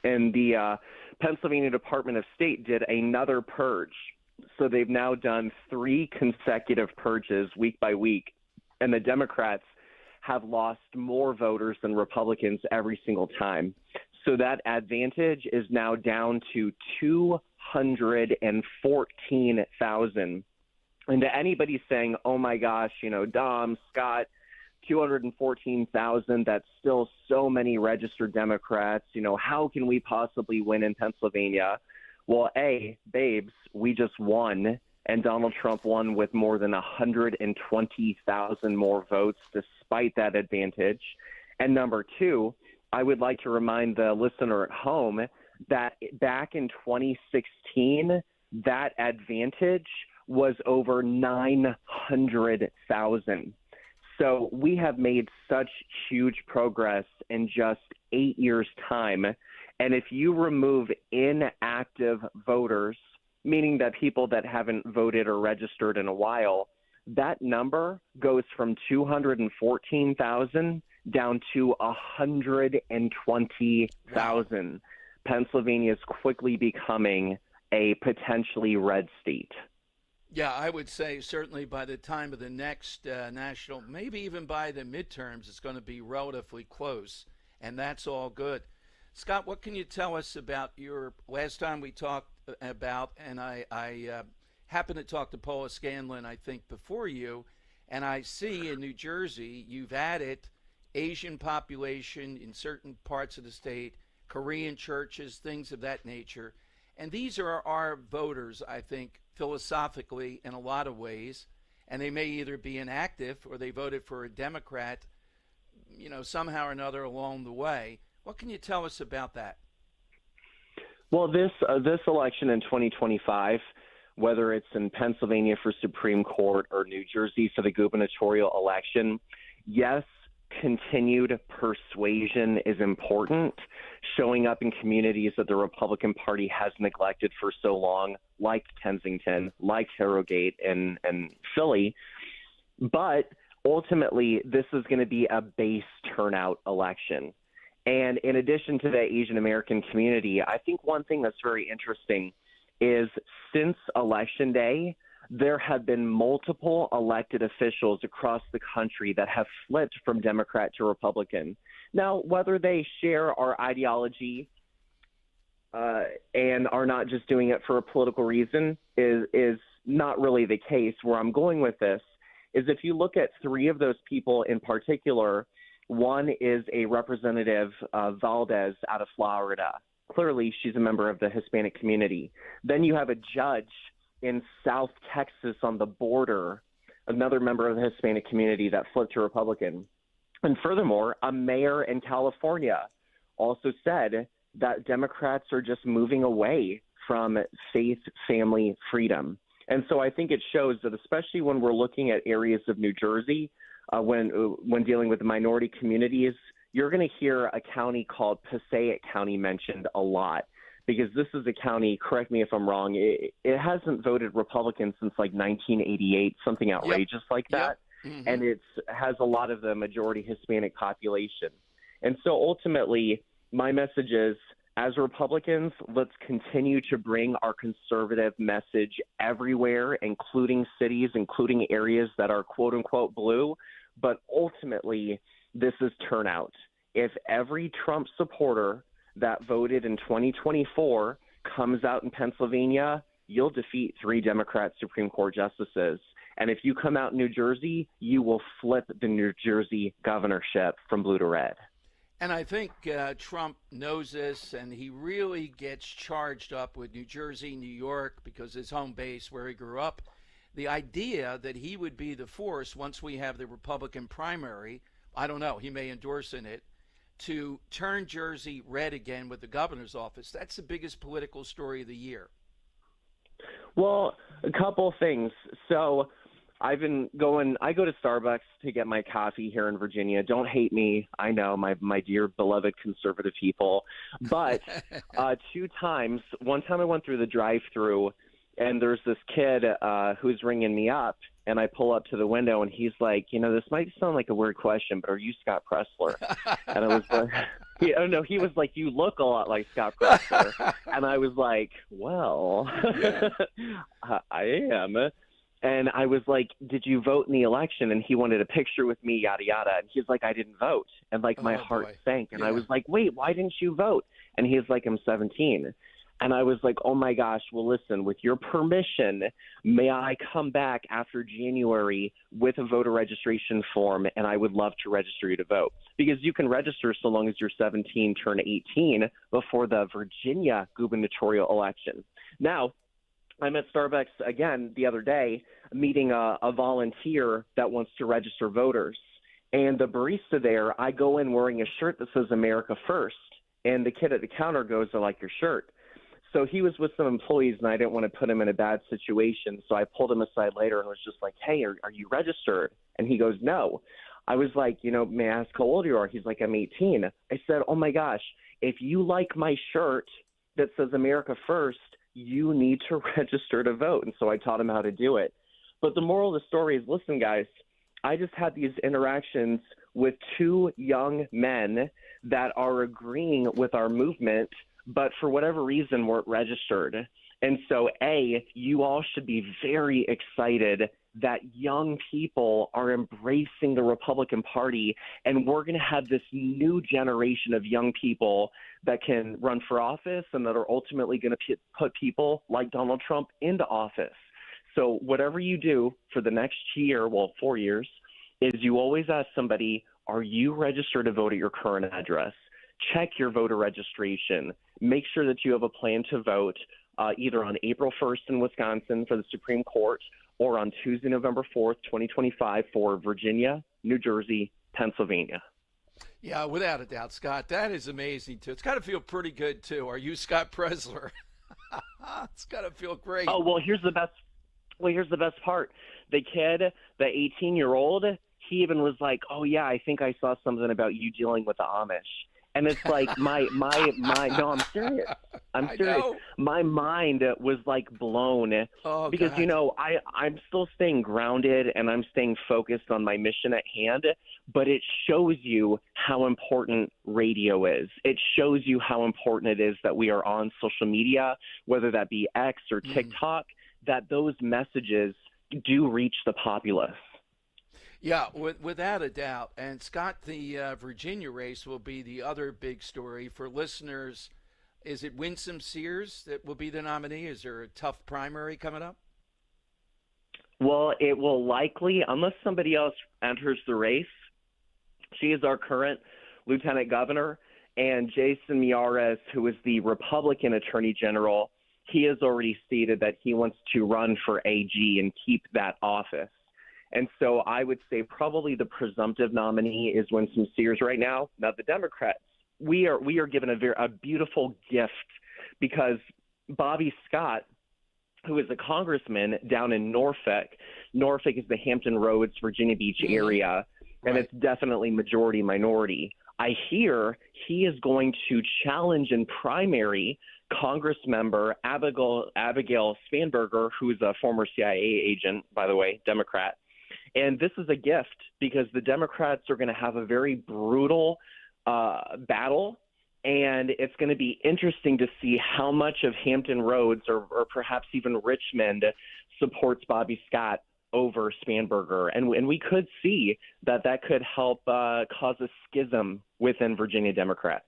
And the Pennsylvania Department of State did another purge So they've now done 3 consecutive purges week by week, and the Democrats have lost more voters than Republicans every single time. So that advantage is now down to 214,000. And to anybody saying, oh my gosh, Dom, Scott, 214,000, that's still so many registered Democrats. How can we possibly win in Pennsylvania? Well, babes, we just won, and Donald Trump won with more than 120,000 more votes despite that advantage. And number 2, I would like to remind the listener at home that back in 2016, that advantage was over 900,000. So we have made such huge progress in just 8 years' time. And if you remove inactive voters, meaning that people that haven't voted or registered in a while, that number goes from 214,000 down to 120,000. Wow. Pennsylvania is quickly becoming a potentially red state. Yeah, I would say certainly by the time of the next national, maybe even by the midterms, it's going to be relatively close, and that's all good. Scott, what can you tell us about your last time we talked about, and I happened to talk to Paula Scanlon, I think, before you, and I see in New Jersey you've added Asian population in certain parts of the state, Korean churches, things of that nature. And these are our voters, I think, philosophically in a lot of ways, and they may either be inactive or they voted for a Democrat, somehow or another along the way. What can you tell us about that? Well, this election in 2025, whether it's in Pennsylvania for Supreme Court or New Jersey for the gubernatorial election, yes, continued persuasion is important. Showing up in communities that the Republican Party has neglected for so long, like Kensington, like Harrogate and Philly. But ultimately, this is going to be a base turnout election. And in addition to the Asian American community, I think one thing that's very interesting is since Election Day, there have been multiple elected officials across the country that have flipped from Democrat to Republican. Now, whether they share our ideology and are not just doing it for a political reason is not really the case. Where I'm going with this is if you look at 3 of those people in particular, one is a Representative Valdez out of Florida. Clearly, she's a member of the Hispanic community. Then you have a judge in South Texas on the border, another member of the Hispanic community that flipped to Republican. And furthermore, a mayor in California also said that Democrats are just moving away from faith, family, freedom. And so I think it shows that especially when we're looking at areas of New Jersey, when dealing with the minority communities, you're going to hear a county called Passaic County mentioned a lot. Because this is a county, correct me if I'm wrong, it hasn't voted Republican since like 1988, something outrageous like that. Yep. Mm-hmm. And it has a lot of the majority Hispanic population. And so ultimately, my message is, as Republicans, let's continue to bring our conservative message everywhere, including cities, including areas that are quote unquote blue. But ultimately, this is turnout. If every Trump supporter that voted in 2024 comes out in Pennsylvania, you'll defeat 3 Democrat Supreme Court justices. And if you come out in New Jersey, you will flip the New Jersey governorship from blue to red. And I think Trump knows this, and he really gets charged up with New Jersey, New York, because his home base where he grew up. The idea that he would be the force once we have the Republican primary, I don't know, he may endorse in it, to turn Jersey red again with the governor's office. That's the biggest political story of the year. Well, a couple things. So I go to Starbucks to get my coffee here in Virginia. Don't hate me. I know, my dear beloved conservative people. But 2 times, one time I went through the drive-thru and there's this kid who's ringing me up, and I pull up to the window, and he's like, this might sound like a weird question, but are you Scott Presler? And I was like, He was like, you look a lot like Scott Presler. And I was like, well, I am. And I was like, did you vote in the election? And he wanted a picture with me, yada, yada. And he's like, I didn't vote. And like my heart sank. And I was like, wait, why didn't you vote? And he's like, I'm 17. And I was like, oh my gosh, well, listen, with your permission, may I come back after January with a voter registration form, and I would love to register you to vote. Because you can register so long as you're 17, turn 18 before the Virginia gubernatorial election. Now, I'm at Starbucks again the other day meeting a volunteer that wants to register voters. And the barista there, I go in wearing a shirt that says America First. And the kid at the counter goes, I like your shirt. So he was with some employees, and I didn't want to put him in a bad situation. So I pulled him aside later and was just like, hey, are you registered? And he goes, no. I was like, may I ask how old you are? He's like, I'm 18. I said, oh, my gosh, if you like my shirt that says America First, you need to register to vote. And so I taught him how to do it. But the moral of the story is, listen, guys, I just had these interactions with two young men that are agreeing with our movement, but for whatever reason weren't registered. And so, you all should be very excited that young people are embracing the Republican Party, and we're going to have this new generation of young people that can run for office and that are ultimately going to put people like Donald Trump into office. So whatever you do for the next year, 4 years, is you always ask somebody, are you registered to vote at your current address? Check your voter registration. Make sure that you have a plan to vote either on April 1st in Wisconsin for the Supreme Court or on Tuesday, November 4th, 2025 for Virginia, New Jersey, Pennsylvania. Yeah, without a doubt, Scott. That is amazing, too. It's got to feel pretty good, too. Are you Scott Presler? It's got to feel great. Oh, well, here's the best part. The kid, the 18-year-old, he even was like, oh, yeah, I think I saw something about you dealing with the Amish. And it's like no, I'm serious. I'm serious. My mind was like blown because, I'm still staying grounded and I'm staying focused on my mission at hand. But it shows you how important radio is. It shows you how important it is that we are on social media, whether that be X or TikTok, that those messages do reach the populace. Yeah, without a doubt. And Scott, the Virginia race will be the other big story for listeners. Is it Winsome Sears that will be the nominee? Is there a tough primary coming up? Well, it will likely, unless somebody else enters the race. She is our current lieutenant governor, and Jason Miyares, who is the Republican attorney general, he has already stated that he wants to run for AG and keep that office. And so I would say probably the presumptive nominee is Winsome Sears right now. Now, the Democrats, we are given a beautiful gift because Bobby Scott, who is a congressman down in Norfolk is the Hampton Roads, Virginia Beach area, and it's definitely majority minority. I hear he is going to challenge in primary Congress member Abigail Spanberger, who is a former CIA agent, by the way, Democrat. And this is a gift because the Democrats are going to have a very brutal battle, and it's going to be interesting to see how much of Hampton Roads or perhaps even Richmond supports Bobby Scott over Spanberger. And we could see that could help cause a schism within Virginia Democrats.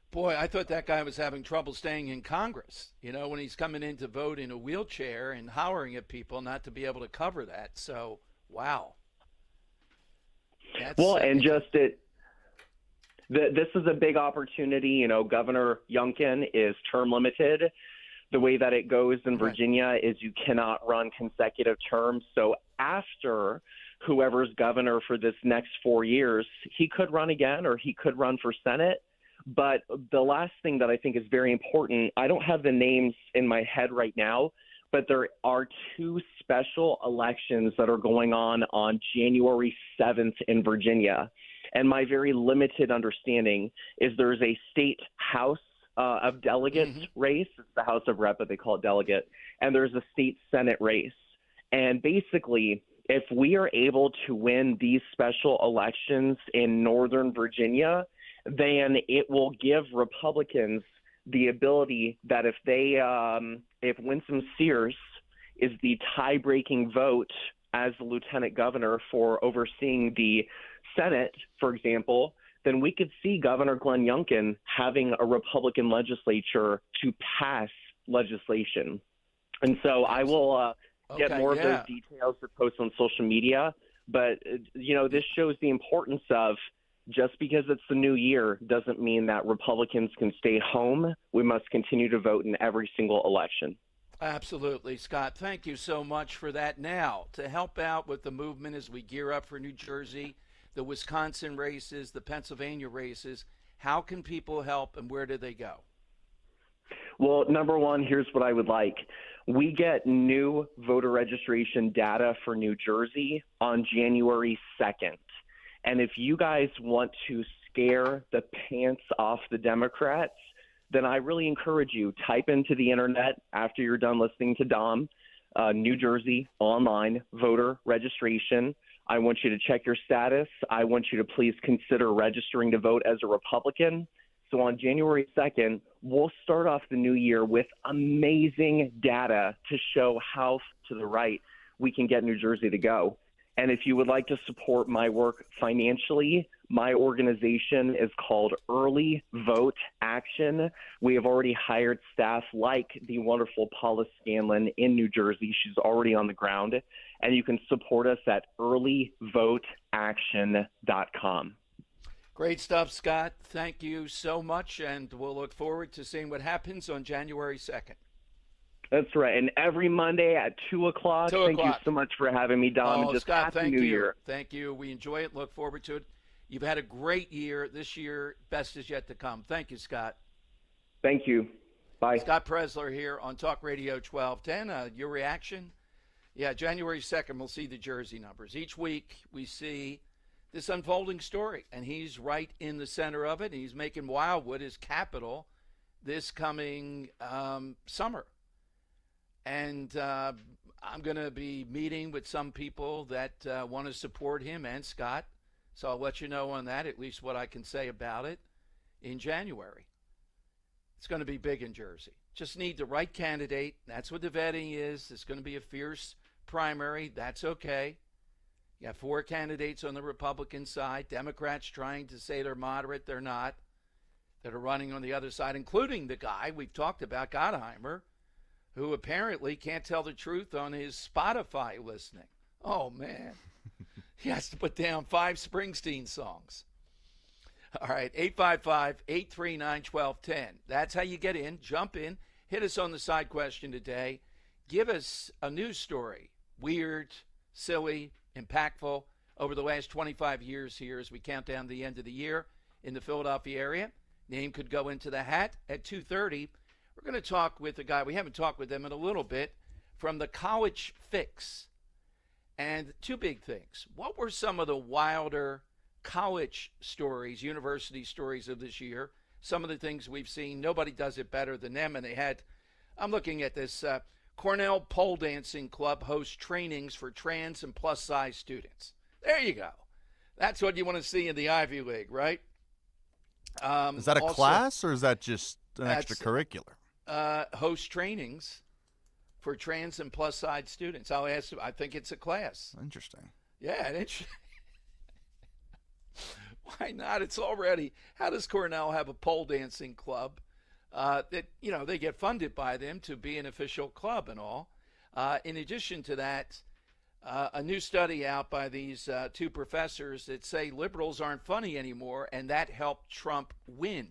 Boy, I thought that guy was having trouble staying in Congress, when he's coming in to vote in a wheelchair and hollering at people not to be able to cover that. So, wow. This is a big opportunity. Governor Youngkin is term limited. The way that it goes in Virginia is you cannot run consecutive terms. So after whoever's governor for this next 4 years, he could run again or he could run for Senate. But the last thing that I think is very important, I don't have the names in my head right now, but there are two special elections that are going on January 7th in Virginia. And my very limited understanding is there's a state House of Delegates race. It's the House of Rep, but they call it delegate. And there's a state Senate race. And basically, if we are able to win these special elections in Northern Virginia, then it will give Republicans the ability that if Winsome Sears is the tie-breaking vote as the lieutenant governor for overseeing the Senate, for example, then we could see Governor Glenn Youngkin having a Republican legislature to pass legislation. And so I will get more of those details to post on social media. But, this shows the importance of just because it's the new year doesn't mean that Republicans can stay home. We must continue to vote in every single election. Absolutely, Scott. Thank you so much for that. Now, to help out with the movement as we gear up for New Jersey, the Wisconsin races, the Pennsylvania races, how can people help and where do they go? Well, number one, here's what I would like. We get new voter registration data for New Jersey on January 2nd. And if you guys want to scare the pants off the Democrats, then I really encourage you, type into the internet after you're done listening to Dom, New Jersey online voter registration. I want you to check your status. I want you to please consider registering to vote as a Republican. So on January 2nd, we'll start off the new year with amazing data to show how to the right we can get New Jersey to go. And if you would like to support my work financially, my organization is called Early Vote Action. We have already hired staff like the wonderful Paula Scanlon in New Jersey. She's already on the ground. And you can support us at earlyvoteaction.com. Great stuff, Scott. Thank you so much. And we'll look forward to seeing what happens on January 2nd. That's right. And every Monday at 2 o'clock. Thank you so much for having me, Dom. Oh, and just Scott, Happy New Year. Thank you. We enjoy it. Look forward to it. You've had a great year. This year, best is yet to come. Thank you, Scott. Thank you. Bye. Scott Presler here on Talk Radio 1210. Your reaction? Yeah, January 2nd, we'll see the Jersey numbers. Each week, we see this unfolding story, and he's right in the center of it. And he's making Wildwood his capital this coming summer. And I'm going to be meeting with some people that want to support him and Scott. So I'll let you know on that, at least what I can say about it in January. It's going to be big in Jersey. Just need the right candidate. That's what the vetting is. It's going to be a fierce primary. That's okay. You have 4 candidates on the Republican side. Democrats trying to say they're moderate. They're not. That are running on the other side, including the guy we've talked about, Gottheimer, who apparently can't tell the truth on his Spotify listening. Oh, man. He has to put down 5 Springsteen songs. All right, 855-839-1210. That's how you get in. Jump in. Hit us on the side question today. Give us a news story. Weird, silly, impactful over the last 25 years here as we count down the end of the year in the Philadelphia area. Name could go into the hat at 2:30. We're going to talk with a guy, we haven't talked with him in a little bit, from the College Fix. And 2 big things. What were some of the wilder college stories, university stories of this year? Some of the things we've seen, nobody does it better than them. And they had, I'm looking at this, Cornell Pole Dancing Club hosts trainings for trans and plus-size students. There you go. That's what you want to see in the Ivy League, right? Is that a class or is that just an extracurricular? Host trainings for trans and plus-size students. I'll ask. I think it's a class. Interesting. Yeah, why not? It's already. How does Cornell have a pole dancing club that they get funded by them to be an official club and all? In addition to that, a new study out by these 2 professors that say liberals aren't funny anymore, and that helped Trump win.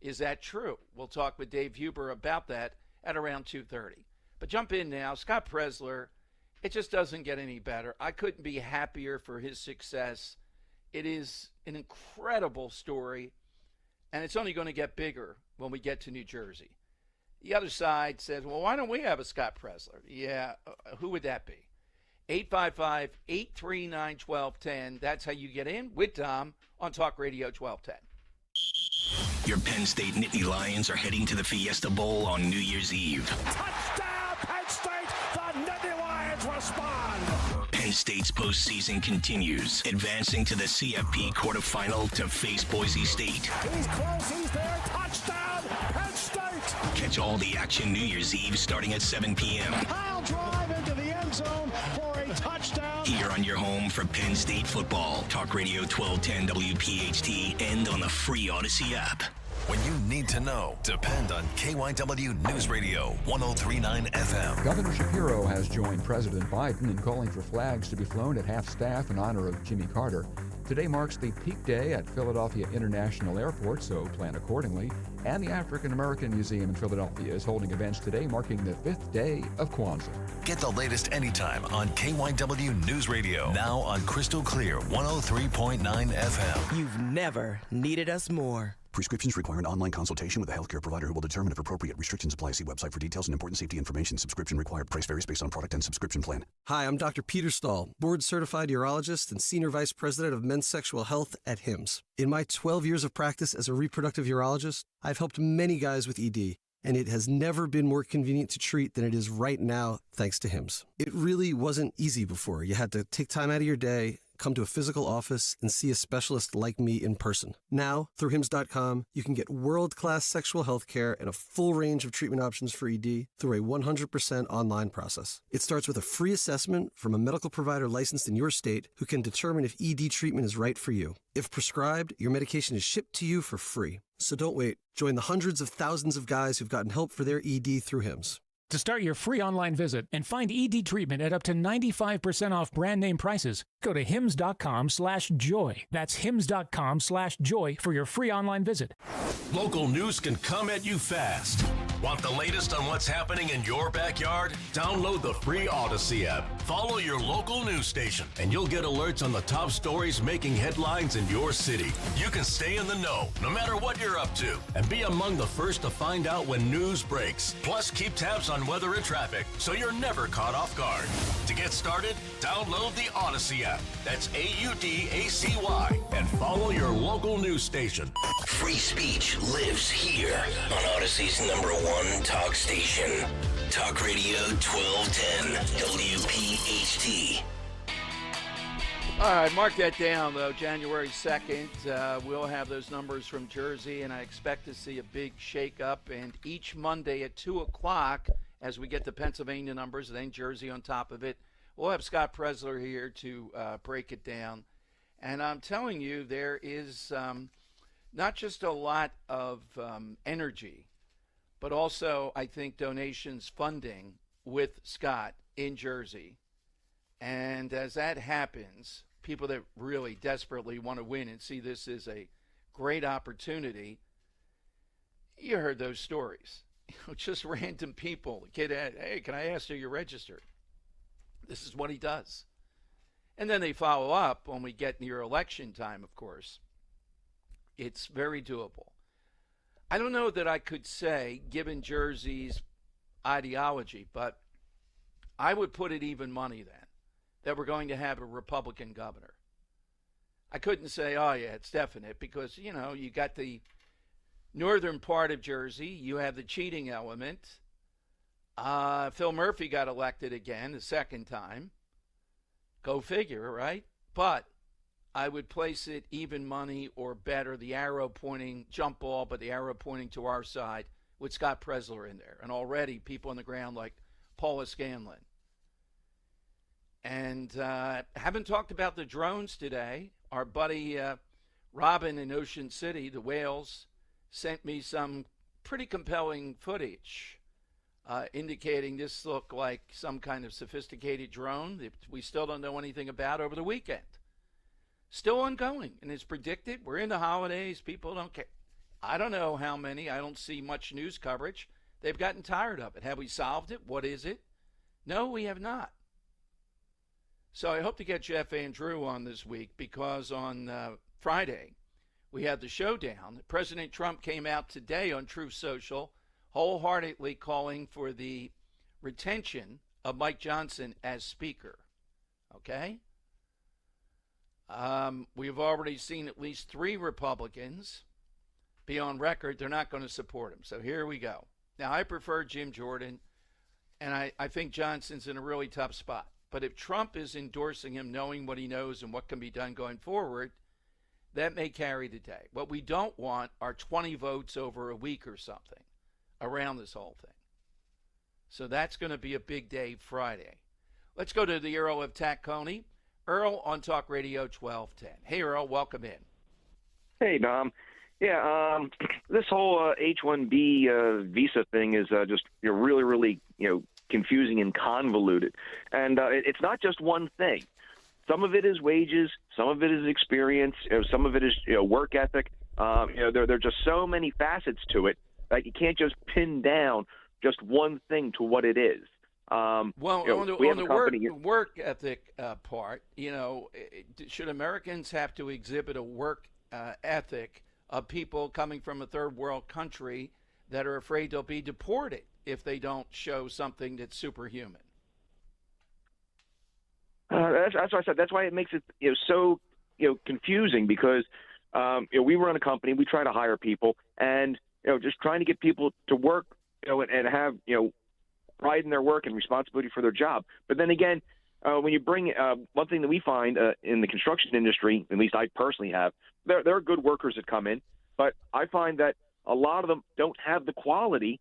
Is that true? We'll talk with Dave Huber about that at around 2:30. But jump in now. Scott Presler, it just doesn't get any better. I couldn't be happier for his success. It is an incredible story, and it's only going to get bigger when we get to New Jersey. The other side says, well, why don't we have a Scott Presler? Yeah, who would that be? 855-839-1210. That's how you get in with Dom on Talk Radio 1210. Your Penn State Nittany Lions are heading to the Fiesta Bowl on New Year's Eve. Touchdown, Penn State! The Nittany Lions respond! Penn State's postseason continues, advancing to the CFP quarterfinal to face Boise State. He's close, he's there, touchdown, Penn State! Catch all the action New Year's Eve starting at 7 p.m. Kyle drive into the end zone for a touchdown. Here on your home for Penn State football. Talk Radio 1210 WPHT and on the free Odyssey app. When you need to know, depend on KYW News Radio 103.9 FM. Governor Shapiro has joined President Biden in calling for flags to be flown at half-staff in honor of Jimmy Carter. Today marks the peak day at Philadelphia International Airport, so plan accordingly. And the African American Museum in Philadelphia is holding events today marking the 5th day of Kwanzaa. Get the latest anytime on KYW News Radio. Now on Crystal Clear 103.9 FM. You've never needed us more. Prescriptions require an online consultation with a healthcare provider who will determine if appropriate. Restrictions apply. See website for details and important safety information. Subscription required. Price varies based on product and subscription plan. Hi, I'm Dr. Peter Stahl, board-certified urologist and senior vice president of men's sexual health at HIMSS. In my 12 years of practice as a reproductive urologist, I've helped many guys with ED, and it has never been more convenient to treat than it is right now, thanks to HIMSS. It really wasn't easy before. You had to take time out of your day, come to a physical office, and see a specialist like me in person. Now, through HIMSS.com, you can get world-class sexual health care and a full range of treatment options for ED through a 100% online process. It starts with a free assessment from a medical provider licensed in your state who can determine if ED treatment is right for you. If prescribed, your medication is shipped to you for free. So don't wait. Join the hundreds of thousands of guys who've gotten help for their ED through HIMSS. To start your free online visit and find ED treatment at up to 95% off brand name prices, go to hims.com/joy. That's hims.com/joy for your free online visit. Local news can come at you fast. Want the latest on what's happening in your backyard? Download the free Odyssey app. Follow your local news station, and you'll get alerts on the top stories making headlines in your city. You can stay in the know, no matter what you're up to, and be among the first to find out when news breaks. Plus, keep tabs on weather and traffic, so you're never caught off guard. To get started, download the Odyssey app. That's AUDACY, and follow your local news station. Free speech lives here on Odyssey's #1 talk station. Talk Radio 1210 WPHT. All right, mark that down, though. January 2nd, we'll have those numbers from Jersey, and I expect to see a big shake-up. And each Monday at 2 o'clock, as we get the Pennsylvania numbers, and then Jersey on top of it, we'll have Scott Presler here to break it down. And I'm telling you, there is not just a lot of energy, but also, I think, donations funding with Scott in Jersey. And as that happens, people that really desperately want to win and see this as a great opportunity, you heard those stories. Just random people. The kid, hey, can I ask, are you registered? This is what he does. And then they follow up when we get near election time, of course. It's very doable. I don't know that I could say, given Jersey's ideology, but I would put it even money then, that we're going to have a Republican governor. I couldn't say, oh, yeah, it's definite, because, you know, you got the northern part of Jersey, you have the cheating element. Phil Murphy got elected again the second time. Go figure, right? But I would place it even money or better, the arrow pointing, jump ball, but the arrow pointing to our side with Scott Presler in there. And already people on the ground like Paula Scanlon. And haven't talked about the drones today. Our buddy Robin in Ocean City, the Whales, sent me some pretty compelling footage indicating this looked like some kind of sophisticated drone that we still don't know anything about over the weekend. Still ongoing, and it's predicted. We're in the holidays. People don't care. I don't know how many. I don't see much news coverage. They've gotten tired of it. Have we solved it? What is it? No, we have not. So I hope to get Jeff Andrew on this week, because on Friday we had the showdown. President Trump came out today on Truth Social wholeheartedly calling for the retention of Mike Johnson as Speaker. Okay? We've already seen at least 3 Republicans be on record. They're not going to support him. So here we go. Now, I prefer Jim Jordan, and I think Johnson's in a really tough spot. But if Trump is endorsing him, knowing what he knows and what can be done going forward, that may carry the day. What we don't want are 20 votes over a week or something around this whole thing. So that's going to be a big day Friday. Let's go to the Earl of Tacony. Earl on Talk Radio 1210. Hey, Earl, welcome in. Hey, Dom. Yeah, this whole H-1B visa thing is just really, really, confusing and convoluted. And it's not just one thing. Some of it is wages, some of it is experience, some of it is work ethic. There are just so many facets to it that you can't just pin down just one thing to what it is. On the work ethic part, should Americans have to exhibit a work ethic of people coming from a third world country that are afraid they'll be deported if they don't show something that's superhuman? That's what I said. That's why it makes it so confusing, because we run a company, we try to hire people, and just trying to get people to work and have pride in their work and responsibility for their job. But then again, when you bring one thing that we find in the construction industry, at least I personally have, there are good workers that come in, but I find that a lot of them don't have the quality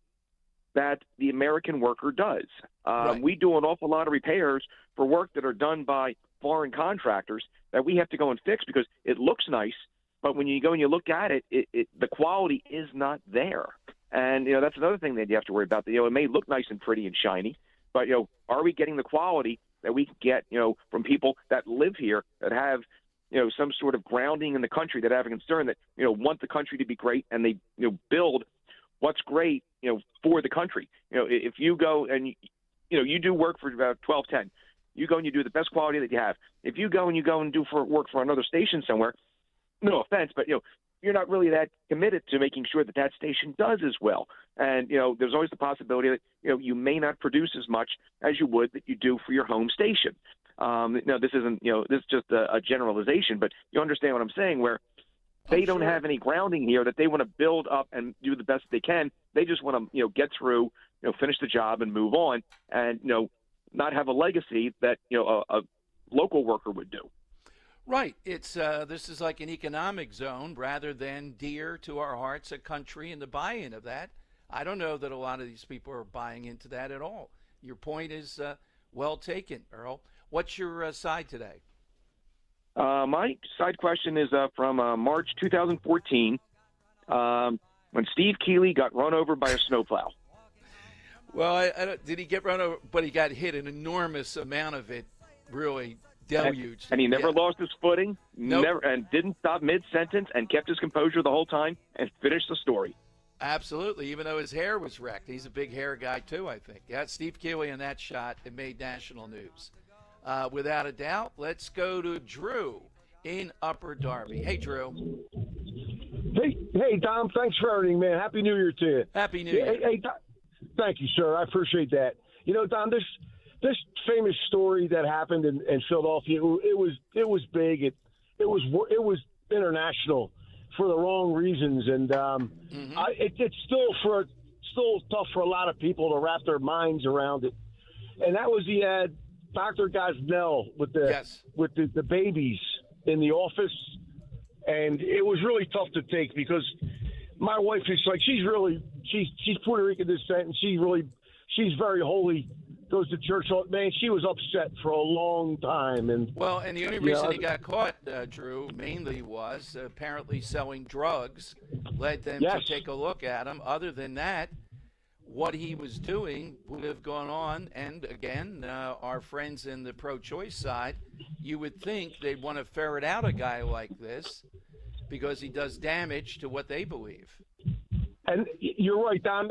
that the American worker does. Right. We do an awful lot of repairs for work that are done by foreign contractors that we have to go and fix because it looks nice, but when you go and you look at it, the quality is not there. And that's another thing that you have to worry about. It may look nice and pretty and shiny, but are we getting the quality that we can get from people that live here, that have some sort of grounding in the country, that have a concern, that want the country to be great, and they build what's great for the country. If you go and you do work for 1210, you go and you do the best quality that you have. If you go and do work for another station somewhere, no offense, but you're not really that committed to making sure that station does as well. And there's always the possibility that you may not produce as much as you would that you do for your home station. This isn't this is just a generalization, but you understand what I'm saying, where they don't have any grounding here, that they want to build up and do the best they can. They just want to get through, finish the job and move on, and not have a legacy that a local worker would do. Right. It's this is like an economic zone rather than dear to our hearts, a country, and the buy-in of that. I don't know that a lot of these people are buying into that at all. Your point is well taken, Earl. What's your side today? My side question is from March 2014, when Steve Keeley got run over by a snowplow. Well, did he get run over? But he got hit an enormous amount of it, really deluged. And he never lost his footing, never, and didn't stop mid-sentence, and kept his composure the whole time and finished the story. Absolutely, even though his hair was wrecked. He's a big hair guy, too, I think. Yeah, Steve Keeley in that shot, it made national news. Without a doubt, let's go to Drew in Upper Darby. Hey, Drew. Hey, Tom. Thanks for everything, man. Happy New Year to you. Happy New Year. Hey, thank you, sir. I appreciate that. Tom, this famous story that happened in Philadelphia, it was big. It was international for the wrong reasons, and it's still tough for a lot of people to wrap their minds around it. And that was Dr. Gosnell with the babies in the office, and it was really tough to take, because my wife is like, she's Puerto Rican descent, and she's very holy, goes to church. Man, she was upset for a long time. And the only reason he got caught, Drew, mainly was apparently selling drugs led them to take a look at him. Other than that, what he was doing would have gone on. And again, our friends in the pro-choice side, you would think they'd want to ferret out a guy like this because he does damage to what they believe. And you're right, Don.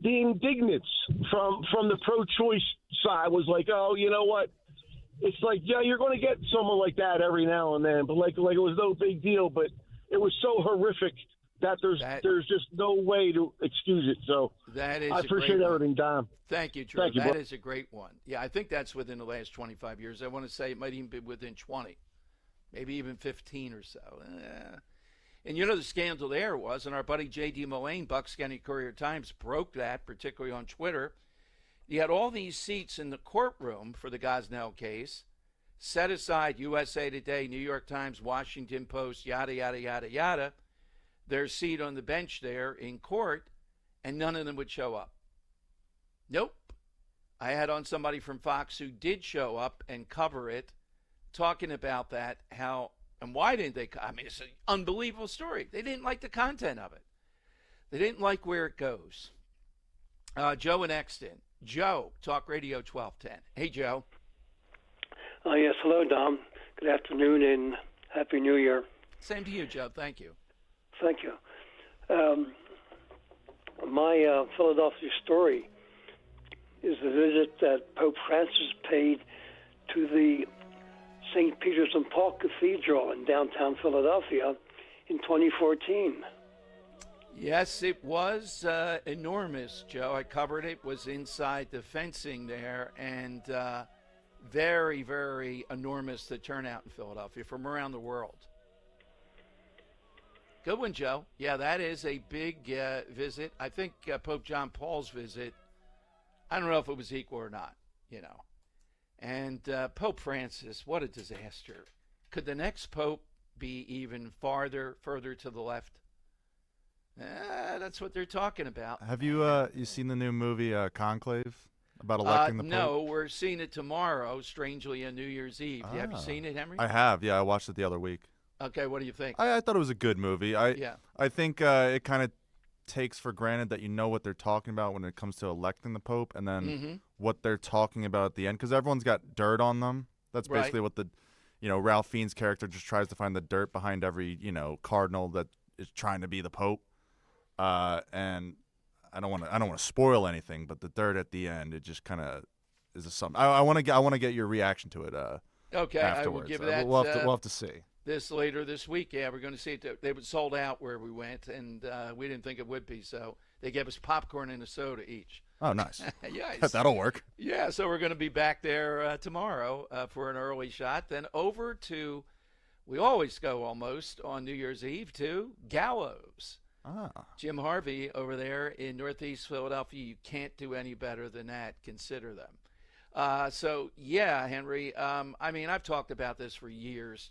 The indignance from the pro-choice side was like, oh, you know what? It's like, yeah, you're going to get someone like that every now and then, but like it was no big deal. But it was so horrific that there's just no way to excuse it. So I appreciate everything, Don. Thank you, Drew. That is a great one. Yeah, I think that's within the last 25 years. I want to say it might even be within 20, maybe even 15 or so. And the scandal there was, and our buddy J.D. Mullane, Bucks County Courier-Times, broke that, particularly on Twitter. You had all these seats in the courtroom for the Gosnell case, set aside USA Today, New York Times, Washington Post, yada, yada, yada, yada, their seat on the bench there in court, and none of them would show up. Nope. I had on somebody from Fox who did show up and cover it, talking about that, how and why didn't they? I mean, it's an unbelievable story. They didn't like the content of it. They didn't like where it goes. Joe in Exton. Joe, Talk Radio 1210. Hey, Joe. Yes, hello, Dom. Good afternoon and Happy New Year. Same to you, Joe. Thank you. Thank you. My Philadelphia story is the visit that Pope Francis paid to the St. Peter's and Paul Cathedral in downtown Philadelphia in 2014. Yes, it was enormous, Joe. I covered it, was inside the fencing there, and very, very enormous, the turnout in Philadelphia from around the world. Good one, Joe. Yeah, that is a big visit. I think Pope John Paul's visit, I don't know if it was equal or not, you know. And Pope Francis, what a disaster. Could the next pope be even further to the left? That's what they're talking about. Have you you seen the new movie Conclave about electing the pope? No, we're seeing it tomorrow, strangely, on New Year's Eve. Have you seen it, Henry? I have, yeah. I watched it the other week. Okay, what do you think? I thought it was a good movie. I think it kind of takes for granted that you know what they're talking about when it comes to electing the pope, and then what they're talking about at the end, because everyone's got dirt on them. That's basically what the, Ralph Fiennes' character just tries to find the dirt behind every, cardinal that is trying to be the pope. And I don't want to spoil anything, but the dirt at the end, it just kind of is a something. I want to get your reaction to it. Okay, afterwards. I will give that. We'll have to see. This later this week, yeah, we're going to see it. They were sold out where we went, and we didn't think it would be, so they gave us popcorn and a soda each. Oh, nice. Yeah, that'll work. Yeah, so we're going to be back there tomorrow for an early shot. Then over to, we always go almost on New Year's Eve to Gallows. Jim Harvey over there in Northeast Philadelphia. You can't do any better than that. Consider them. So, yeah, Henry, I mean, I've talked about this for years.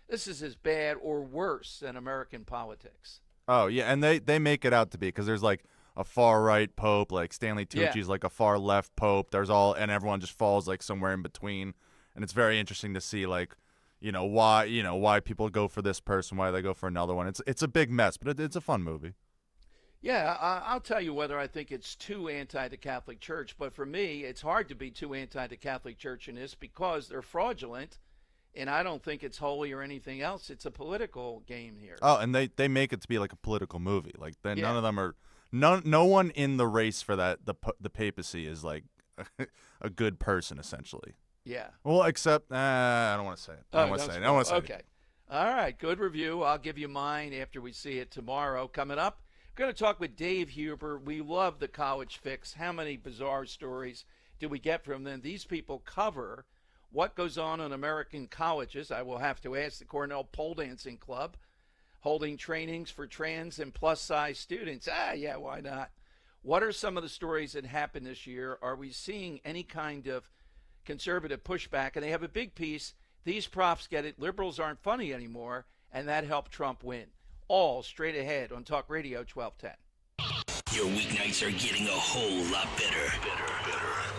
This is as bad or worse than American politics. Oh, yeah, and they make it out to be, because there's like a far-right pope, like Stanley Tucci's like a far-left pope. And everyone just falls like somewhere in between. And it's very interesting to see, like, why people go for this person, why they go for another one. It's a big mess, but it's a fun movie. Yeah, I'll tell you whether I think it's too anti the Catholic Church, but for me, it's hard to be too anti the Catholic Church in this because they're fraudulent, and I don't think it's holy or anything else. It's a political game here. Oh, and they make it to be like a political movie. Like none of them are no one in the race for that the papacy is like a good person essentially. Yeah. Well, except I don't want to say it. I don't want to say it. Okay. All right. Good review. I'll give you mine after we see it tomorrow. Coming up, we're going to talk with Dave Huber. We love the College Fix. How many bizarre stories do we get from them? These people cover what goes on in American colleges. I will have to ask the Cornell Pole Dancing Club, holding trainings for trans and plus-size students. Yeah, why not? What are some of the stories that happened this year? Are we seeing any kind of conservative pushback? And they have a big piece. These profs get it. Liberals aren't funny anymore, and that helped Trump win. All straight ahead on Talk Radio 1210. Your weeknights are getting a whole lot better.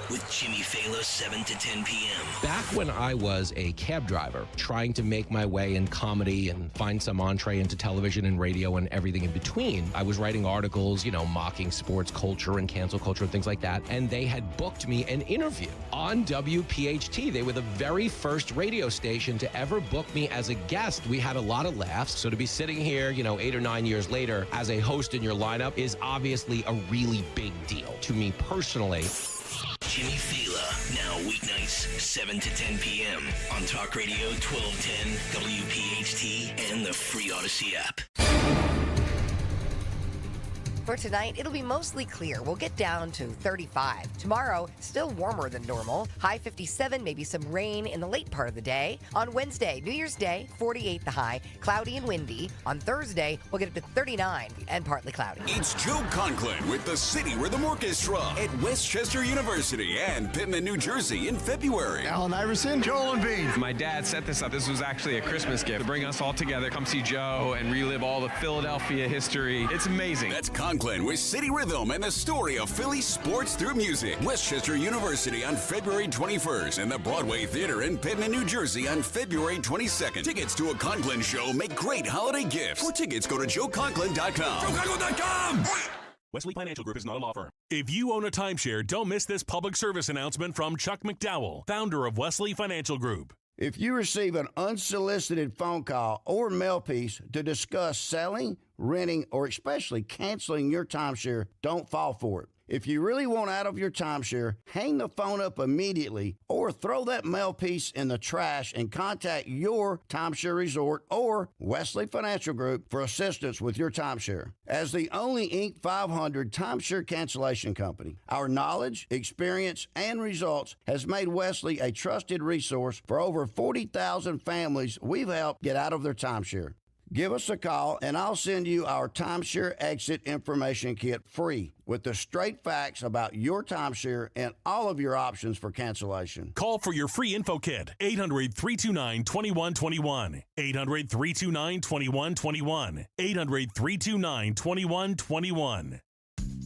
With Jimmy Fallon, 7 to 10 p.m. Back when I was a cab driver, trying to make my way in comedy and find some entree into television and radio and everything in between, I was writing articles, mocking sports culture and cancel culture and things like that. And they had booked me an interview on WPHT. They were the very first radio station to ever book me as a guest. We had a lot of laughs. So to be sitting here, 8 or 9 years later as a host in your lineup is obviously a really big deal to me personally. Jimmy Fallon, now weeknights, 7 to 10 p.m. on Talk Radio 1210, WPHT, and the free Odyssey app. For tonight, it'll be mostly clear. We'll get down to 35. Tomorrow, still warmer than normal. High 57, maybe some rain in the late part of the day. On Wednesday, New Year's Day, 48 the high, cloudy and windy. On Thursday, we'll get up to 39 and partly cloudy. It's Joe Conklin with the City Rhythm Orchestra at Westchester University and Pittman, New Jersey in February. Alan Iverson, Joel Embiid. My dad set this up. This was actually a Christmas gift to bring us all together, come see Joe and relive all the Philadelphia history. It's amazing. That's Conklin with City Rhythm and the story of Philly sports through music. Westchester University on February 21st and the Broadway Theater in Pittman, New Jersey on February 22nd. Tickets to a Conklin show make great holiday gifts. For tickets, go to joeconklin.com. joeconklin.com! Wesley Financial Group is not a law firm. If you own a timeshare, don't miss this public service announcement from Chuck McDowell, founder of Wesley Financial Group. If you receive an unsolicited phone call or mail piece to discuss selling, renting, or especially canceling your timeshare, don't fall for it. If you really want out of your timeshare, hang the phone up immediately or throw that mail piece in the trash and contact your timeshare resort or Wesley Financial Group for assistance with your timeshare. As the only Inc. 500 timeshare cancellation company, our knowledge, experience, and results has made Wesley a trusted resource for over 40,000 families we've helped get out of their timeshare. Give us a call, and I'll send you our timeshare exit information kit free with the straight facts about your timeshare and all of your options for cancellation. Call for your free info kit, 800-329-2121. 800-329-2121. 800-329-2121.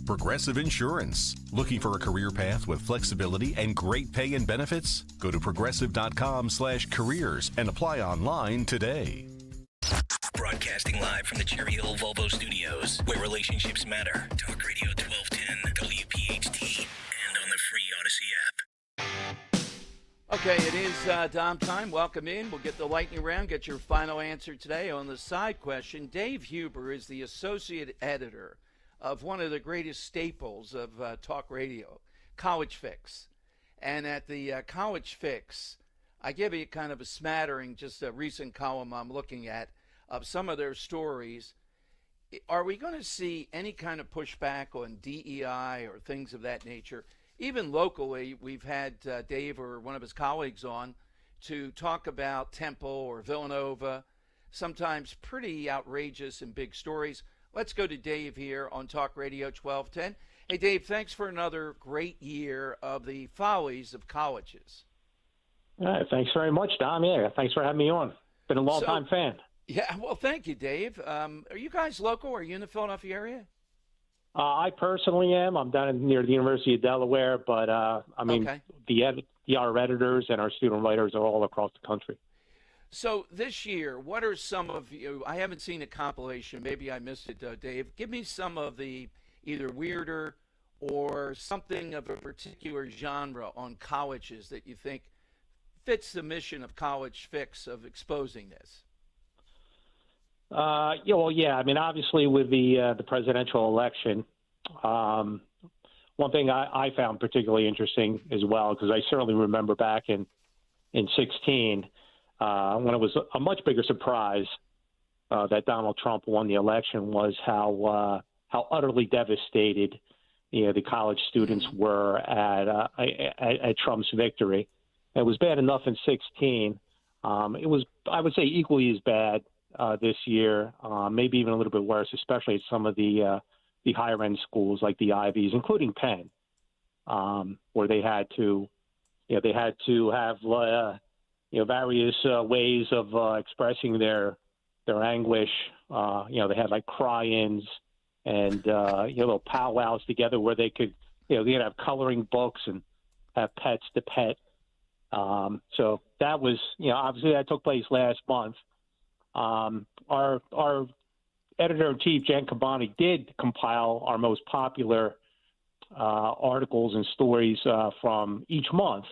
Progressive Insurance. Looking for a career path with flexibility and great pay and benefits? Go to progressive.com/careers and apply online today. Broadcasting live from the Cherry Hill Volvo Studios, where relationships matter. Talk Radio 1210, WPHT, and on the free Odyssey app. Okay, it is Dom time. Welcome in. We'll get the lightning round, get your final answer today. On the side question, Dave Huber is the associate editor of one of the greatest staples of talk radio, College Fix. And at the College Fix, I give you kind of a smattering, just a recent column I'm looking at, of some of their stories. Are we going to see any kind of pushback on DEI or things of that nature? Even locally, we've had Dave or one of his colleagues on to talk about Temple or Villanova, sometimes pretty outrageous and big stories. Let's go to Dave here on Talk Radio 1210. Hey, Dave, thanks for another great year of the follies of colleges. Thanks very much, Dom. Yeah, thanks for having me on. Been a long-time fan. Yeah, well, thank you, Dave. Are you guys local? Are you in the Philadelphia area? I personally am. I'm down near the University of Delaware, but our editors and our student writers are all across the country. So this year, what are some of you? I haven't seen a compilation. Maybe I missed it, Dave. Give me some of the either weirder or something of a particular genre on colleges that you think fits the mission of College Fix of exposing this. I mean, obviously with the presidential election, one thing I found particularly interesting as well, because I certainly remember back in 2016 when it was a much bigger surprise that Donald Trump won the election, was how utterly devastated the college students were at Trump's victory. It was bad enough in 2016. It was, I would say, equally as bad this year, maybe even a little bit worse, especially at some of the higher end schools like the Ivies, including Penn, where they had to have various ways of expressing their anguish. They had like cry-ins and little powwows together where they could have coloring books and have pets to pet. So that was, obviously that took place last month. Our editor-in-chief, Jen Cabani, did compile our most popular articles and stories from each month.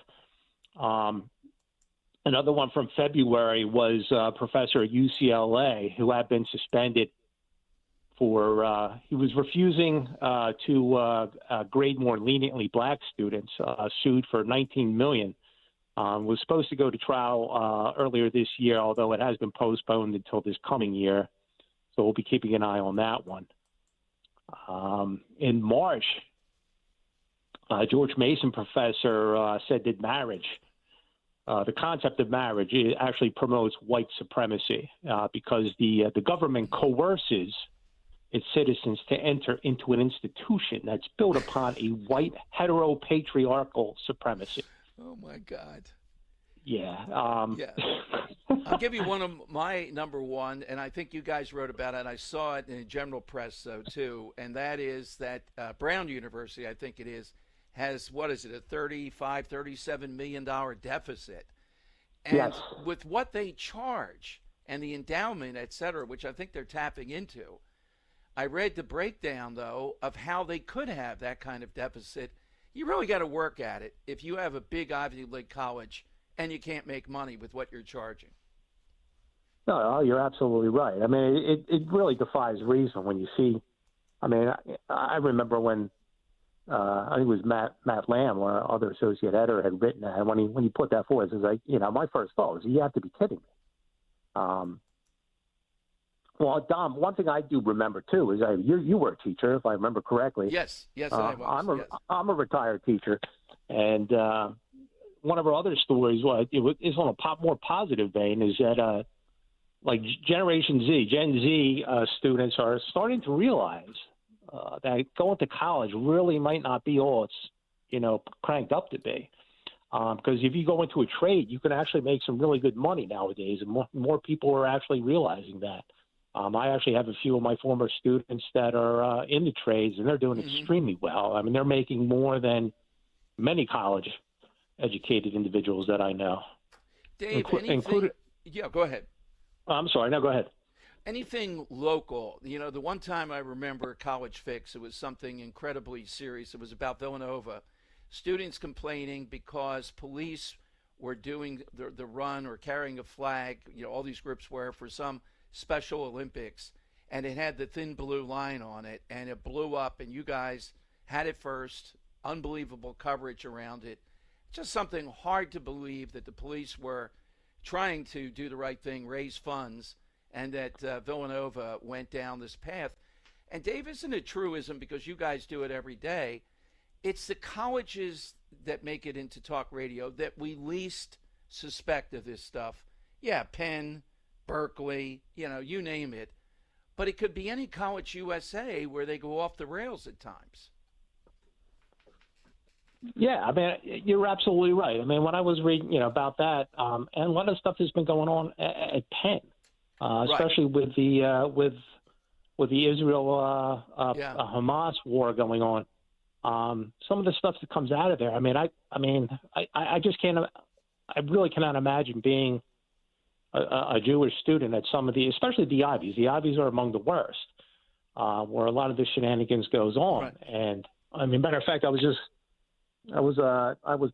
Another one from February was a professor at UCLA who had been suspended for he was refusing to grade more leniently black students, sued for $19 million. Was supposed to go to trial earlier this year, although it has been postponed until this coming year. So we'll be keeping an eye on that one. In March, George Mason professor said that marriage, the concept of marriage, it actually promotes white supremacy because the government coerces its citizens to enter into an institution that's built upon a white heteropatriarchal supremacy. Oh, my God. Yeah. Yeah. I'll give you one of my number one, and I think you guys wrote about it. I saw it in the general press, though, too, and that is that Brown University, I think it is, has, what is it, a $37 million deficit. And yes. With what they charge and the endowment, et cetera, which I think they're tapping into, I read the breakdown, though, of how they could have that kind of deficit. You really got to work at it if you have a big Ivy League college and you can't make money with what you're charging. No, you're absolutely right. I mean, it really defies reason when you see. I mean, I remember when I think it was Matt Lamb, or other associate editor, had written that. And when he put that forward, it was like, my first thought was, you have to be kidding me. Well, Dom, one thing I do remember too is you were a teacher, if I remember correctly. Yes, I was. I'm a retired teacher, and one of our other stories, is on a more positive vein, is that like Gen Z students are starting to realize that going to college really might not be all it's cranked up to be. Because if you go into a trade, you can actually make some really good money nowadays, and more people are actually realizing that. I actually have a few of my former students that are in the trades, and they're doing extremely well. I mean, they're making more than many college-educated individuals that I know. Dave, yeah, go ahead. I'm sorry. No, go ahead. Anything local? The one time I remember College Fix, it was something incredibly serious. It was about Villanova. Students complaining because police were doing the run or carrying a flag, all these groups were, for some Special Olympics, and it had the thin blue line on it, and it blew up, and you guys had it first. Unbelievable coverage around it. Just something hard to believe that the police were trying to do the right thing, raise funds, and that Villanova went down this path. And Dave, isn't it truism, because you guys do it every day, it's the colleges that make it into talk radio that we least suspect of this stuff. Yeah, Penn, Berkeley, you name it. But it could be any college USA where they go off the rails at times. Yeah, I mean, you're absolutely right. I mean, when I was reading, about that, and a lot of stuff has been going on at Penn, especially with the Israel Hamas war going on. Some of the stuff that comes out of there. I mean, I just can't. I really cannot imagine being a Jewish student at some of especially the Ivies. The Ivies are among the worst, where a lot of the shenanigans goes on. Right. And I mean, matter of fact, I was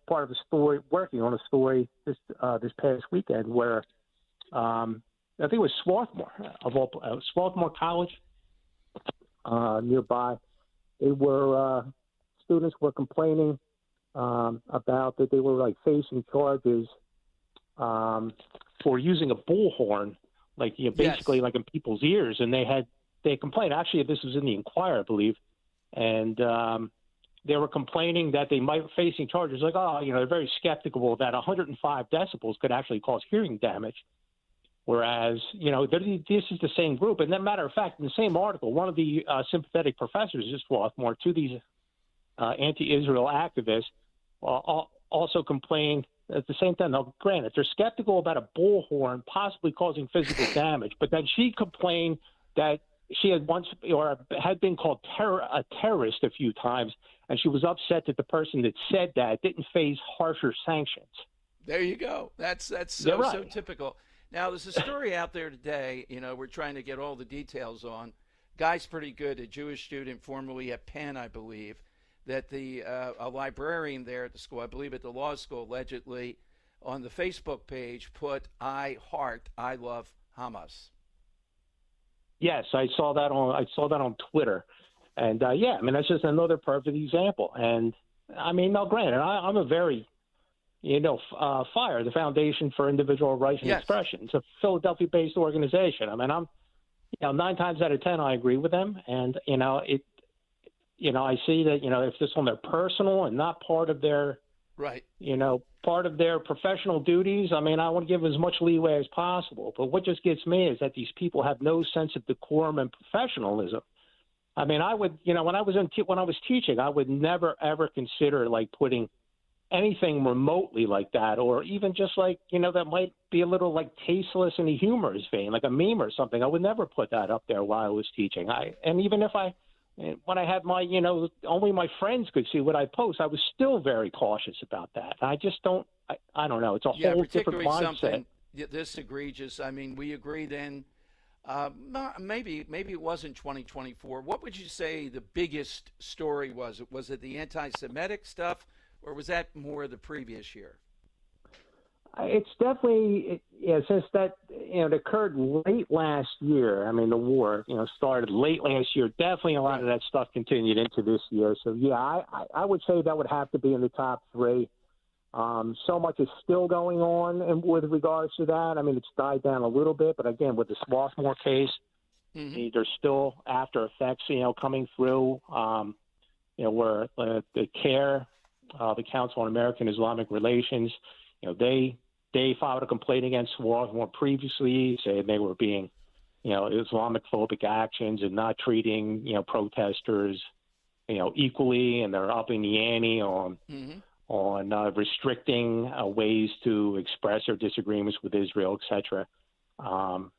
part of a story, working on a story this past weekend where I think it was Swarthmore Swarthmore College nearby. They were students were complaining about that they were like facing charges for using a bullhorn, basically like in people's ears, and they complained. Actually, this was in the Inquirer, I believe, and they were complaining that they might be facing charges they're very skeptical that 105 decibels could actually cause hearing damage. Whereas, this is the same group. And then, matter of fact, in the same article, one of the sympathetic professors at Swarthmore to these anti-Israel activists also complained at the same time. Now, granted, they're skeptical about a bullhorn possibly causing physical damage, but then she complained that she had once or had been called a terrorist a few times, and she was upset that the person that said that didn't face harsher sanctions. There you go. That's so typical. Now, there's a story out there today, we're trying to get all the details on. Guy's pretty good, a Jewish student formerly at Penn, I believe, that a librarian there at the school, I believe at the law school, allegedly on the Facebook page put, I love Hamas. Yes, I saw that on Twitter. And, that's just another perfect example. And, now granted, I'm a very FIRE, the Foundation for Individual Rights and Expression. It's a Philadelphia-based organization. I'm 9 times out of 10, I agree with them. And, I see that, if this on their personal and not part of their, right, part of their professional duties, I want to give as much leeway as possible. But what just gets me is that these people have no sense of decorum and professionalism. I would, when I was teaching, I would never ever consider like putting anything remotely like that, or even just like, that might be a little like tasteless in the humorous vein, like a meme or something. I would never put that up there while I was teaching. When I had my, only my friends could see what I post, I was still very cautious about that. I just don't, I don't know. It's a whole different mindset. Something this egregious. We agree then. Maybe it wasn't 2024. What would you say the biggest story was? Was it the anti-Semitic stuff, or was that more the previous year? It's definitely, since that, it occurred late last year. The war, started late last year. Definitely a lot of that stuff continued into this year. So, yeah, I would say that would have to be in the top three. So much is still going on with regards to that. It's died down a little bit, but again, with the Swarthmore case, there's still after effects, coming through, where the CARE, the Council on American Islamic Relations, they filed a complaint against Swarthmore previously, saying they were being, Islamophobic actions and not treating, protesters, equally, and they're upping the ante on restricting ways to express their disagreements with Israel, etc. Well,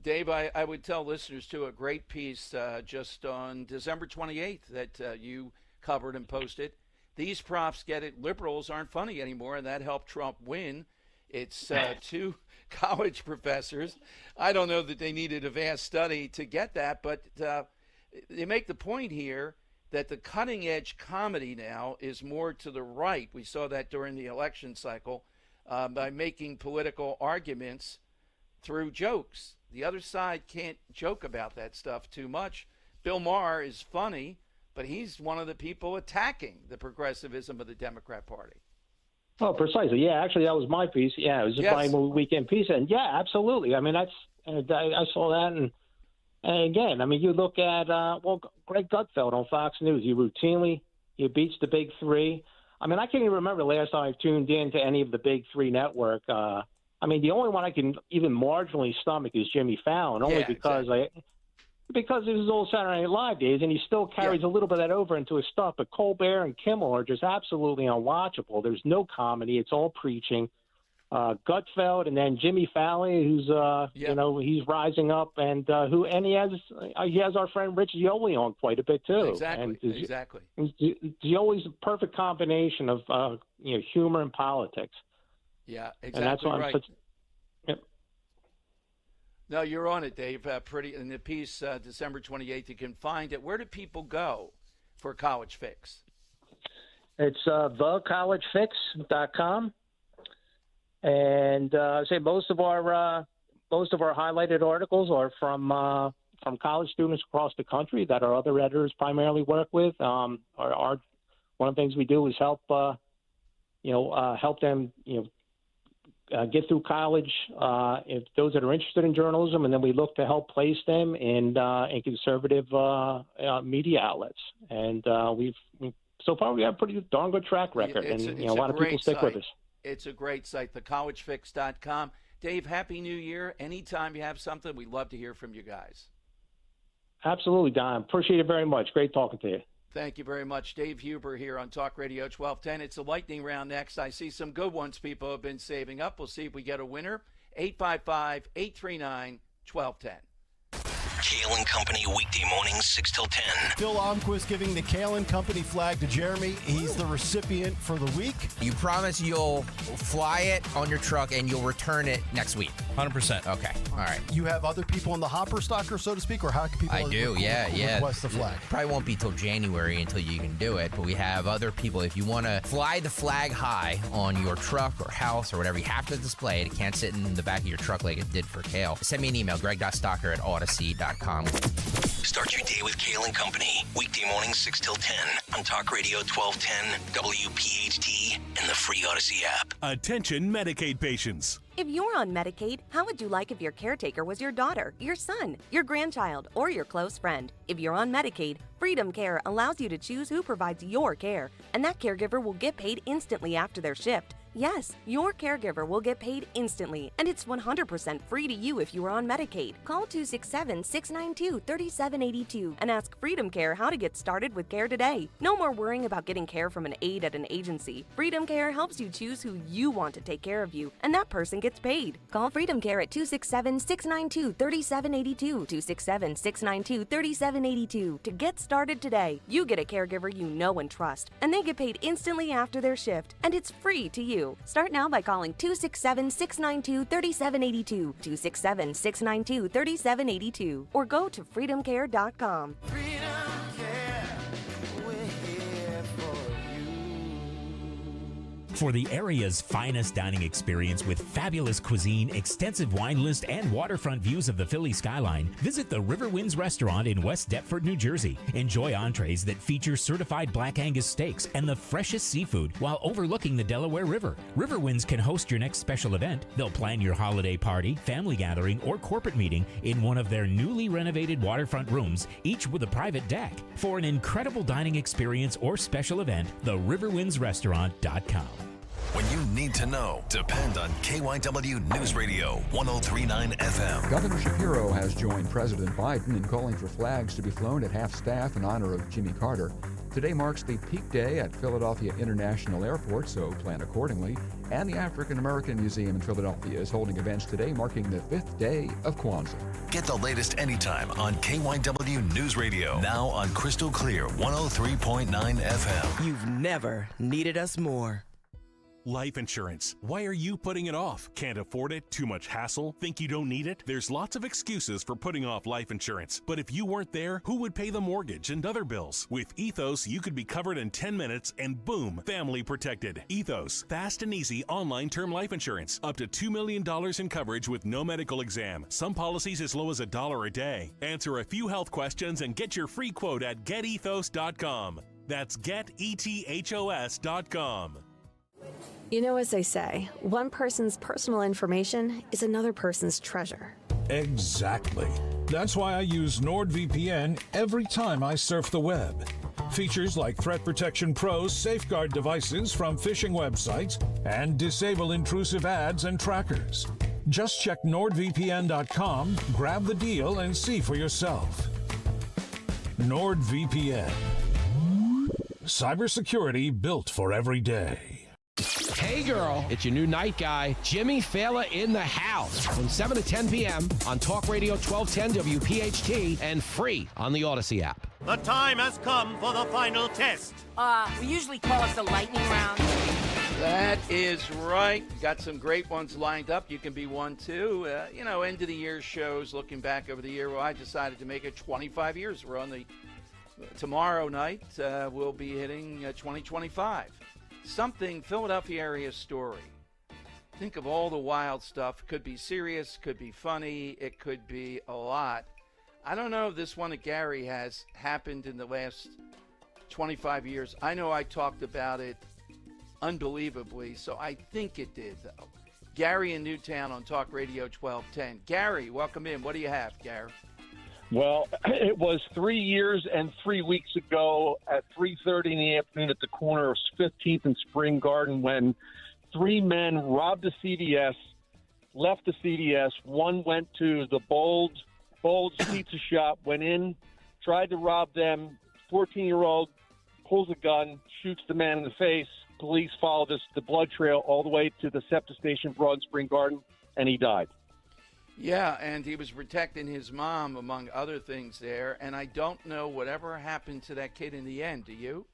Dave, I would tell listeners too, a great piece just on December 28th that you covered and posted. These profs get it. Liberals aren't funny anymore, and that helped Trump win. It's two college professors. I don't know that they needed advanced study to get that, but they make the point here that the cutting-edge comedy now is more to the right. We saw that during the election cycle by making political arguments through jokes. The other side can't joke about that stuff too much. Bill Maher is funny, but he's one of the people attacking the progressivism of the Democrat Party. Oh, precisely. Yeah, actually, that was my piece. Yeah, it was just my weekend piece. And, yeah, absolutely. I saw that. And again, you look at, Greg Gutfeld on Fox News. He beats the big three. I can't even remember the last time I tuned in to any of the big three network. The only one I can even marginally stomach is Jimmy Fallon, only because because it was old Saturday Night Live days, and he still carries a little bit of that over into his stuff. But Colbert and Kimmel are just absolutely unwatchable. There's no comedy. It's all preaching. Gutfeld, and then Jimmy Fallon, who's he's rising up, and he has our friend Rich Gioli on quite a bit too. Exactly. Gioli's a perfect combination of humor and politics. Yeah, exactly. And that's why right. No, you're on it, Dave. Pretty in the piece, December 28th. You can find it. Where do people go for College Fix? It's thecollegefix.com. And I say most of our highlighted articles are from college students across the country that our other editors primarily work with. One of the things we do is help them get through college. If those that are interested in journalism, and then we look to help place them in conservative media outlets. And so far we have a pretty darn good track record, and a lot of people stick with us. It's a great site, thecollegefix.com. Dave, Happy New Year. Anytime you have something, we'd love to hear from you guys. Absolutely, Don. Appreciate it very much. Great talking to you. Thank you very much. Dave Huber here on Talk Radio 1210. It's a lightning round next. I see some good ones people have been saving up. We'll see if we get a winner. 855-839-1210. Kale and Company, weekday mornings, 6 till 10. Phil Almquist giving the Kale and Company flag to Jeremy. He's the recipient for the week. You promise you'll fly it on your truck and you'll return it next week. 100%. Okay. All right. You have other people in the hopper stocker, so to speak, or how can people request the flag? Probably won't be till January until you can do it, but we have other people. If you want to fly the flag high on your truck or house or whatever, you have to display it. It can't sit in the back of your truck like it did for Kale. Send me an email, greg.stocker@odyssey.com. Start your day with Kale and Company. Weekday mornings 6 till 10 on Talk Radio 1210 WPHT and the free Odyssey app. Attention Medicaid patients. If you're on Medicaid, how would you like if your caretaker was your daughter, your son, your grandchild, or your close friend? If you're on Medicaid, Freedom Care allows you to choose who provides your care, and that caregiver will get paid instantly after their shift. Yes, your caregiver will get paid instantly, and it's 100% free to you if you are on Medicaid. Call 267-692-3782 and ask Freedom Care how to get started with care today. No more worrying about getting care from an aide at an agency. Freedom Care helps you choose who you want to take care of you, and that person gets paid. Call Freedom Care at 267-692-3782, 267-692-3782 to get started today. You get a caregiver you know and trust, and they get paid instantly after their shift, and it's free to you. Start now by calling 267-692-3782, 267-692-3782, or go to freedomcare.com. For the area's finest dining experience with fabulous cuisine, extensive wine list, and waterfront views of the Philly skyline, visit the River Winds Restaurant in West Deptford, New Jersey. Enjoy entrees that feature certified Black Angus steaks and the freshest seafood while overlooking the Delaware River. River Winds can host your next special event. They'll plan your holiday party, family gathering, or corporate meeting in one of their newly renovated waterfront rooms, each with a private deck. For an incredible dining experience or special event, theriverwindsrestaurant.com. When you need to know, depend on KYW News Radio 1039 FM. Governor Shapiro has joined President Biden in calling for flags to be flown at half-staff in honor of Jimmy Carter. Today marks the peak day at Philadelphia International Airport, so plan accordingly. And the African American Museum in Philadelphia is holding events today marking the 5th day of Kwanzaa. Get the latest anytime on KYW News Radio. Now on Crystal Clear 103.9 FM. You've never needed us more. Life insurance. Why are you putting it off? Can't afford it? Too much hassle? Think you don't need it? There's lots of excuses for putting off life insurance. But if you weren't there, who would pay the mortgage and other bills? With Ethos, you could be covered in 10 minutes and boom, family protected. Ethos, fast and easy online term life insurance. Up to $2 million in coverage with no medical exam. Some policies as low as $1 a day. Answer a few health questions and get your free quote at getethos.com. That's getethos.com. You know, as they say, one person's personal information is another person's treasure. Exactly. That's why I use NordVPN every time I surf the web. Features like Threat Protection Pro's safeguard devices from phishing websites and disable intrusive ads and trackers. Just check NordVPN.com, grab the deal, and see for yourself. NordVPN. Cybersecurity built for every day. Hey girl, it's your new night guy, Jimmy Fallon in the house from 7 to 10 p.m. on Talk Radio 1210 WPHT and free on the Odyssey app. The time has come for the final test. We usually call it the lightning round. That is right. Got some great ones lined up. You can be one too. End of the year shows, looking back over the year. Well, I decided to make it 25 years. We're on the tomorrow night. We'll be hitting 2025. Something Philadelphia area story. Think of all the wild stuff. Could be serious, could be funny, it could be a lot. I don't know if this one at Gary has happened in the last 25 years. I know I talked about it unbelievably, so I think it did, though. Gary in Newtown on Talk Radio 1210. Gary, welcome in. What do you have, Gary? Well, it was 3 years and 3 weeks ago at 3:30 in the afternoon at the corner of 15th and Spring Garden when three men robbed a CVS, left the CVS. One went to the Bulge Pizza Shop, went in, tried to rob them. 14-year-old pulls a gun, shoots the man in the face. Police followed the blood trail all the way to the SEPTA station, Broad Spring Garden, and he died. Yeah, and he was protecting his mom, among other things there. And I don't know whatever happened to that kid in the end. Do you?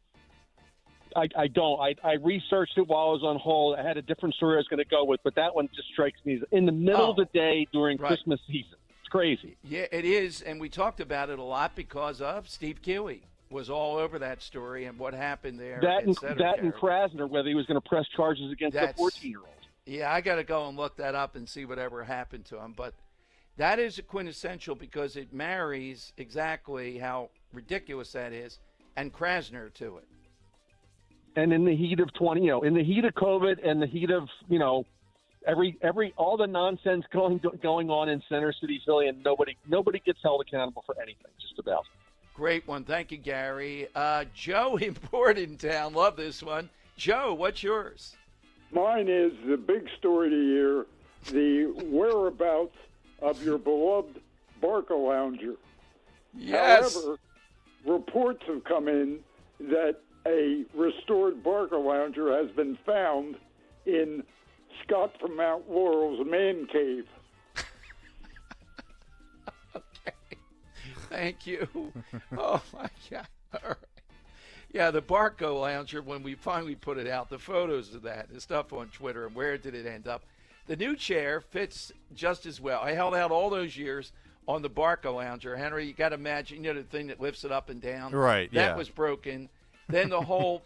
I don't. I researched it while I was on hold. I had a different story I was going to go with, but that one just strikes me as in the middle of the day during Christmas season. It's crazy. Yeah, it is. And we talked about it a lot because of Steve Kiwi was all over that story and what happened there. That and Krasner, whether he was going to press charges against the 14-year-old. Yeah, I got to go and look that up and see whatever happened to him. But that is quintessential because it marries exactly how ridiculous that is and Krasner to it. and in the heat of in the heat of COVID and the heat of all the nonsense going on in Center City, Philly, and nobody gets held accountable for anything, just about. Great one. Thank you, Gary. Joe in Bordentown. Love this one. Joe, what's yours? Mine is the big story of the year, the whereabouts of your beloved Barca Lounger. Yes. However, reports have come in that a restored Barca Lounger has been found in Scott from Mount Laurel's man cave. Okay. Thank you. Oh, my God. All right. Yeah, the Barco Lounger, when we finally put it out, the photos of that, the stuff on Twitter, and where did it end up? The new chair fits just as well. I held out all those years on the Barco Lounger. Henry, you got to imagine, the thing that lifts it up and down. Right, That was broken. Then the whole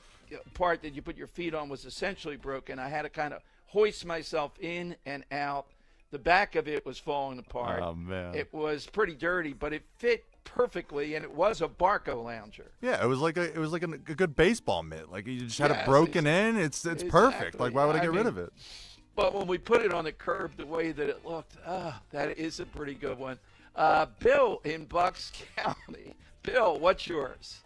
part that you put your feet on was essentially broken. I had to kind of hoist myself in and out. The back of it was falling apart. Oh, man. It was pretty dirty, but it fit perfectly, and it was a Barco Lounger. Yeah, it was like a good baseball mitt. Like you just had Yes, it broken in. It's perfect. Like why would I get rid of it? But when we put it on the curb, the way that it looked, that is a pretty good one. Bill in Bucks County. Bill, what's yours?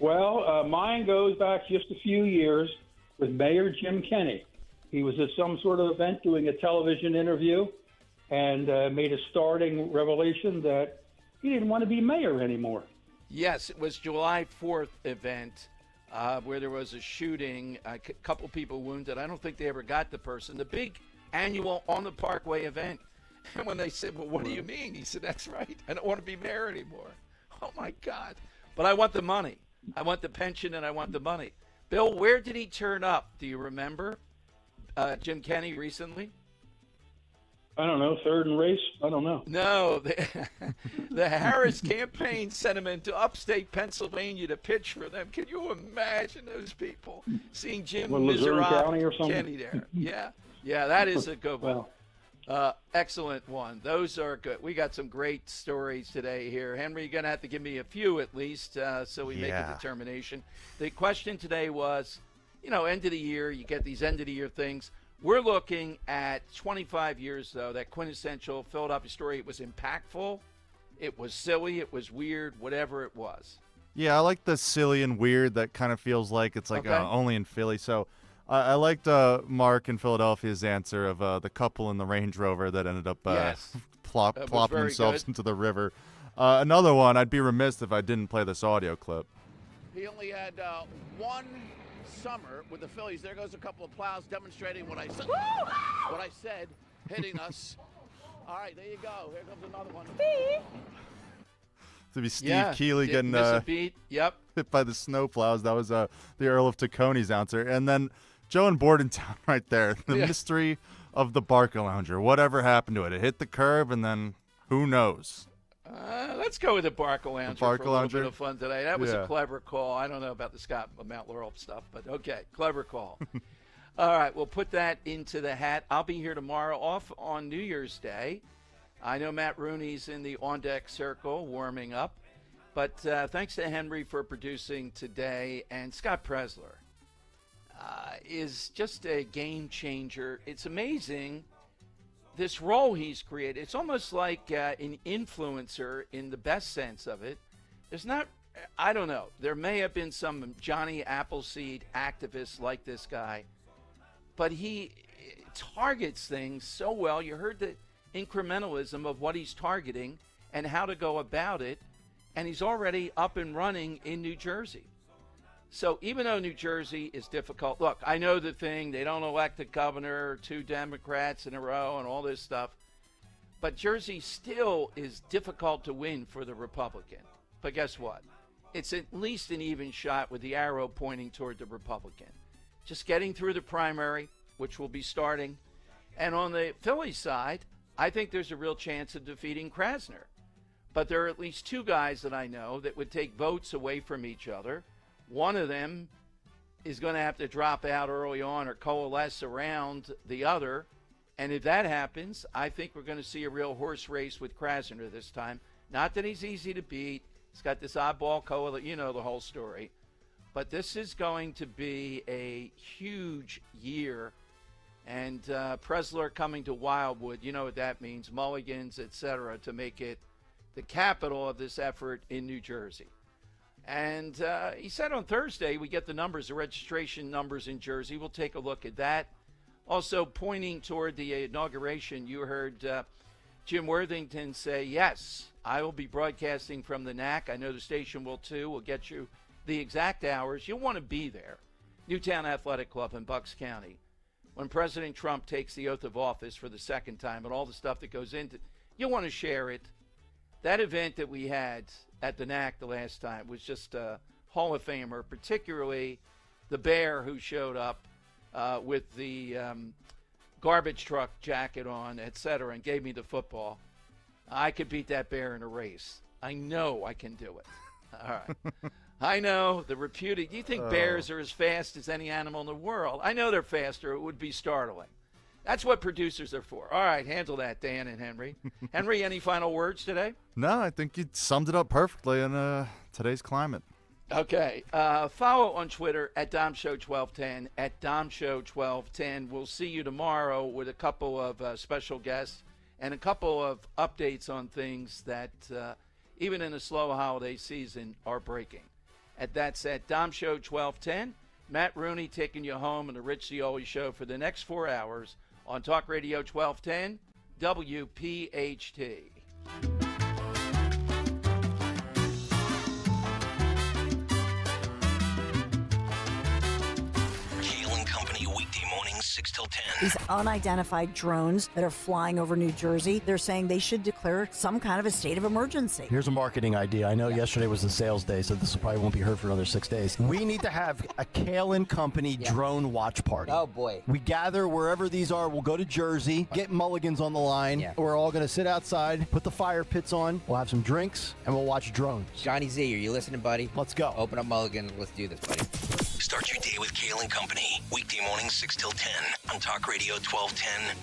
Well, mine goes back just a few years with Mayor Jim Kenney. He was at some sort of event doing a television interview and made a startling revelation that he didn't want to be mayor anymore. Yes, it was July 4th event where there was a shooting, a couple people wounded. I don't think they ever got the person. The big annual On the Parkway event. And when they said, well, what do you mean? He said, that's right. I don't want to be mayor anymore. Oh, my God. But I want the money. I want the pension and I want the money. Bill, where did he turn up? Do you remember? Jim Kenney recently? I don't know, third in race? I don't know. No, the Harris campaign sent him into upstate Pennsylvania to pitch for them. Can you imagine those people seeing Jim Luzerne County or something? Kenney there? Yeah, that is a good one. Excellent one. Those are good. We got some great stories today here. Henry, you're going to have to give me a few at least so we make a determination. The question today was, end of the year, you get these end of the year things. We're looking at 25 years, though, that quintessential Philadelphia story. It was impactful. It was silly. It was weird, whatever it was. Yeah, I like the silly and weird that kind of feels like it's like only in Philly. So I liked Mark in Philadelphia's answer of the couple in the Range Rover that ended up plopping themselves into the river. Another one, I'd be remiss if I didn't play this audio clip. He only had one summer with the Phillies. There goes a couple of plows demonstrating what I said. What I said, hitting us. All right, there you go. Here comes another one. To be Steve Keeley getting hit by the snow plows. That was the Earl of Tacony's answer. And then Joe in Bordentown right there. The mystery of the Barca Lounger. Whatever happened to it? It hit the curb, and then who knows? Let's go with the Barca Lounger for a little bit of fun today. That was a clever call. I don't know about the Scott Mount Laurel stuff, but okay, clever call. All right, we'll put that into the hat. I'll be here tomorrow off on New Year's Day. I know Matt Rooney's in the on-deck circle warming up, but thanks to Henry for producing today, and Scott Presler is just a game changer. It's amazing this role he's created. It's almost like an influencer in the best sense of it. There's not, I don't know, there may have been some Johnny Appleseed activists like this guy, but he targets things so well. You heard the incrementalism of what he's targeting and how to go about it, and he's already up and running in New Jersey. So even though New Jersey is difficult, look, I know the thing, they don't elect a governor, 2 Democrats in a row and all this stuff, but Jersey still is difficult to win for the Republican. But guess what? It's at least an even shot with the arrow pointing toward the Republican. Just getting through the primary, which will be starting. And on the Philly side, I think there's a real chance of defeating Krasner. But there are at least 2 guys that I know that would take votes away from each other. One of them is going to have to drop out early on or coalesce around the other. And if that happens, I think we're going to see a real horse race with Krasner this time. Not that he's easy to beat. He's got this oddball coalition. You know the whole story. But this is going to be a huge year. And Presler coming to Wildwood, you know what that means, mulligans, etc., to make it the capital of this effort in New Jersey. And he said on Thursday we get the numbers, the registration numbers in Jersey. We'll take a look at that. Also pointing toward the inauguration, you heard Jim Worthington say, yes, I will be broadcasting from the NAC. I know the station will too. We'll get you the exact hours. You'll want to be there. Newtown Athletic Club in Bucks County. When President Trump takes the oath of office for the second time and all the stuff that goes into it, you'll want to share it. That event that we had at the NAC the last time was just a Hall of Famer, particularly the bear who showed up with the garbage truck jacket on, etc., and gave me the football. I could beat that bear in a race. I know I can do it. All right. I know the reputed. You think bears are as fast as any animal in the world? I know they're faster. It would be startling. That's what producers are for. All right, handle that, Dan and Henry. Henry, any final words today? No, I think you summed it up perfectly in today's climate. Okay. Follow on Twitter at DomShow1210, at DomShow1210. We'll see you tomorrow with a couple of special guests and a couple of updates on things that, even in a slow holiday season, are breaking. That's at DomShow1210. Matt Rooney taking you home in the Rich Cioli Show for the next 4 hours on Talk Radio 1210 WPHT. Company weekday mornings 6 till 10. These unidentified drones that are flying over New Jersey, they're saying they should declare some kind of a state of emergency. Here's a marketing idea. I know yesterday was the sales day, so this probably won't be heard for another 6 days. We need to have a Kale and Company drone watch party. Oh, boy. We gather wherever these are. We'll go to Jersey, get mulligans on the line. Yeah. We're all going to sit outside, put the fire pits on. We'll have some drinks, and we'll watch drones. Johnny Z, are you listening, buddy? Let's go. Open up mulligans. Let's do this, buddy. Start your day with Kale and Company. Weekday mornings 6 till 10 on Talk Radio 1210